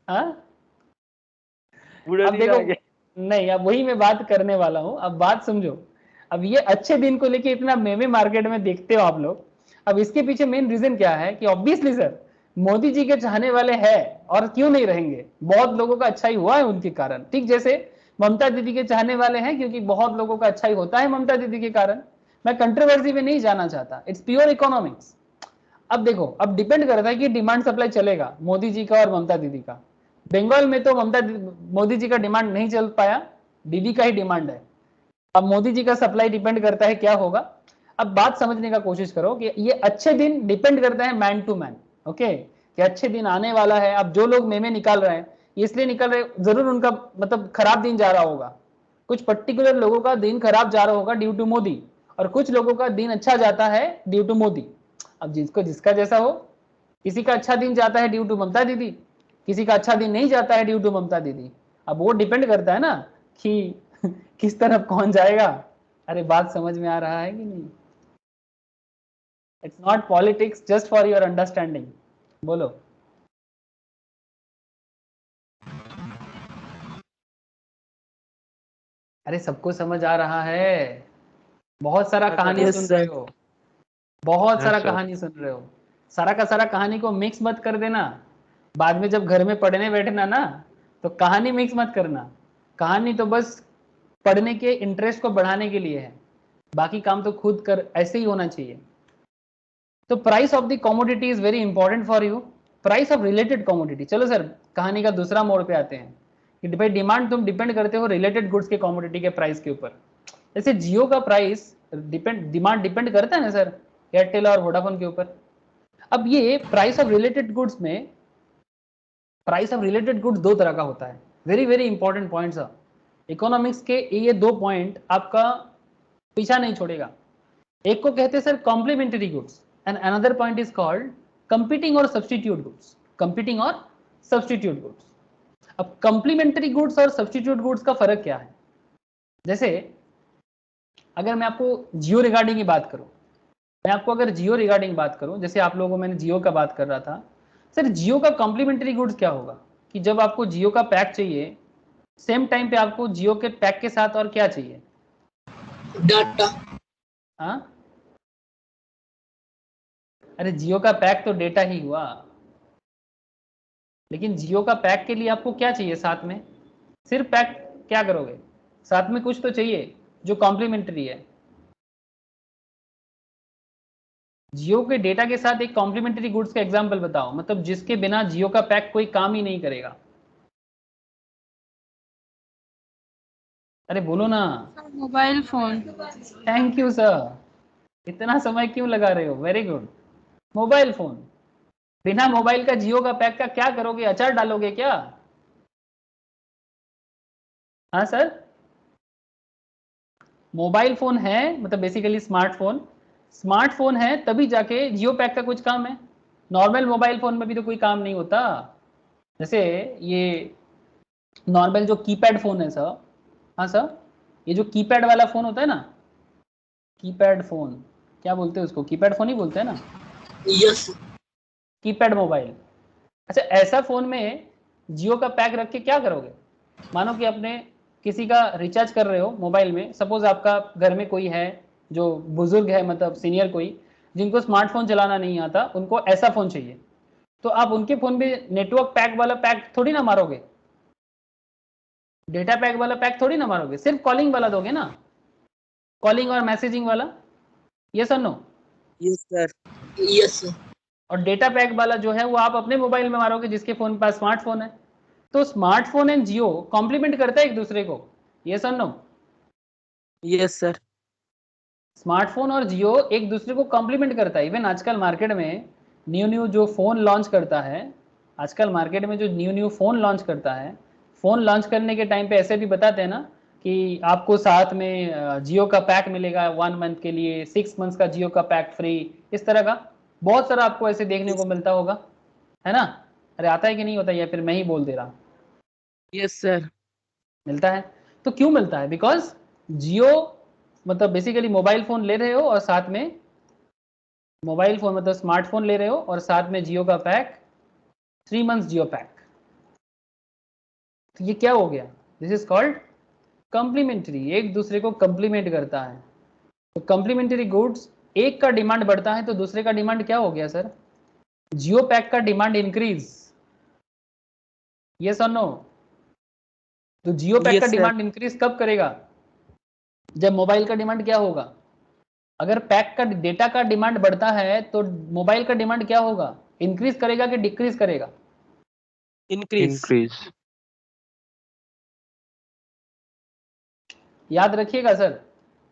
हाँ, अब देखो नहीं, अब वही मैं बात करने वाला हूं। अब बात समझो, अब ये अच्छे दिन को लेके इतना मेमे मार्केट में देखते हो आप लोग। अब इसके पीछे मेन रीजन क्या है कि ऑब्वियसली सर मोदी जी के चाहने वाले हैं, और क्यों नहीं रहेंगे, बहुत लोगों का अच्छा ही हुआ है उनके कारण। ठीक जैसे ममता दीदी के चाहने वाले हैं क्योंकि बहुत लोगों का अच्छा ही होता है ममता दीदी के कारण। मैं कंट्रोवर्सी में नहीं जाना चाहता, इट्स प्योर इकोनॉमिक्स। अब देखो, अब डिपेंड करता है कि डिमांड सप्लाई चलेगा मोदी जी का और ममता दीदी का। बंगाल में तो मोदी जी का डिमांड नहीं चल पाया, दीदी का ही डिमांड है। अब मोदी जी का सप्लाई डिपेंड करता है क्या होगा। अब बात समझने का कोशिश करो कि ये अच्छे दिन डिपेंड करता है मैन टू मैन, ओके, कि अच्छे दिन आने वाला है। अब जो लोग मेमे निकाल रहे हैं इसलिए निकाल रहे, जरूर उनका मतलब खराब दिन जा रहा होगा। कुछ पर्टिकुलर लोगों का दिन खराब जा रहा होगा ड्यू टू मोदी, और कुछ लोगों का दिन अच्छा जाता है ड्यू टू मोदी। अब जिसको जिसका जैसा हो, किसी का अच्छा दिन जाता है ड्यू टू ममता दीदी, किसी का अच्छा दिन नहीं जाता है ड्यू टू ममता दीदी। अब वो डिपेंड करता है ना कि किस तरफ कौन जाएगा। अरे बात समझ में आ रहा है कि नहीं? It's not politics, just for your understanding. बोलो। अरे सबको समझ आ रहा है? बहुत सारा कहानी सुन रहे हो, बहुत सारा कहानी सुन रहे हो। सारा का सारा कहानी को मिक्स मत कर देना। बाद में जब घर में पढ़ने बैठना ना तो कहानी मिक्स मत करना। कहानी तो बस पढ़ने के इंटरेस्ट को बढ़ाने के लिए है, बाकी काम तो खुद कर, ऐसे ही होना चाहिए। तो price of the commodity is very important for you. Price of related commodity, चलो सर कहानी का दूसरा मोड़ पे आते हैं कि भाई डिमांड तुम डिपेंड करते हो रिलेटेड गुड्स के कमोडिटी के प्राइस के ऊपर। जैसे जियो का प्राइस डिमांड डिपेंड करता है ना सर एयरटेल और वोडाफोन के ऊपर। अब ये प्राइस ऑफ रिलेटेड गुड्स में, प्राइस ऑफ रिलेटेड गुड्स दो तरह का होता है। वेरी वेरी इंपॉर्टेंट पॉइंट्स है इकोनॉमिक्स के, ये दो पॉइंट आपका पीछा नहीं छोड़ेगा। एक को कहते हैं sir complementary goods and another point is called competing और सब्स्टिट्यूट गुड्स। कंपीटिंग और सब्स्टिट्यूट गुड्स। अब कंप्लीमेंट्री गुड्स और सब्स्टिट्यूट गुड्स का फर्क क्या है? जैसे अगर मैं आपको जियो रिगार्डिंग की बात करूं, मैं आपको अगर जियो रिगार्डिंग बात करूं, जैसे आप लोगों को मैंने जियो का बात कर रहा था, सर जियो का कॉम्प्लीमेंट्री गुड्स क्या होगा कि जब आपको जियो का पैक चाहिए, सेम टाइम पे आपको जियो के पैक के साथ और क्या चाहिए? डाटा। हाँ, अरे जियो का पैक तो डेटा ही हुआ, लेकिन जियो का पैक के लिए आपको क्या चाहिए साथ में? सिर्फ पैक क्या करोगे? साथ में कुछ तो चाहिए जो कॉम्प्लीमेंट्री है। जियो के डेटा के साथ एक कॉम्प्लीमेंट्री गुड्स का एग्जांपल बताओ, मतलब जिसके बिना जियो का पैक कोई काम ही नहीं करेगा। अरे बोलो ना। Mobile phone. Thank you sir, इतना समय क्यों लगा रहे हो? Very good, mobile phone. बिना मोबाइल का जियो का पैक का क्या करोगे? अचार डालोगे क्या? हाँ सर, मोबाइल फोन है मतलब बेसिकली स्मार्टफोन, स्मार्टफोन है तभी जाके जियो पैक का कुछ काम है। नॉर्मल मोबाइल फोन में भी तो कोई काम नहीं होता। जैसे ये नॉर्मल जो कीपैड फोन है सर, हाँ सर, ये जो कीपैड वाला फोन होता है ना, कीपैड फोन क्या बोलते हैं उसको? कीपैड फोन ही बोलते हैं ना, यस। Keypad mobile. अच्छा, ऐसा फोन में जियो का पैक रख के क्या करोगे? मानो कि अपने किसी का रिचार्ज कर रहे हो मोबाइल में, सपोज आपका घर में कोई है जो बुजुर्ग है, मतलब सीनियर कोई, जिनको स्मार्टफोन चलाना नहीं आता, उनको ऐसा फोन चाहिए, तो आप उनके फोन में नेटवर्क पैक वाला पैक थोड़ी ना मारोगे, डेटा पैक वाला पैक थोड़ी ना मारोगे, सिर्फ कॉलिंग वाला दोगे ना, कॉलिंग और मैसेजिंग वाला। यस और no? Yes sir. Yes sir. और डेटा पैक वाला जो है वो आप अपने मोबाइल में मारोगे जिसके फोन पास स्मार्टफोन है। तो स्मार्टफोन एंड जियो कॉम्प्लीमेंट करता है एक दूसरे को। यस और नो? Yes sir. स्मार्टफोन और जियो एक दूसरे को कॉम्प्लीमेंट करता है। इवन आजकल मार्केट में न्यू जो फोन लॉन्च करता है, आजकल मार्केट में जो न्यू फोन लॉन्च करता है, फोन लॉन्च करने के टाइम पे ऐसे भी बताते हैं ना कि आपको साथ में जियो का पैक मिलेगा 1 मंथ के लिए, 6 मंथ्स का जियो का पैक फ्री, इस तरह का बहुत सारा आपको ऐसे देखने को मिलता होगा, है ना? अरे आता है कि नहीं होता, या फिर मैं ही बोल दे रहा हूँ? Yes sir. मिलता है। तो क्यों मिलता है? बिकॉज जियो मतलब बेसिकली मोबाइल फोन ले रहे हो और साथ में मोबाइल फोन मतलब स्मार्टफोन ले रहे हो और साथ में जियो का पैक, 3 मंथ्स जियो पैक। तो ये क्या हो गया? दिस इज कॉल्ड कॉम्प्लीमेंट्री, एक दूसरे को कॉम्प्लीमेंट करता है। तो कॉम्प्लीमेंट्री गुड्स, एक का डिमांड बढ़ता है तो दूसरे का डिमांड क्या हो गया सर? जियो पैक का डिमांड इंक्रीज, यस और नो? तो जियो पैक Yes, का sir. डिमांड इंक्रीज कब करेगा? जब मोबाइल का डिमांड क्या होगा? अगर पैक का डेटा का डिमांड बढ़ता है तो मोबाइल का डिमांड क्या होगा? इंक्रीज करेगा कि डिक्रीज करेगा? इंक्रीज। इंक्रीज। याद रखिएगा सर,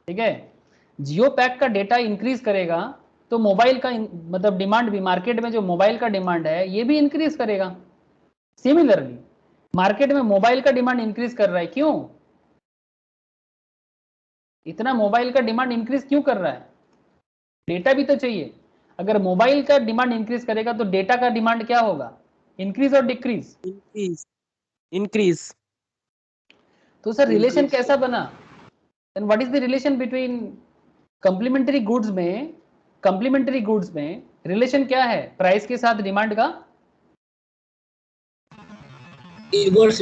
ठीक है? जियो पैक का डेटा इंक्रीज करेगा तो मोबाइल का मतलब डिमांड भी, मार्केट में जो मोबाइल का डिमांड है ये भी इंक्रीज करेगा। सिमिलरली मार्केट में मोबाइल का डिमांड इंक्रीज कर रहा है, क्यों? इतना मोबाइल का डिमांड इंक्रीज क्यों कर रहा है? डेटा भी तो चाहिए। अगर मोबाइल का डिमांड इंक्रीज करेगा तो डेटा का डिमांड क्या होगा? इंक्रीज और डिक्रीज? इंक्रीज। इंक्रीज। तो सर रिलेशन Increase. कैसा बना? Then what is the relation between complementary goods में, कॉम्प्लीमेंट्री गुड्स में रिलेशन क्या है प्राइस के साथ डिमांड का? इनवर्स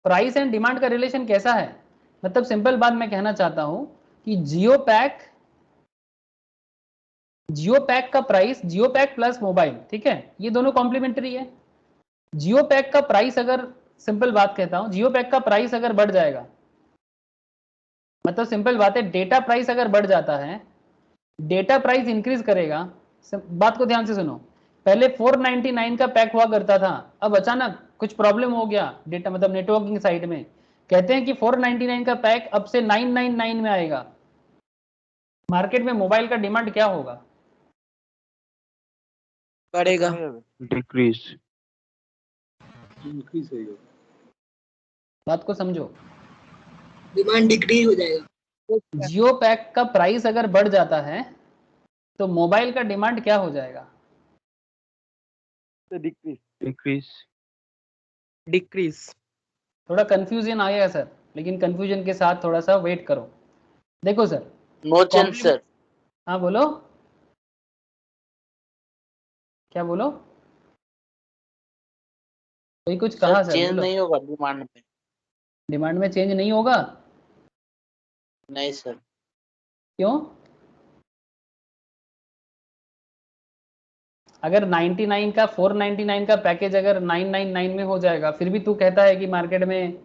प्राइस एंड डिमांड का रिलेशन कैसा है? मतलब सिंपल बात मैं कहना चाहता हूं कि जियो पैक का प्राइस, जियो पैक प्लस मोबाइल, ठीक है, ये दोनों कॉम्प्लीमेंट्री है। जियो पैक का प्राइस अगर, सिंपल बात कहता हूं, जियो पैक का प्राइस अगर बढ़ जाएगा, मतलब सिंपल बात है, डेटा प्राइस अगर बढ़ जाता है, डेटा प्राइस इंक्रीज करेगा। बात को ध्यान से सुनो, पहले 499 का पैक हुआ करता था, अब अचानक कुछ प्रॉब्लम हो गया डेटा मतलब नेटवर्किंग साइड में, कहते हैं कि 499 का पैक अब से 999 में आएगा। मार्केट में मोबाइल का डिमांड क्या होगा? बढ़ेगा। डिक्रीज। इंक्रीज होगा। बात को समझो, डिमांड डिक्रीज हो जाएगा। जियो पैक का प्राइस अगर बढ़ जाता है तो मोबाइल का डिमांड क्या हो जाएगा? डिक्रीज। डिक्रीज। डिक्रीज। थोड़ा कंफ्यूजन आएगा सर, लेकिन कंफ्यूजन के साथ थोड़ा सा वेट करो। देखो सर, नो चेंज सर। हाँ बोलो, क्या बोलो? कोई कुछ कहा सर सर? चेंज बोलो। नहीं होगा डिमांड में। डिमांड में चेंज नहीं होगा? नहीं सर। क्यों? अगर 99 का 499 का पैकेज अगर 999 में हो जाएगा, फिर भी तू कहता है कि मार्केट में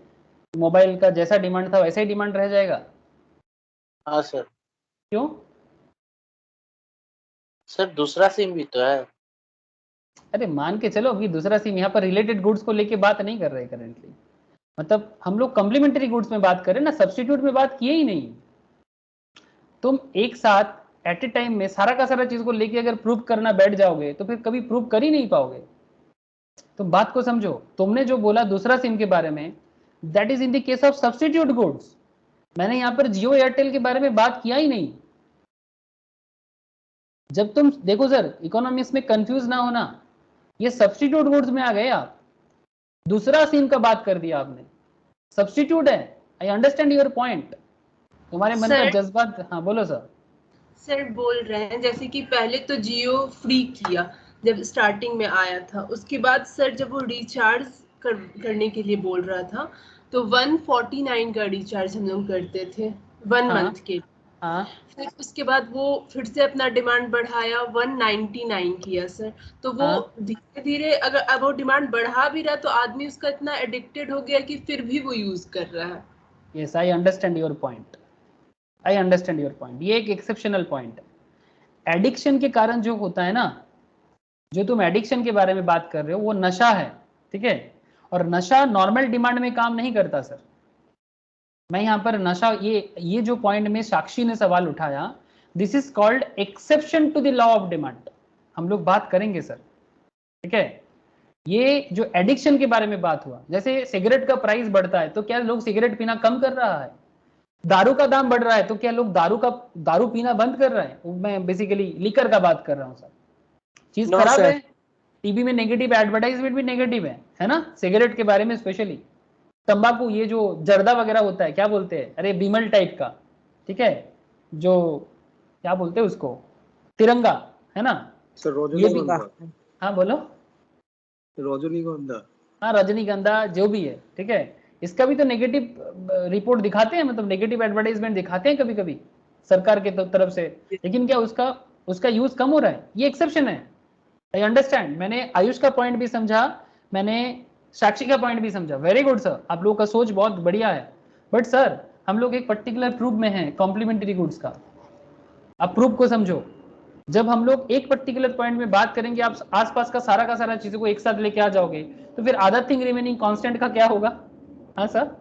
मोबाइल का जैसा डिमांड था वैसा ही डिमांड रह जाएगा? हाँ सर। क्यों? सर दूसरा सिम भी तो है। अरे मान के चलो, अभी दूसरा सिम, यहाँ पर रिलेटेड गुड्स को लेके बात नहीं कर रहे करेंटली, मतलब हम लोग कॉम्प्लीमेंट्री गुड्स में बात करें ना, सब्स्टिट्यूट में बात किए ही नहीं। तुम एक साथ एट ए टाइम में सारा का सारा चीज को लेके अगर प्रूव करना बैठ जाओगे तो फिर कभी प्रूव कर ही नहीं पाओगे। तो बात को समझो, तुमने जो बोला दूसरा सिम के बारे में, that is in the case of substitute goods. मैंने यहाँ पर जियो एयरटेल के बारे में बात किया ही नहीं। जब तुम देखो सर, इकोनॉमिक्स में कंफ्यूज ना होना, ये सब्स्टिट्यूट गुड्स में आ गए आप, दूसरा सिम का बात कर दिया आपने, सब्स्टिट्यूट है। आई अंडरस्टैंड योर पॉइंट, तुम्हारे मन का सर, जज्बात। हाँ बोलो सर। सर बोल रहे हैं जैसे कि पहले तो जियो फ्री किया जब स्टार्टिंग में आया था, उसके बाद सर जब वो रिचार्ज करने के लिए बोल रहा था तो 149 का रिचार्ज हम लोग करते थे 1 हाँ, मंथ के। हाँ, फिर उसके बाद वो फिर से अपना डिमांड बढ़ाया 199 किया सर। तो वो हाँ। धीरे धीरे अगर अब वो डिमांड बढ़ा भी रहा तो आदमी उसका इतना एडिक्टेड हो गया कि फिर भी वो यूज कर रहा है। Yes, I understand your point, I understand your point. ये एक एक्सेप्शनल पॉइंट है। एडिक्शन के कारण जो होता है ना, जो तुम एडिक्शन के बारे में बात कर रहे हो वो नशा है, ठीक है? और नशा नॉर्मल डिमांड में काम नहीं करता सर। मैं यहाँ पर नशा, ये जो पॉइंट में साक्षी ने सवाल उठाया, this is called exception to the law of demand, हम लोग बात करेंगे सर, ठीक है। ये जो एडिक्शन के बारे में बात हुआ, जैसे सिगरेट का प्राइस बढ़ता है तो क्या लोग सिगरेट पीना कम कर रहा है? दारू का दाम बढ़ रहा है तो क्या लोग दारू पीना बंद कर रहे हैं? मैं बेसिकली लिकर का बात कर रहा हूँ सर। चीज No, खराब sir. है, टीवी में नेगेटिव एडवर्टाइजमेंट भी नेगेटिव है ना, सिगरेट के बारे में स्पेशली। तंबाकू, ये जो जर्दा वगैरह होता है, क्या बोलते हैं, अरे बिमल टाइप का, ठीक है, जो क्या बोलते हैं उसको, तिरंगा, है ना। सर ये भी, रजनीगंधा, हाँ बोलो, रजनीगंधा, हाँ रजनीगंधा जो भी है, ठीक है, इसका भी तो नेगेटिव रिपोर्ट दिखाते हैं, मतलब नेगेटिव एडवर्टाइजमेंट दिखाते हैं कभी कभी सरकार के तरफ से, लेकिन क्या उसका यूज कम हो रहा है? ये एक्सेप्शन है। आई अंडरस्टैंड, मैंने आयुष का पॉइंट भी समझा, मैंने साक्षी का पॉइंट भी समझा, वेरी गुड सर, आप लोगों का सोच बहुत बढ़िया है। बट सर हम लोग एक पर्टिकुलर प्रूफ में हैं, कॉम्प्लीमेंट्री गुड्स का, आप प्रूफ को समझो। जब हम लोग एक पर्टिकुलर पॉइंट में बात करेंगे, आप आसपास का सारा चीजों को एक साथ लेके आ जाओगे, तो फिर अदर थिंग रिमेनिंग कांस्टेंट का क्या होगा? हाँ sir,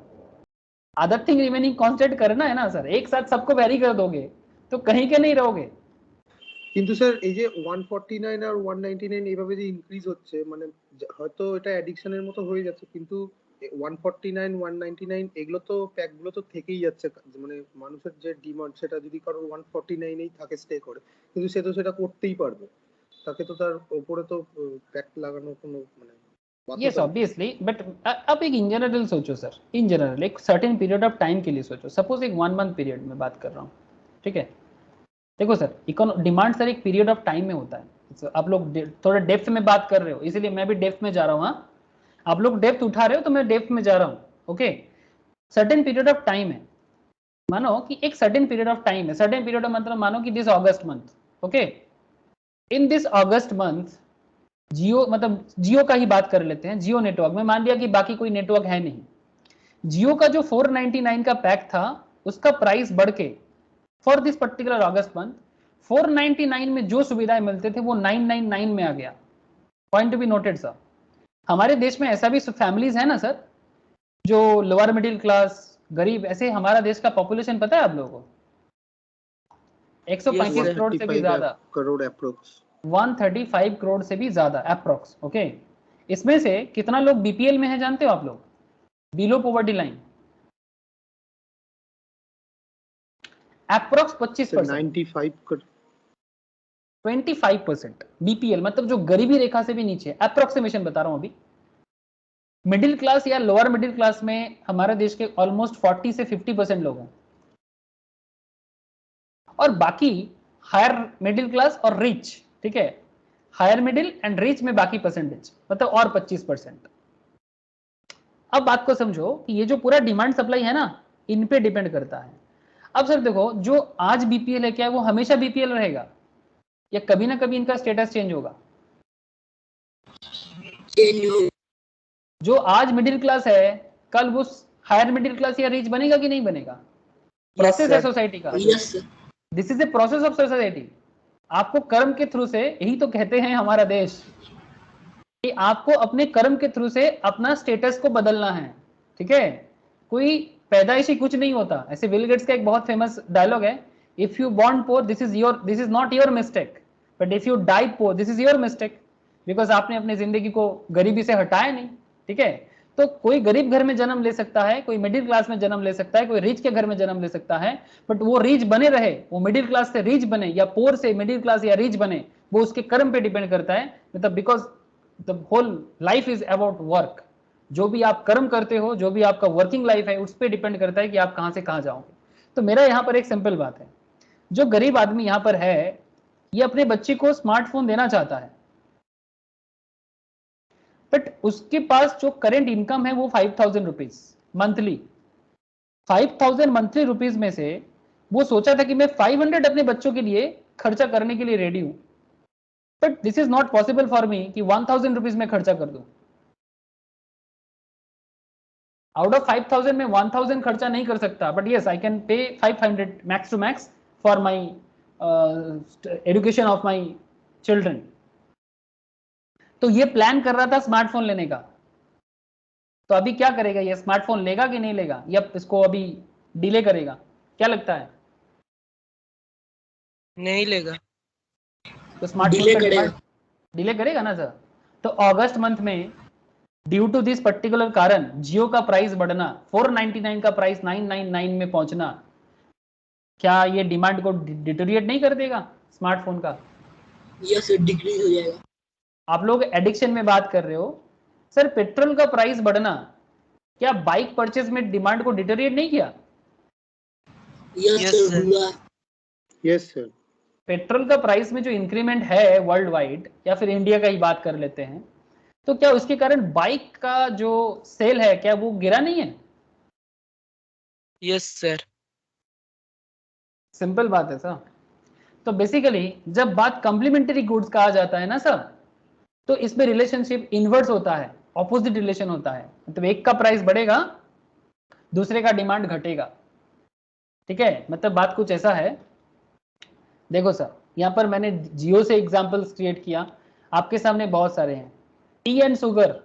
other thing remaining constant करना है ना सर, एक साथ सबको वैरी कर दोगे तो कहीं के नहीं रहोगे। কিন্তু স্যার এই যে 149 আর 199 এইভাবে যে ইনক্রিজ হচ্ছে, মানে হয়তো এটা অ্যাডিকশনের মতো হয়ে যাচ্ছে, কিন্তু 149 199 এগুলো তো প্যাকগুলো তো থেকেই যাচ্ছে, মানে মানুষের যে ডিমান্ড সেটা যদি কারো 149 এই থাকে স্টে করে, কিন্তু সে তো সেটা করতেই পারবে, তাকে তো তার উপরে তো প্যাক লাগানো কোনো মানে यस ऑब्वियसली, बट अब एक इन जनरल सोचो सर, इन जनरल एक सर्टेन पीरियड ऑफ टाइम के लिए सोचो, सपोज एक 1 मंथ पीरियड में बात कर रहा हूँ, ठीक है। देखो सर, डिमांड सर एक पीरियड ऑफ टाइम में होता है, आप लोग थोड़ा डेप्थ में बात कर रहे हो, इसीलिए मैं भी डेप्थ में जा रहा हूँ। हाँ, आप लोग डेप्थ उठा रहे हो तो मैं डेप्थ में जा रहा हूँ, okay. Certain period of time है, मानो कि एक सर्टेन पीरियड ऑफ टाइम है, सर्टेन पीरियड ऑफ मतलब मानो कि this August month, okay, in this August month Jio, मतलब जियो का ही बात कर लेते हैं, जियो नेटवर्क में, मान लिया कि बाकी कोई नेटवर्क है नहीं, जियो का जो 499 का पैक था उसका प्राइस बढ़ के for this particular August month 499 में जो सुविधाएं मिलते थे वो 999 में आ गया। Point to be noted sir, हमारे देश में ऐसा भी फैमिलीज है ना सर, जो लोअर मिडिल क्लास गरीब, ऐसे हमारा देश का पॉपुलेशन पता है आप लोगों को, 135 करोड़ से भी ज्यादा, करोड़ अप्रोक्स 135 करोड़ से भी ज्यादा अप्रोक्स, ओके। इसमें से कितना लोग बीपीएल में है जानते हो आप लोग? Below poverty line, approx 25%, 25% BPL, मतलब जो गरीबी रेखा से भी नीचे, अप्रोक्सीमेशन बता रहा हूं अभी। मिडिल क्लास या लोअर मिडिल क्लास में हमारे देश के ऑलमोस्ट 40 से 50% लोग हैं, और बाकी हायर मिडिल क्लास और रिच, ठीक है, हायर मिडिल एंड रिच में बाकी परसेंटेज, मतलब और 25%। अब बात को समझो कि ये जो पूरा डिमांड सप्लाई है ना, इन पे डिपेंड करता है। अब सर देखो, जो आज बीपीएल है क्या वो हमेशा बीपीएल रहेगा या कभी ना कभी इनका स्टेटस चेंज होगा? जो आज मिडिल क्लास है कल वो हायर मिडिल क्लास या रिच बनेगा कि नहीं बनेगा? प्रोसेस है सोसाइटी का, this is a process of society. आपको कर्म के थ्रू से, यही तो कहते हैं हमारा देश कि आपको अपने कर्म के थ्रू से अपना स्टेटस को बदलना है, ठीक है। कोई पैदाइशी कुछ नहीं होता, ऐसे बिल गेट्स का एक बहुत फेमस डायलॉग है, if you born poor this is not your mistake, but if you die poor this is your mistake, because आपने अपनी जिंदगी को गरीबी से हटाया नहीं, ठीक है। तो कोई गरीब घर में जन्म ले सकता है, कोई मिडिल क्लास में जन्म ले सकता है, कोई रिच के घर में जन्म ले सकता है, बट वो रिच बने रहे, वो मिडिल क्लास से रिच बने या पोर से मिडिल क्लास या रिच बने, वो उसके कर्म पे डिपेंड करता है, मतलब because the whole life is about work. जो भी आप कर्म करते हो, जो भी आपका वर्किंग लाइफ है, उस पर डिपेंड करता है कि आप कहां से कहां जाओगे। तो मेरा यहाँ पर एक सिंपल बात है, जो गरीब आदमी यहाँ पर है ये अपने बच्चे को स्मार्टफोन देना चाहता है, बट उसके पास जो करेंट इनकम है वो 5000 रुपीज मंथली, 5000 मंथली रुपीज में से वो सोचा था कि मैं 500 अपने बच्चों के लिए खर्चा करने के लिए रेडी हूं, but this is not possible for me कि 1000 रुपीज में खर्चा कर दूं। आउट ऑफ 5000 में 1000 खर्चा नहीं कर सकता, but yes I can pay 500 max to max for my education of my children. तो ये प्लान कर रहा था स्मार्टफोन लेने का, तो अभी क्या करेगा, ये स्मार्टफोन लेगा कि नहीं लेगा, या इसको अभी डिले करेगा? क्या लगता है? नहीं लेगा। तो स्मार्टफोन डिले का करेगा। डिमांड डिले करेगा ना सर। तो अगस्त मंथ में ड्यू टू दिस पर्टिकुलर कारण जियो का प्राइस बढ़ना, 499 का प्राइस 999 में पहुंचना, क्या ये डिमांड को डिटोरिएट नहीं कर देगा स्मार्टफोन का? यस डिक्रीज हो जाएगा। आप लोग एडिक्शन में बात कर रहे हो सर, पेट्रोल का प्राइस बढ़ना क्या बाइक परचेज में डिमांड को डिटोरिएट नहीं किया? Yes Yes, sir sir. हुआ। Yes sir. पेट्रोल का प्राइस में जो इंक्रीमेंट है वर्ल्ड वाइड, या फिर इंडिया का ही बात कर लेते हैं, तो क्या उसके कारण बाइक का जो सेल है क्या वो गिरा नहीं है? Yes sir. सिंपल बात है सर। तो बेसिकली जब बात कॉम्प्लीमेंट्री गुड्स का आ जाता है ना सर, तो इसमें रिलेशनशिप इनवर्स होता है, ऑपोजिट रिलेशन होता है। मतलब एक का प्राइस बढ़ेगा, दूसरे का डिमांड घटेगा। ठीक है, मतलब बात कुछ ऐसा है। देखो सर, यहाँ पर मैंने जियो से एग्जांपल्स क्रिएट किया, आपके सामने बहुत सारे हैं। टी एंड शुगर,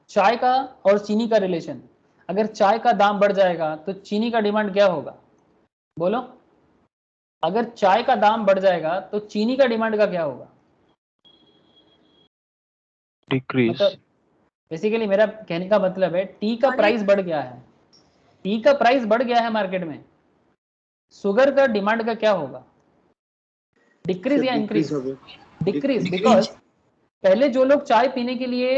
चाय का और चीनी का रिलेशन। अगर चाय का दाम बढ़ जाएगा तो चीनी का डिमांड क्या होगा? बोलो। अगर चाय का दाम बढ़ जाएगा तो चीनी का डिमांड का क्या होगा? डिक्रीज। मतलब बेसिकली मेरा कहने का मतलब है टी का प्राइस बढ़ गया है, टी का प्राइस बढ़ गया है मार्केट में, शुगर का डिमांड का क्या होगा? डिक्रीज या इंक्रीज? डिक्रीज, बिकॉज पहले जो लोग चाय पीने के लिए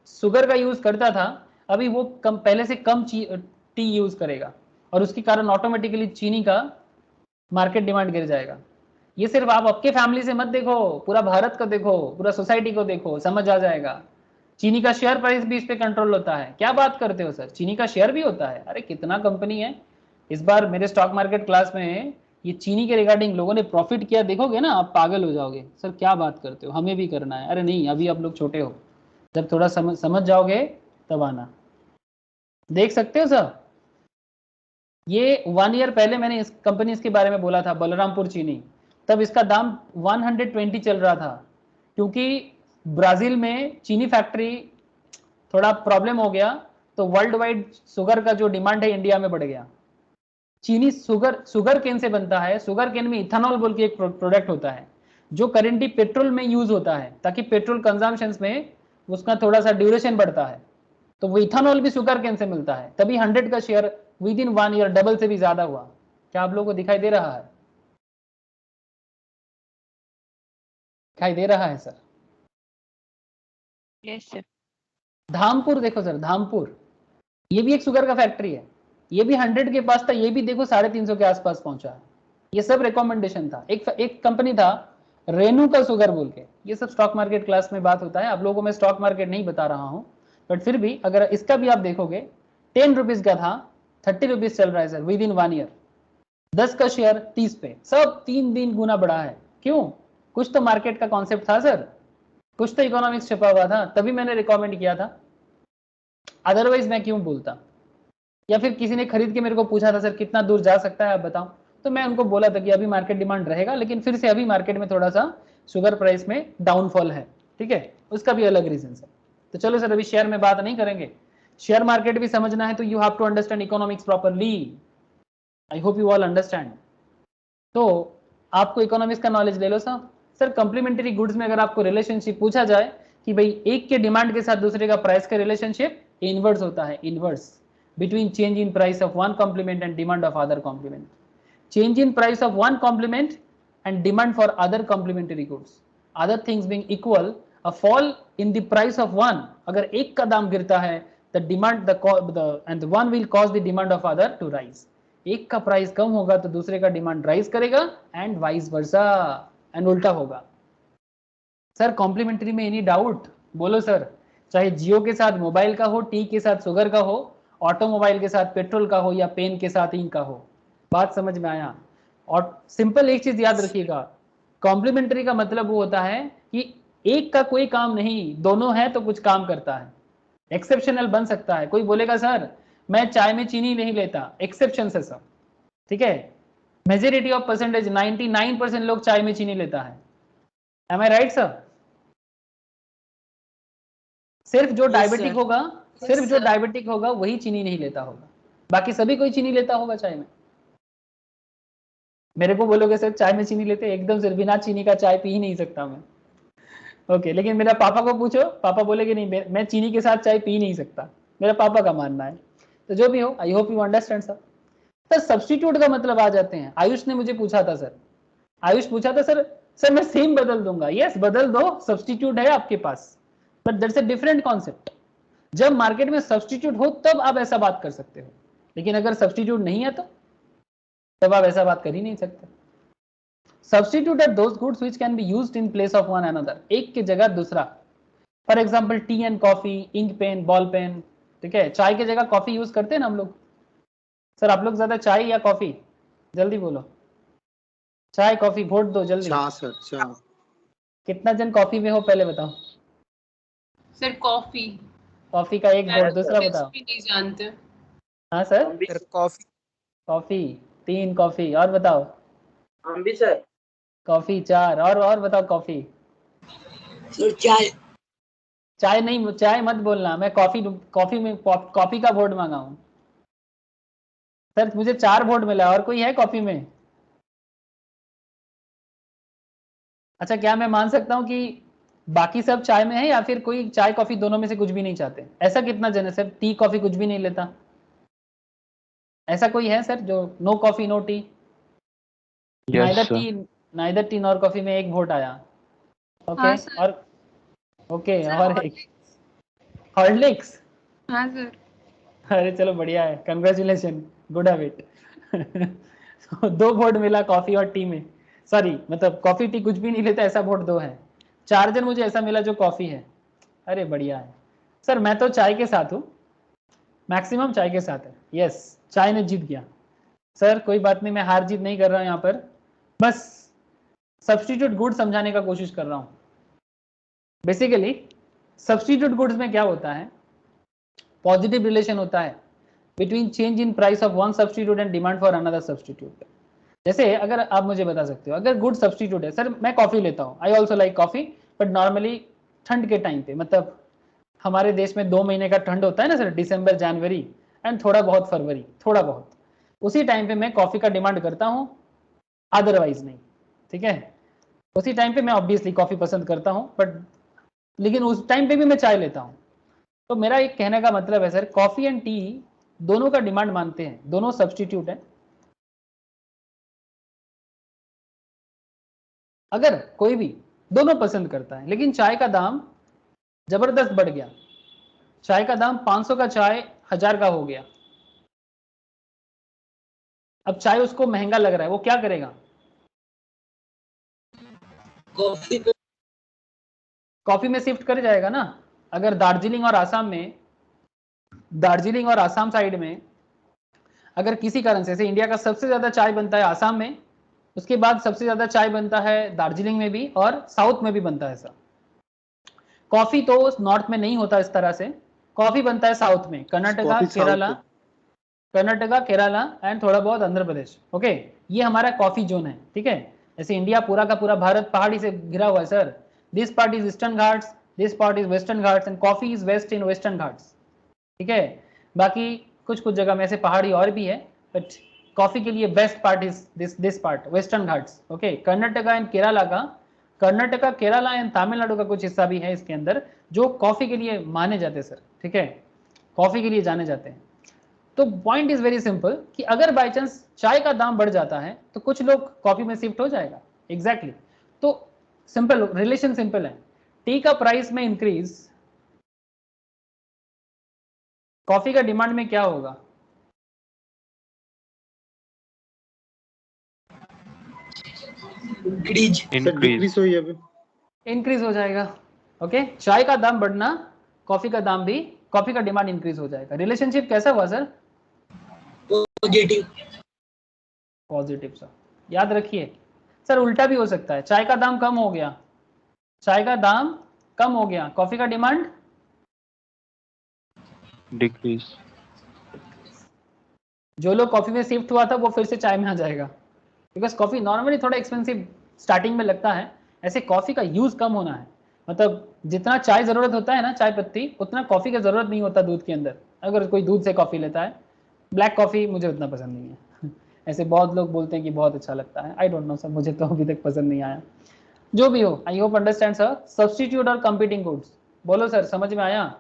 शुगर का यूज करता था, अभी वो पहले से कम टी यूज करेगा, और उसके कारण ऑटोमेटिकली चीनी का मार्केट डिमांड गिर जाएगा। ये सिर्फ आप आपके फैमिली से मत देखो, पूरा भारत को देखो, पूरा सोसाइटी को देखो, समझ आ जाएगा। चीनी का शेयर प्राइस भी इस पे कंट्रोल होता है। क्या बात करते हो सर, चीनी का शेयर भी होता है? अरे कितना कंपनी है। इस बार मेरे स्टॉक मार्केट क्लास में ये चीनी के रिगार्डिंग लोगों ने प्रॉफिट किया, देखोगे ना आप पागल हो जाओगे। सर क्या बात करते हो, हमें भी करना है। अरे नहीं, अभी आप लोग छोटे हो, जब थोड़ा समझ जाओगे तब आना। देख सकते हो सर, ये 1 ईयर पहले मैंने इस कंपनी के बारे में बोला था, बलरामपुर चीनी, तब इसका दाम 120 चल रहा था, क्योंकि ब्राजील में चीनी फैक्ट्री थोड़ा प्रॉब्लम हो गया, तो वर्ल्ड वाइड शुगर का जो डिमांड है इंडिया में बढ़ गया। चीनी शुगर केन से बनता है, शुगर केन में इथेनॉल बोल के एक प्रोडक्ट होता है जो करेंटली पेट्रोल में यूज होता है, ताकि पेट्रोल कंजम्पशन में उसका थोड़ा सा ड्यूरेशन बढ़ता है। तो वो इथेनॉल भी शुगर केन से मिलता है, तभी 100 का share with in 1 year double से भी ज्यादा हुआ। क्या आप लोगों को दिखाई दे रहा है? दिखाई दे रहा है सर? Yes sir. धामपुर देखो सर, धामपुर ये भी एक शुगर का फैक्ट्री है, ये भी 100 के पास था, ये भी देखो 350 के आसपास पहुंचा है। ये सब रिकमेंडेशन था। एक कंपनी था रेनू का शुगर बोल के, ये सब स्टॉक मार्केट क्लास में बात होता है। आप लोगों को मैं स्टॉक मार्केट नहीं बता रहा हूं, बट फिर भी अगर इसका भी आप देखोगे 10 रुपीज का था, 30 रुपीज चल रहा है सर विद इन 1 ईयर। 10 का शेयर 30 पे, सब 3 दिन गुना बढ़ा है। क्यों? कुछ तो मार्केट का कॉन्सेप्ट था सर, कुछ तो इकोनॉमिक्स छपा हुआ था, तभी मैंने रिकमेंड किया था, अदरवाइज मैं क्यों बोलता। या फिर किसी ने खरीद के मेरे को पूछा था सर कितना दूर जा सकता है आप बताओ, तो मैं उनको बोला था कि अभी मार्केट डिमांड रहेगा, लेकिन फिर से अभी मार्केट में थोड़ा सा शुगर प्राइस में डाउनफॉल है। ठीक है, उसका भी अलग रीजन है। तो चलो सर, अभी शेयर में बात नहीं करेंगे। शेयर मार्केट भी समझना है तो you have to understand economics properly. I hope you all understand. तो आपको इकोनॉमिक्स का नॉलेज ले लो सर कॉम्प्लीमेंट्री गुड्स में अगर आपको रिलेशनशिप पूछा जाए कि भाई एक के डिमांड के साथ दूसरे का प्राइस का रिलेशनशिप इनवर्स होता है, inverse between change in price of one complement and demand of other complement. Change in price of one complement and demand for other complementary goods. Other things being equal, a fall in the price of one, अगर एक का दाम गिरता है, the demand and the one will cause the demand of other to rise. एक का प्राइस कम होगा तो दूसरे का डिमांड राइज करेगा, एंड वाइस वर्सा, एंड उल्टा होगा। सर कॉम्प्लीमेंट्री में एनी डाउट? बोलो सर। चाहे जियो के साथ मोबाइल का हो, टी के साथ शुगर का हो, ऑटोमोबाइल के साथ पेट्रोल का हो, या पेन के साथ इंक का हो। बात समझ में आया? और सिंपल एक चीज याद रखिएगा, कॉम्प्लीमेंट्री का मतलब वो होता है कि एक का कोई काम नहीं, दोनों है तो कुछ काम करता है। एक्सेप्शनल बन सकता है, कोई बोलेगा सर मैं चाय में चीनी नहीं लेता, एक्सेप्शन है सब। ठीक है, मेजोरिटी ऑफ परसेंटेज 99% लोग चाय में चीनी लेता है। Am I right sir? सिर्फ जो डायबिटिक sir. होगा, Yes, सिर्फ जो sir. डायबिटिक होगा वही चीनी नहीं लेता होगा, बाकी सभी कोई चीनी लेता होगा चाय में। मेरे को बोलोगे सर चाय में चीनी लेते, एकदम से बिना चीनी का चाय पी ही नहीं सकता मैं। ओके, लेकिन मेरा पापा को पूछो, पापा बोलेगे नहीं मैं चीनी के साथ चाय पी नहीं सकता, मेरा पापा का मानना है। तो जो भी हो, आई hope you understand sir. Sir substitute का मतलब आ जाते हैं। आयुष ने मुझे पूछा था सर, आयुष पूछा था सर मैं सेम बदल दूंगा। यस बदल दो, सब्स्टिट्यूट है आपके पास, but that's a different concept. जब मार्केट में सब्स्टिट्यूट हो तब आप ऐसा बात कर सकते हो, लेकिन अगर सब्स्टिट्यूट नहीं है तो तब आप ऐसा बात कर ही नहीं सकते। Substitute are those goods which can be used in place of one another, एक की जगह दूसरा। For example tea and coffee, ink pen, ball pen, ठीक है। चाय की जगह कॉफी यूज करते हैं ना हम लोग। सर आप लोग ज्यादा चाय या कॉफी, जल्दी बोलो। चाय कॉफी, वोट दो जल्दी। चाह सर, चाह। कितना जन कॉफी में हो पहले बताओ। Sir coffee. कॉफी का एक वोट, दूसरा भी बताओ। नहीं जानते। हाँ सर, हम भी सर कॉफी। कॉफी 3, कॉफी और बताओ। हम भी सर। कॉफी 4, और बताओ कॉफी। सर चाय। चाय नहीं, चाय मत बोलना, मैं कॉफी में कॉफी का वोट मांगा हूं। सर मुझे 4 वोट मिला, और कोई है कॉफी में? अच्छा, क्या मैं मान सकता हूं कि बाकी सब चाय में है, या फिर कोई चाय कॉफी दोनों में से कुछ भी नहीं चाहते? ऐसा कितना जन है सर, टी कॉफी कुछ भी नहीं लेता? ऐसा कोई है सर जो no coffee no tea? Yes sir. Neither tea nor coffee में एक वोट आया। ओके हाँ सर। और ओके और एक हॉर्लिक्स। हाँ सर। अरे चलो बढ़िया है, कंग्रेचुलेशन, गुड हैबिट। 2 वोट मिला कॉफी और टी में, सॉरी मतलब कॉफी टी कुछ भी नहीं लेता, ऐसा वोट 2 है। 4 जन मुझे ऐसा मिला जो कॉफी है। अरे बढ़िया है सर, मैं तो चाय के साथ हूँ, मैक्सिमम चाय के साथ है। यस, चाय ने जीत गया सर, कोई बात नहीं, मैं हार जीत नहीं कर रहा हूँ यहाँ पर, बस सब्स्टिट्यूट गुड समझाने का कोशिश कर रहा हूँ। बेसिकली सब्स्टिट्यूट गुड्स में क्या होता है, पॉजिटिव रिलेशन होता है between change in price of one substitute and demand for another substitute. जैसे अगर आप मुझे बता सकते हो, अगर गुड सब्स्टिट्यूट है, सर मैं कॉफी लेता हूँ, I also like coffee, but normally ठंड के टाइम पे, मतलब हमारे देश में 2 महीने का ठंड होता है ना सर, दिसंबर जनवरी एंड थोड़ा बहुत फरवरी, थोड़ा बहुत, उसी टाइम पे मैं कॉफी का डिमांड करता हूँ, अदरवाइज नहीं, ठीक है। उसी टाइम पे मैं ऑब्वियसली कॉफी पसंद करता हूँ, बट लेकिन उस टाइम पे भी मैं चाय लेता हूँ। तो मेरा एक कहने का मतलब है सर, कॉफी एंड टी दोनों का डिमांड मानते हैं, दोनों सब्स्टिट्यूट है। अगर कोई भी दोनों पसंद करता है, लेकिन चाय का दाम जबरदस्त बढ़ गया, चाय का दाम 500 का चाय 1000 का हो गया, अब चाय उसको महंगा लग रहा है, वो क्या करेगा? कॉफी पे। कॉफी में शिफ्ट कर जाएगा ना। अगर दार्जिलिंग और आसाम साइड में अगर किसी कारण से, इंडिया का सबसे ज्यादा चाय बनता है आसाम में, उसके बाद सबसे ज्यादा चाय बनता है दार्जिलिंग में भी, और साउथ में भी बनता है सर। कॉफी तो नॉर्थ में नहीं होता इस तरह से, कॉफी बनता है साउथ में, कर्नाटका, केरला एंड थोड़ा बहुत आंध्र प्रदेश। ओके, ये हमारा कॉफी जोन है, ठीक है। जैसे इंडिया पूरा का पूरा भारत पहाड़ी से घिरा हुआ है sir, this part is Eastern Ghats, this part is Western Ghats, and coffee is west in Western Ghats, ठीक है। बाकी कुछ कुछ जगह में ऐसे पहाड़ी और भी है, बट कॉफी के लिए best part is this part, western Ghats. Okay, Karnataka and Kerala and Tamil Nadu का कुछ हिस्सा भी है इसके अंदर, जो कॉफी के लिए माने जाते हैं सर, ठीक है, कॉफी के लिए जाने जाते हैं। तो पॉइंट इज वेरी सिंपल कि अगर बाई चांस चाय का दाम बढ़ जाता है तो कुछ लोग कॉफी में शिफ्ट हो जाएगा। एग्जैक्टली तो सिंपल रिलेशन सिंपल है, टी का प्राइस में इंक्रीज, कॉफी का डिमांड में क्या होगा? इंक्रीज हो जाएगा। ओके, चाय का दाम बढ़ना, कॉफी का दाम भी, कॉफी का डिमांड इंक्रीज हो जाएगा। रिलेशनशिप कैसा हुआ सर? पॉजिटिव सर, याद रखिए सर। उल्टा भी हो सकता है, चाय का दाम कम हो गया, कॉफी का डिमांड डिक्रीज। जो लोग कॉफी में शिफ्ट हुआ था वो फिर से चाय में आ जाएगा, बिकॉज कॉफी नॉर्मली थोड़ा एक्सपेंसिव स्टार्टिंग में लगता है। ऐसे कॉफी का यूज कम होना है, मतलब जितना चाय जरूरत होता है ना, चाय पत्ती, उतना कॉफी का जरूरत नहीं होता दूध के अंदर। अगर कोई दूध से कॉफी लेता है, ब्लैक कॉफी मुझे उतना पसंद नहीं है। ऐसे बहुत लोग बोलते हैं कि बहुत अच्छा लगता है, आई डोंट नो सर, मुझे तो अभी तक पसंद नहीं आया। जो भी हो, I hope understand sir. Substitute और कंपीटिंग गुड्स, बोलो सर समझ में आया?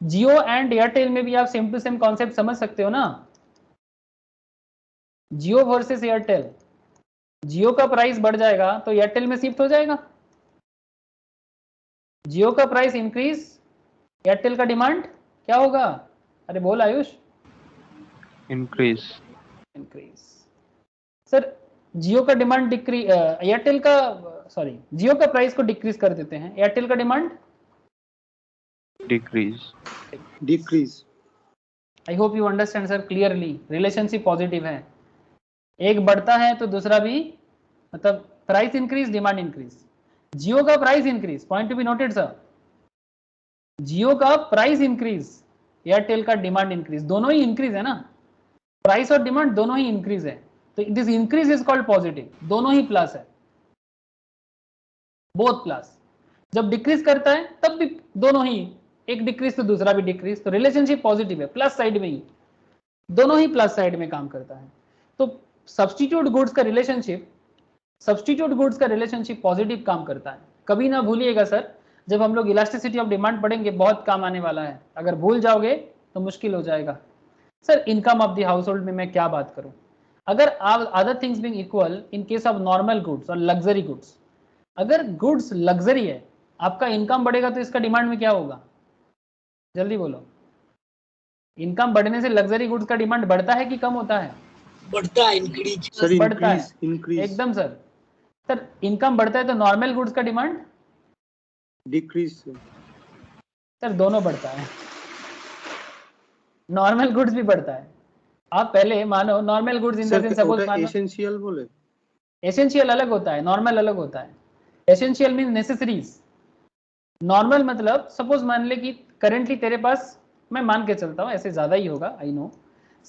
जियो एंड एयरटेल में भी आप सेम टू सेम कॉन्सेप्ट समझ सकते हो ना। जियो वर्सेस एयरटेल, जियो का प्राइस बढ़ जाएगा तो एयरटेल में शिफ्ट हो जाएगा। जियो का प्राइस इंक्रीज, एयरटेल का डिमांड क्या होगा? अरे बोल Ayush. Increase. Increase. Sir Jio का डिमांड डिक्रीज, एयरटेल का, सॉरी जियो का प्राइस को डिक्रीज कर देते हैं, एयरटेल का demand decrease. Decrease. I hope you understand sir clearly. Relationship positive है, एक बढ़ता है तो दूसरा भी, मतलब price increase demand increase. Jio का price increase, point to be noted sir, Jio का प्राइस इंक्रीज, एयरटेल का डिमांड इंक्रीज, दोनों ही इंक्रीज है ना, प्राइस और डिमांड दोनों ही इंक्रीज है, तो this increase is called positive, दोनों ही प्लस है, बोथ प्लस। जब डिक्रीज करता है तब भी दोनों ही, एक डिक्रीज तो दूसरा भी डिक्रीज, तो रिलेशनशिप पॉजिटिव है, प्लस साइड में ही, दोनों ही प्लस साइड में काम करता है। तो सब्स्टिट्यूट गुड्स का रिलेशनशिप, सब्स्टिट्यूट गुड्स का रिलेशनशिप पॉजिटिव काम करता है। कभी ना भूलिएगा सर, जब हम लोग इलास्टिसिटी ऑफ डिमांड पढ़ेंगे बहुत काम आने वाला है, अगर भूल जाओगे तो मुश्किल हो जाएगा। Sir income of the house hold में मैं क्या बात करूं, अगर other things being equal in case of normal goods और लग्जरी गुड्स, अगर गुड्स लग्जरी है, आपका इनकम बढ़ेगा तो इसका डिमांड में क्या होगा? जल्दी बोलो। इनकम बढ़ने से लग्जरी गुड्स का डिमांड बढ़ता है कि कम होता है? बढ़ता है, इंक्रीज। सर बढ़ता है, इंक्रीज। एकदम सर। सर इनकम बढ़ता है तो नॉर्मल गुड्स का डिमांड डिक्रीज। सर दोनों बढ़ता है, नॉर्मल गुड्स भी बढ़ता है। आप पहले मानो normal goods in the sense, suppose मानो एसेंशियल बोले, एसेंशियल अलग होता है, नॉर्मल अलग होता है। एसेंशियल मीन नेसेसरीज, नॉर्मल मतलब सपोज मान ले कि करेंटली तेरे पास, मैं मान के चलता हूं ऐसे ज्यादा ही होगा I know,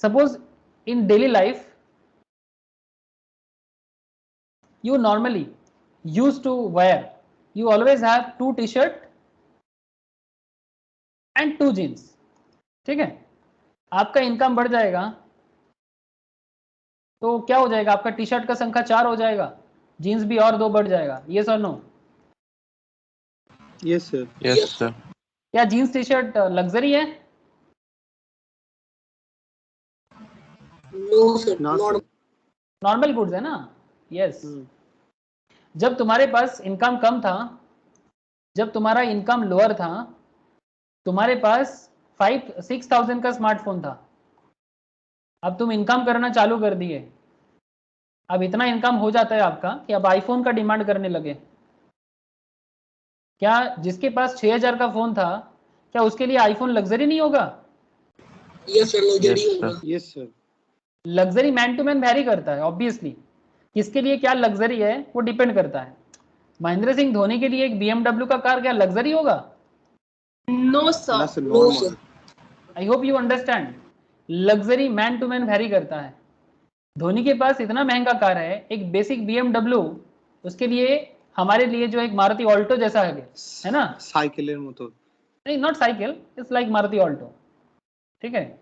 suppose in daily life you normally used to wear, you always have 2 t-shirt and 2 jeans, ठीक है? आपका इनकम बढ़ जाएगा तो क्या हो जाएगा? आपका टी शर्ट का संख्या 4 हो जाएगा, जीन्स भी और 2 बढ़ जाएगा, यस और no? Yes sir. Yes sir. क्या जीन्स टी शर्ट लग्जरी है? नो सर, नॉर्मल गुड्स है ना, यस। जब तुम्हारे पास इनकम कम था, जब तुम्हारा इनकम लोअर था, तुम्हारे पास 5-6,000 का स्मार्टफोन था, अब तुम इनकम करना चालू कर दिए, अब इतना इनकम हो जाता है आपका कि अब आईफोन का डिमांड करने लगे। क्या जिसके पास 6,000 का फोन था, क्या उसके लिए आईफोन लग्जरी नहीं होगा? यस सर, लग्जरी होगा। Yes sir. Luxury man to man vary करता है ऑब्वियसली, किसके लिए क्या लग्जरी है वो डिपेंड करता है। महेंद्र सिंह धोनी के लिए एक BMW का कार क्या लग्जरी होगा? No sir, no sir. I hope you understand, luxury man to man vary करता है। धोनी के पास इतना महंगा कार है, एक बेसिक BMW, उसके लिए हमारे लिए जो एक मारुति ऑल्टो जैसा है ना, साइकिलेर मतो नहीं, not cycle, it's like Maruti Alto, ठीक है?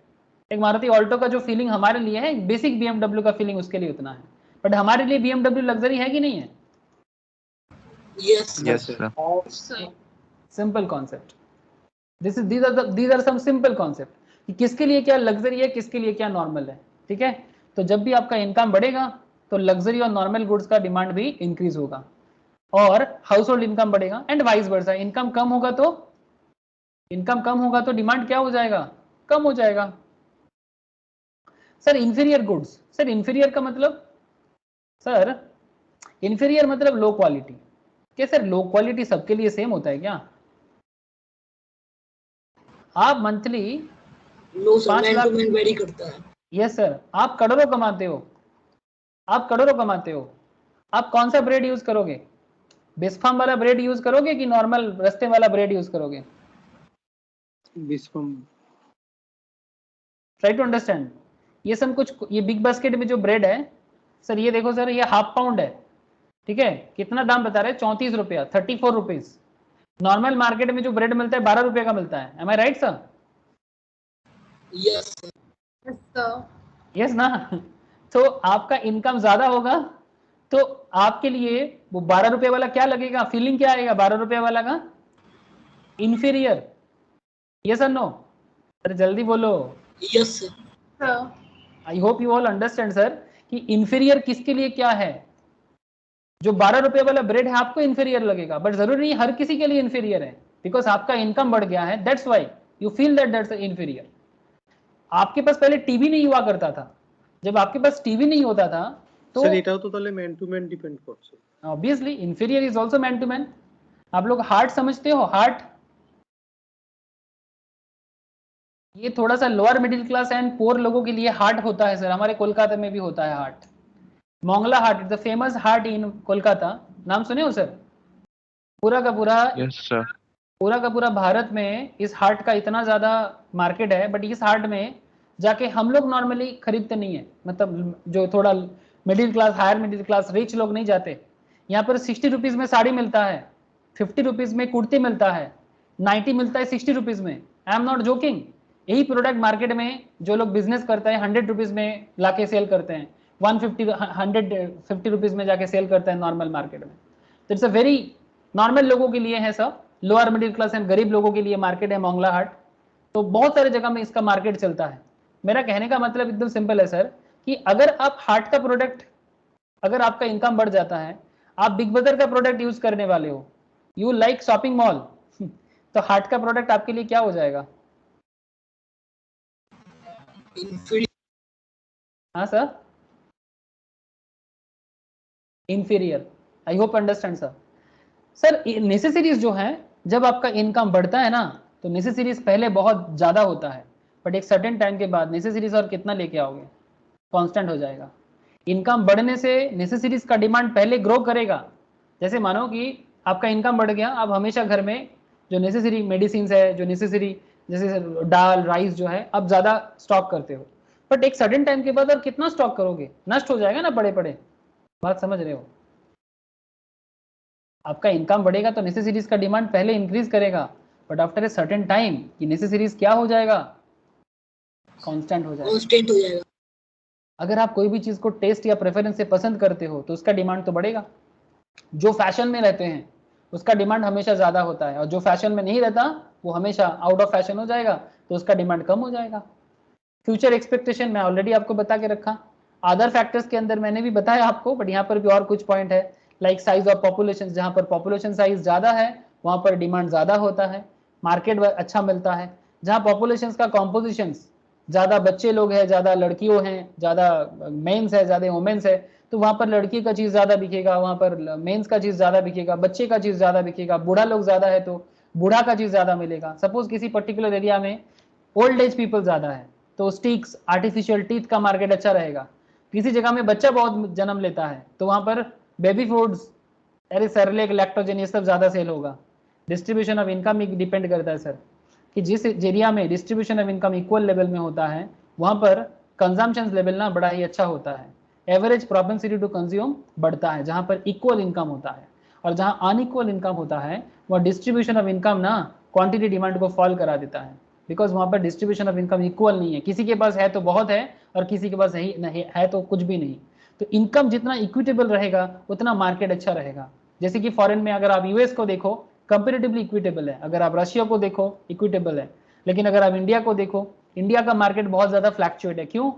एक मारुति ऑल्टो का जो फीलिंग हमारे लिए है, एक बेसिक BMW का फीलिंग उसके लिए उतना है, बट हमारे लिए BMW लग्जरी है कि नहीं है? Yes yes sir. Simple concept, these are some simple concept कि किसके लिए क्या लग्जरी है, किसके लिए क्या नॉर्मल है, ठीक है? तो जब भी आपका इनकम बढ़ेगा तो लग्जरी और नॉर्मल गुड्स का डिमांड भी इंक्रीज होगा और हाउस होल्ड इनकम बढ़ेगा, एंड वाइस वर्सा। इनकम कम होगा तो डिमांड क्या हो जाएगा? कम हो जाएगा। Sir inferior goods, sir inferior का मतलब, सर इंफीरियर मतलब लो क्वालिटी। क्या सर लो क्वालिटी सबके लिए सेम होता है क्या? आप monthly no sir, 5 man lakh, to man vary करता है। यस सर, आप करोड़ों कमाते हो, आप कौन सा ब्रेड यूज करोगे? बिस्फाम वाला ब्रेड यूज करोगे कि नॉर्मल रस्ते वाला ब्रेड यूज करोगे? बिस्फाम। ट्राई टू अंडरस्टैंड, ये सब कुछ, ये बिग बास्केट में जो ब्रेड है सर, ये देखो सर, ये ½ पाउंड है, ठीक है? कितना दाम बता रहे हैं? 34 रुपया, 34 रुपीज। नॉर्मल मार्केट में जो ब्रेड मिलता है 12 रुपए का मिलता है, am I right sir? Yes sir. Yes ना? तो आपका इनकम ज्यादा होगा तो आपके लिए वो 12 रुपए वाला क्या लगेगा, फीलिंग क्या आएगा 12 रुपए वाला का? इंफीरियर। यस और नो? अरे जल्दी बोलो। Yes sir. हाँ I hope you all understand sir कि इंफीरियर किसके लिए क्या है। जो 12 रुपए वाला ब्रेड है आपको इंफीरियर लगेगा, बट जरूरी नहीं हर किसी के लिए इंफीरियर है, बिकॉज आपका इनकम बढ़ गया है, that's why you feel that that's inferior. आपके पास पहले टीवी नहीं हुआ करता था, जब आपके पास टीवी नहीं होता था तो স্যার এটাও তো তাহলে ম্যান টু ম্যান ডিপেন্ড করছে। Obviously inferior is also man to man. आप लोग हार्ट समझते हो? हार्ट, ये थोड़ा सा lower middle class and poor लोगों के लिए हार्ट होता है सर, हमारे कोलकाता में भी होता है heart. Mongla heart, the famous heart in Kolkata, नाम सुने हो सर? पूरा का पूरा Yes, sir. पूरा का पूरा भारत में इस हार्ट का इतना ज्यादा मार्केट है, बट इस हार्ट में जाके हम लोग नॉर्मली खरीदते नहीं है, मतलब जो थोड़ा middle class, higher middle class, rich लोग नहीं जाते। यहाँ पर 60 रुपीज में साड़ी मिलता है, 50 रुपीज में कुर्ती मिलता है, 90 मिलता है 60 रुपीज में। I am not joking. यही प्रोडक्ट मार्केट में जो लोग बिजनेस करते हैं 100 रुपीज में लाके सेल करते हैं, 150 रुपीज में जाके सेल करते हैं नॉर्मल मार्केट में। तो इट्स अ वेरी नॉर्मल लोगों के लिए है सब, लोअर मिडिल क्लास एंड गरीब लोगों के लिए मार्केट है मोंगला हाट। तो बहुत सारे जगह में इसका मार्केट चलता है। मेरा कहने का मतलब एकदम सिंपल है सर कि अगर आप हार्ट का प्रोडक्ट, अगर आपका इनकम बढ़ जाता है, आप बिग ब्रदर का प्रोडक्ट यूज करने वाले हो, यू लाइक शॉपिंग मॉल, तो हार्ट का प्रोडक्ट आपके लिए क्या हो जाएगा? हाँ sir, inferior. I hope understand sir. Sir necessaries जो है, जब आपका इनकम बढ़ता है ना तो नेसेसरीज पहले बहुत ज्यादा होता है, बट एक सर्टेन टाइम के बाद नेसेसरीज और कितना लेके आओगे, कांस्टेंट हो जाएगा। इनकम बढ़ने से नेसेसरीज का डिमांड पहले ग्रो करेगा। जैसे मानो कि आपका इनकम बढ़ गया, अब हमेशा घर में जो नेसेसरी मेडिसिन है, जो नेसेसरी जैसे दाल राइस जो है, अब ज्यादा स्टॉक करते हो, बट एक सर्टेन टाइम के बाद और कितना स्टॉक करोगे, नष्ट हो जाएगा ना पड़े पड़े। बात समझ रहे हो? आपका इनकम बढ़ेगा तो नेसेसरीज का डिमांड पहले इंक्रीज करेगा, but after a certain time कि नेसेसरीज क्या हो जाएगा, कांस्टेंट हो जाएगा। कांस्टेंट हो जाएगा। अगर आप कोई भी चीज को टेस्ट या प्रेफरेंस से पसंद करते हो तो उसका डिमांड तो बढ़ेगा। जो फैशन में रहते हैं उसका डिमांड हमेशा ज्यादा होता है, और जो फैशन में नहीं रहता वो हमेशा आउट ऑफ फैशन हो जाएगा, तो उसका डिमांड कम हो जाएगा। फ्यूचर एक्सपेक्टेशन मैं ऑलरेडी आपको बता के रखा। अदर फैक्टर्स के अंदर मैंने भी बताया आपको, बट यहाँ पर भी और कुछ पॉइंट है, लाइक साइज ऑफ पॉपुलेशन। जहां पर पॉपुलेशन साइज ज्यादा है वहां पर डिमांड ज्यादा होता है, मार्केट अच्छा मिलता है। जहां पॉपुलेशन का कॉम्पोजिशन ज्यादा बच्चे लोग हैं, ज्यादा लड़कियों हैं, ज्यादा मेंस है, ज्यादा वुमेन्स है, तो वहां पर लड़की का चीज ज्यादा बिकेगा, वहां पर मेंस का चीज ज्यादा बिकेगा, बच्चे का चीज ज्यादा बिकेगा, बूढ़ा लोग ज्यादा है तो बूढ़ा का चीज ज्यादा मिलेगा। सपोज किसी पर्टिकुलर एरिया में ओल्ड एज पीपल ज्यादा है तो स्टिक्स, आर्टिफिशियल टीथ का मार्केट अच्छा रहेगा। किसी जगह में बच्चा बहुत जन्म लेता है तो वहां पर बेबी फूड्स, अरे सेरेलैक, लैक्टोजेन, ये सब ज्यादा सेल होगा। डिस्ट्रीब्यूशन ऑफ इनकम डिपेंड करता है सर कि जिस एरिया में distribution of income equal level में होता है वहां पर कंजम्पशन लेवल ना बड़ा ही अच्छा होता है। एवरेज प्रोपेंसिटी टू कंज्यूम बढ़ता है जहां पर इक्वल इनकम होता है, और जहां अनइक्वल इनकम होता है वह डिस्ट्रीब्यूशन ऑफ इनकम ना क्वांटिटी डिमांड को फॉल करा देता है, बिकॉज वहां पर डिस्ट्रीब्यूशन ऑफ इनकम इक्वल नहीं है। किसी के पास है तो बहुत है और किसी के पास नहीं है तो कुछ भी नहीं। तो इनकम जितना इक्विटेबल रहेगा उतना मार्केट अच्छा रहेगा। जैसे कि फॉरेन में अगर आप यूएस को देखो कंपेरेटिवली इक्विटेबल है, अगर आप रशिया को देखो इक्विटेबल है, लेकिन अगर आप इंडिया को देखो, इंडिया का मार्केट बहुत ज्यादा फ्लैक्चुएट है। क्यों?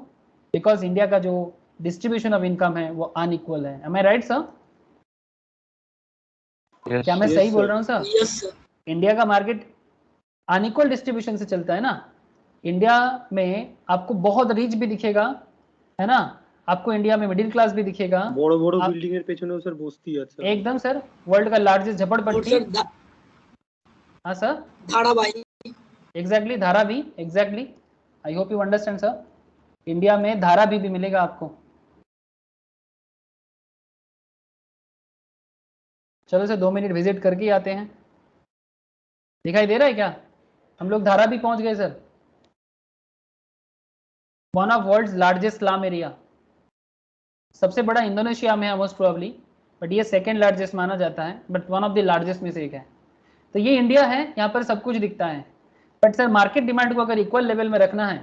बिकॉज इंडिया का जो डिस्ट्रीब्यूशन ऑफ इनकम है वो अनइक्वल है। Am I right sir? Yes. क्या मैं सही बोल रहा हूँ सर? Yes sir. इंडिया का मार्केट अनइक्वल डिस्ट्रीब्यूशन से चलता है ना। इंडिया में आपको बहुत रिच भी दिखेगा, है ना, आपको इंडिया में मिडिल क्लास भी दिखेगा। বড় বড় বিল্ডিং এর পেছনেও স্যার বস্তি আছে। एकदम सर, वर्ल्ड का लार्जेस्ट झपड़पट्टी। हाँ sir, Dharavi, exactly, Dharavi, exactly. I hope you understand sir. India में धारावी भी मिलेगा आपको। चलो सर 2 मिनट विजिट करके आते हैं। दिखाई दे रहा है क्या? हम लोग धारावी पहुंच गए sir. One of world's largest slum area, सबसे बड़ा इंडोनेशिया में है मोस्ट प्रोबेबली, बट ये सेकंड लार्जेस्ट माना जाता है, but one of the largest में से एक है। तो ये इंडिया है, यहाँ पर सब कुछ दिखता है। बट सर मार्केट डिमांड को अगर इक्वल लेवल में रखना है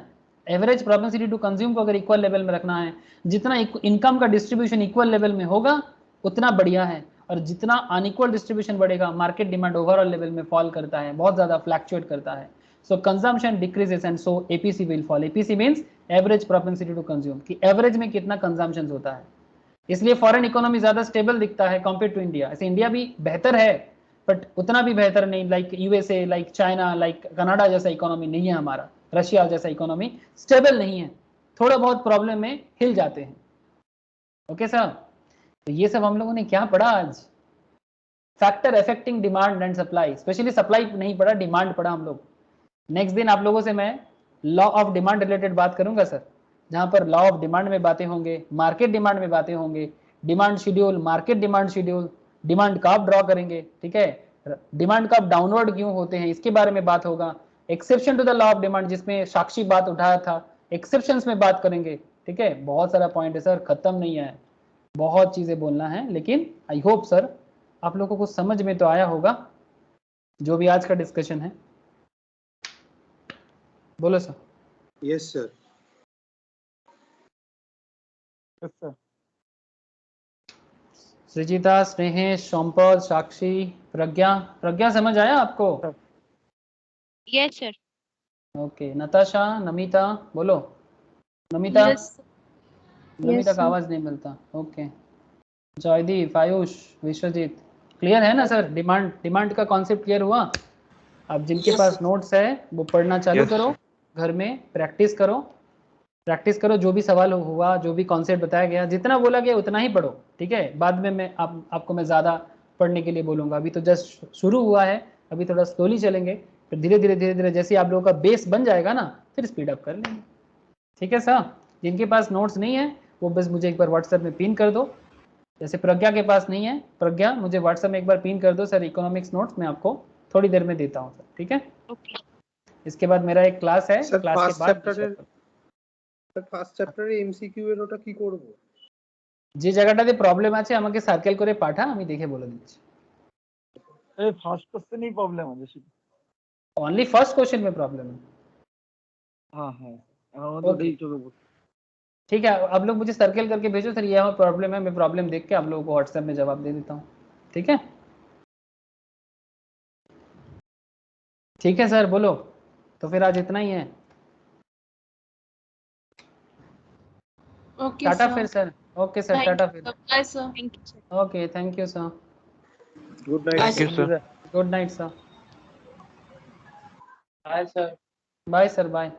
एवरेज प्रोपेंसिटी टू कंज्यूम को अगर इक्वल लेवल में रखना है, जितना इनकम का डिस्ट्रीब्यूशन इक्वल लेवल में होगा उतना बढ़िया है, और जितना अनइक्वल डिस्ट्रीब्यूशन बढ़ेगा मार्केट डिमांड ओवरऑल लेवल में फॉल करता है, बहुत ज्यादा फ्लैक्चुएट करता है. So consumption decreases and so APC will fall. APC means average propensity to consume, कि एवरेज में कितना कंजम्पशन होता है. इसलिए फॉरेन इकोनॉमी ज्यादा स्टेबल दिखता है कंपेयर टू इंडिया. ऐसे इंडिया भी बेहतर है बट उतना भी बेहतर नहीं, like USA, like China, like Canada जैसा इकोनॉमी नहीं है हमारा, रशिया जैसा इकोनॉमी स्टेबल नहीं है, थोड़ा बहुत प्रॉब्लम में हिल जाते हैं. ओके सर, तो ये सब हम लोगों ने क्या पढ़ा आज? Factor affecting demand and supply. Specially supply नहीं पढ़ा, डिमांड पढ़ा हम लोग. नेक्स्ट दिन आप लोगों से मैं लॉ ऑफ डिमांड रिलेटेड बात करूंगा सर, जहां पर लॉ ऑफ डिमांड में बातें होंगे, मार्केट डिमांड में बातें होंगे, demand schedule, market demand schedule, demand curve draw करेंगे. ठीक है, डिमांड कर्व डाउनवर्ड क्यों होते हैं इसके बारे में बात होगा. Exception to the law of demand जिसमें साक्षी बात उठाया था, एक्सेप्शंस में बात करेंगे. ठीक है, बहुत सारा पॉइंट है सर, खत्म नहीं है, बहुत चीजें बोलना है, लेकिन आई होप सर आप लोगों को समझ में तो आया होगा जो भी आज का डिस्कशन है. बोलो sir. Yes sir. Srijita, Snehesh, Sampad, Sakshi, Pragya. Pragya समझ आया आपको? Yes sir. Okay. Natasha, Namita, बोलो. नमिता. Yes. नमिता का आवाज नहीं मिलता. ओके. जयदीप, आयुष, विश्वजीत, क्लियर है ना सर? डिमांड का कॉन्सेप्ट क्लियर हुआ? अब जिनके Yes. पास नोट्स है वो पढ़ना चालू Yes, करो, घर में प्रैक्टिस करो, जो भी सवाल हुआ, जो भी कॉन्सेप्ट बताया गया, जितना बोला गया उतना ही पढ़ो. ठीक है, बाद में मैं आपको मैं ज्यादा पढ़ने के लिए बोलूंगा. अभी तो जस्ट शुरू हुआ है, अभी थोड़ा स्लोली चलेंगे, फिर धीरे धीरे जैसे आप लोगों का बेस बन जाएगा ना फिर स्पीड अप कर लेंगे. ठीक है सर, जिनके पास नोट्स नहीं है वो बस मुझे एक बार व्हाट्सएप में पिन कर दो. जैसे प्रज्ञा के पास नहीं है, प्रज्ञा मुझे व्हाट्सएप में एक बार पिन कर दो सर, इकोनॉमिक्स नोट्स मैं आपको थोड़ी देर में देता हूँ सर. ठीक है, इसके बाद मेरा एक क्लास है, सर क्लास ফার্স্ট के बाद ফার্স্ট চ্যাপ্টারে এমসিকিউ এর ওটা কি করব? যে জায়গাটাতে প্রবলেম আছে আমাকে সার্কেল করে পাঠা, আমি দেখে বলে দিচ্ছি. এই ফার্স্ট কোশ্চেনই প্রবলেম আছে শুধু। ओनली फर्स्ट क्वेश्चन में प्रॉब्लम है. हाँ हाँ আমার তো Okay. এই তো ठीक है, आप लोग मुझे सर्कल करके भेजो सर, ये प्रॉब्लम है, मैं प्रॉब्लम देख के आप लोगों को व्हाट्सएप में जवाब दे देता हूँ. ठीक है, ठीक है सर, बोलो. तो फिर आज इतना ही है. Okay, tata sir. फिर sir. Okay sir, Thank tata you. फिर. Bye, sir. Thank you sir. Okay, thank you sir. Good night. Bye, Thank you, sir. Good night sir. Hi, sir. Bye sir, bye.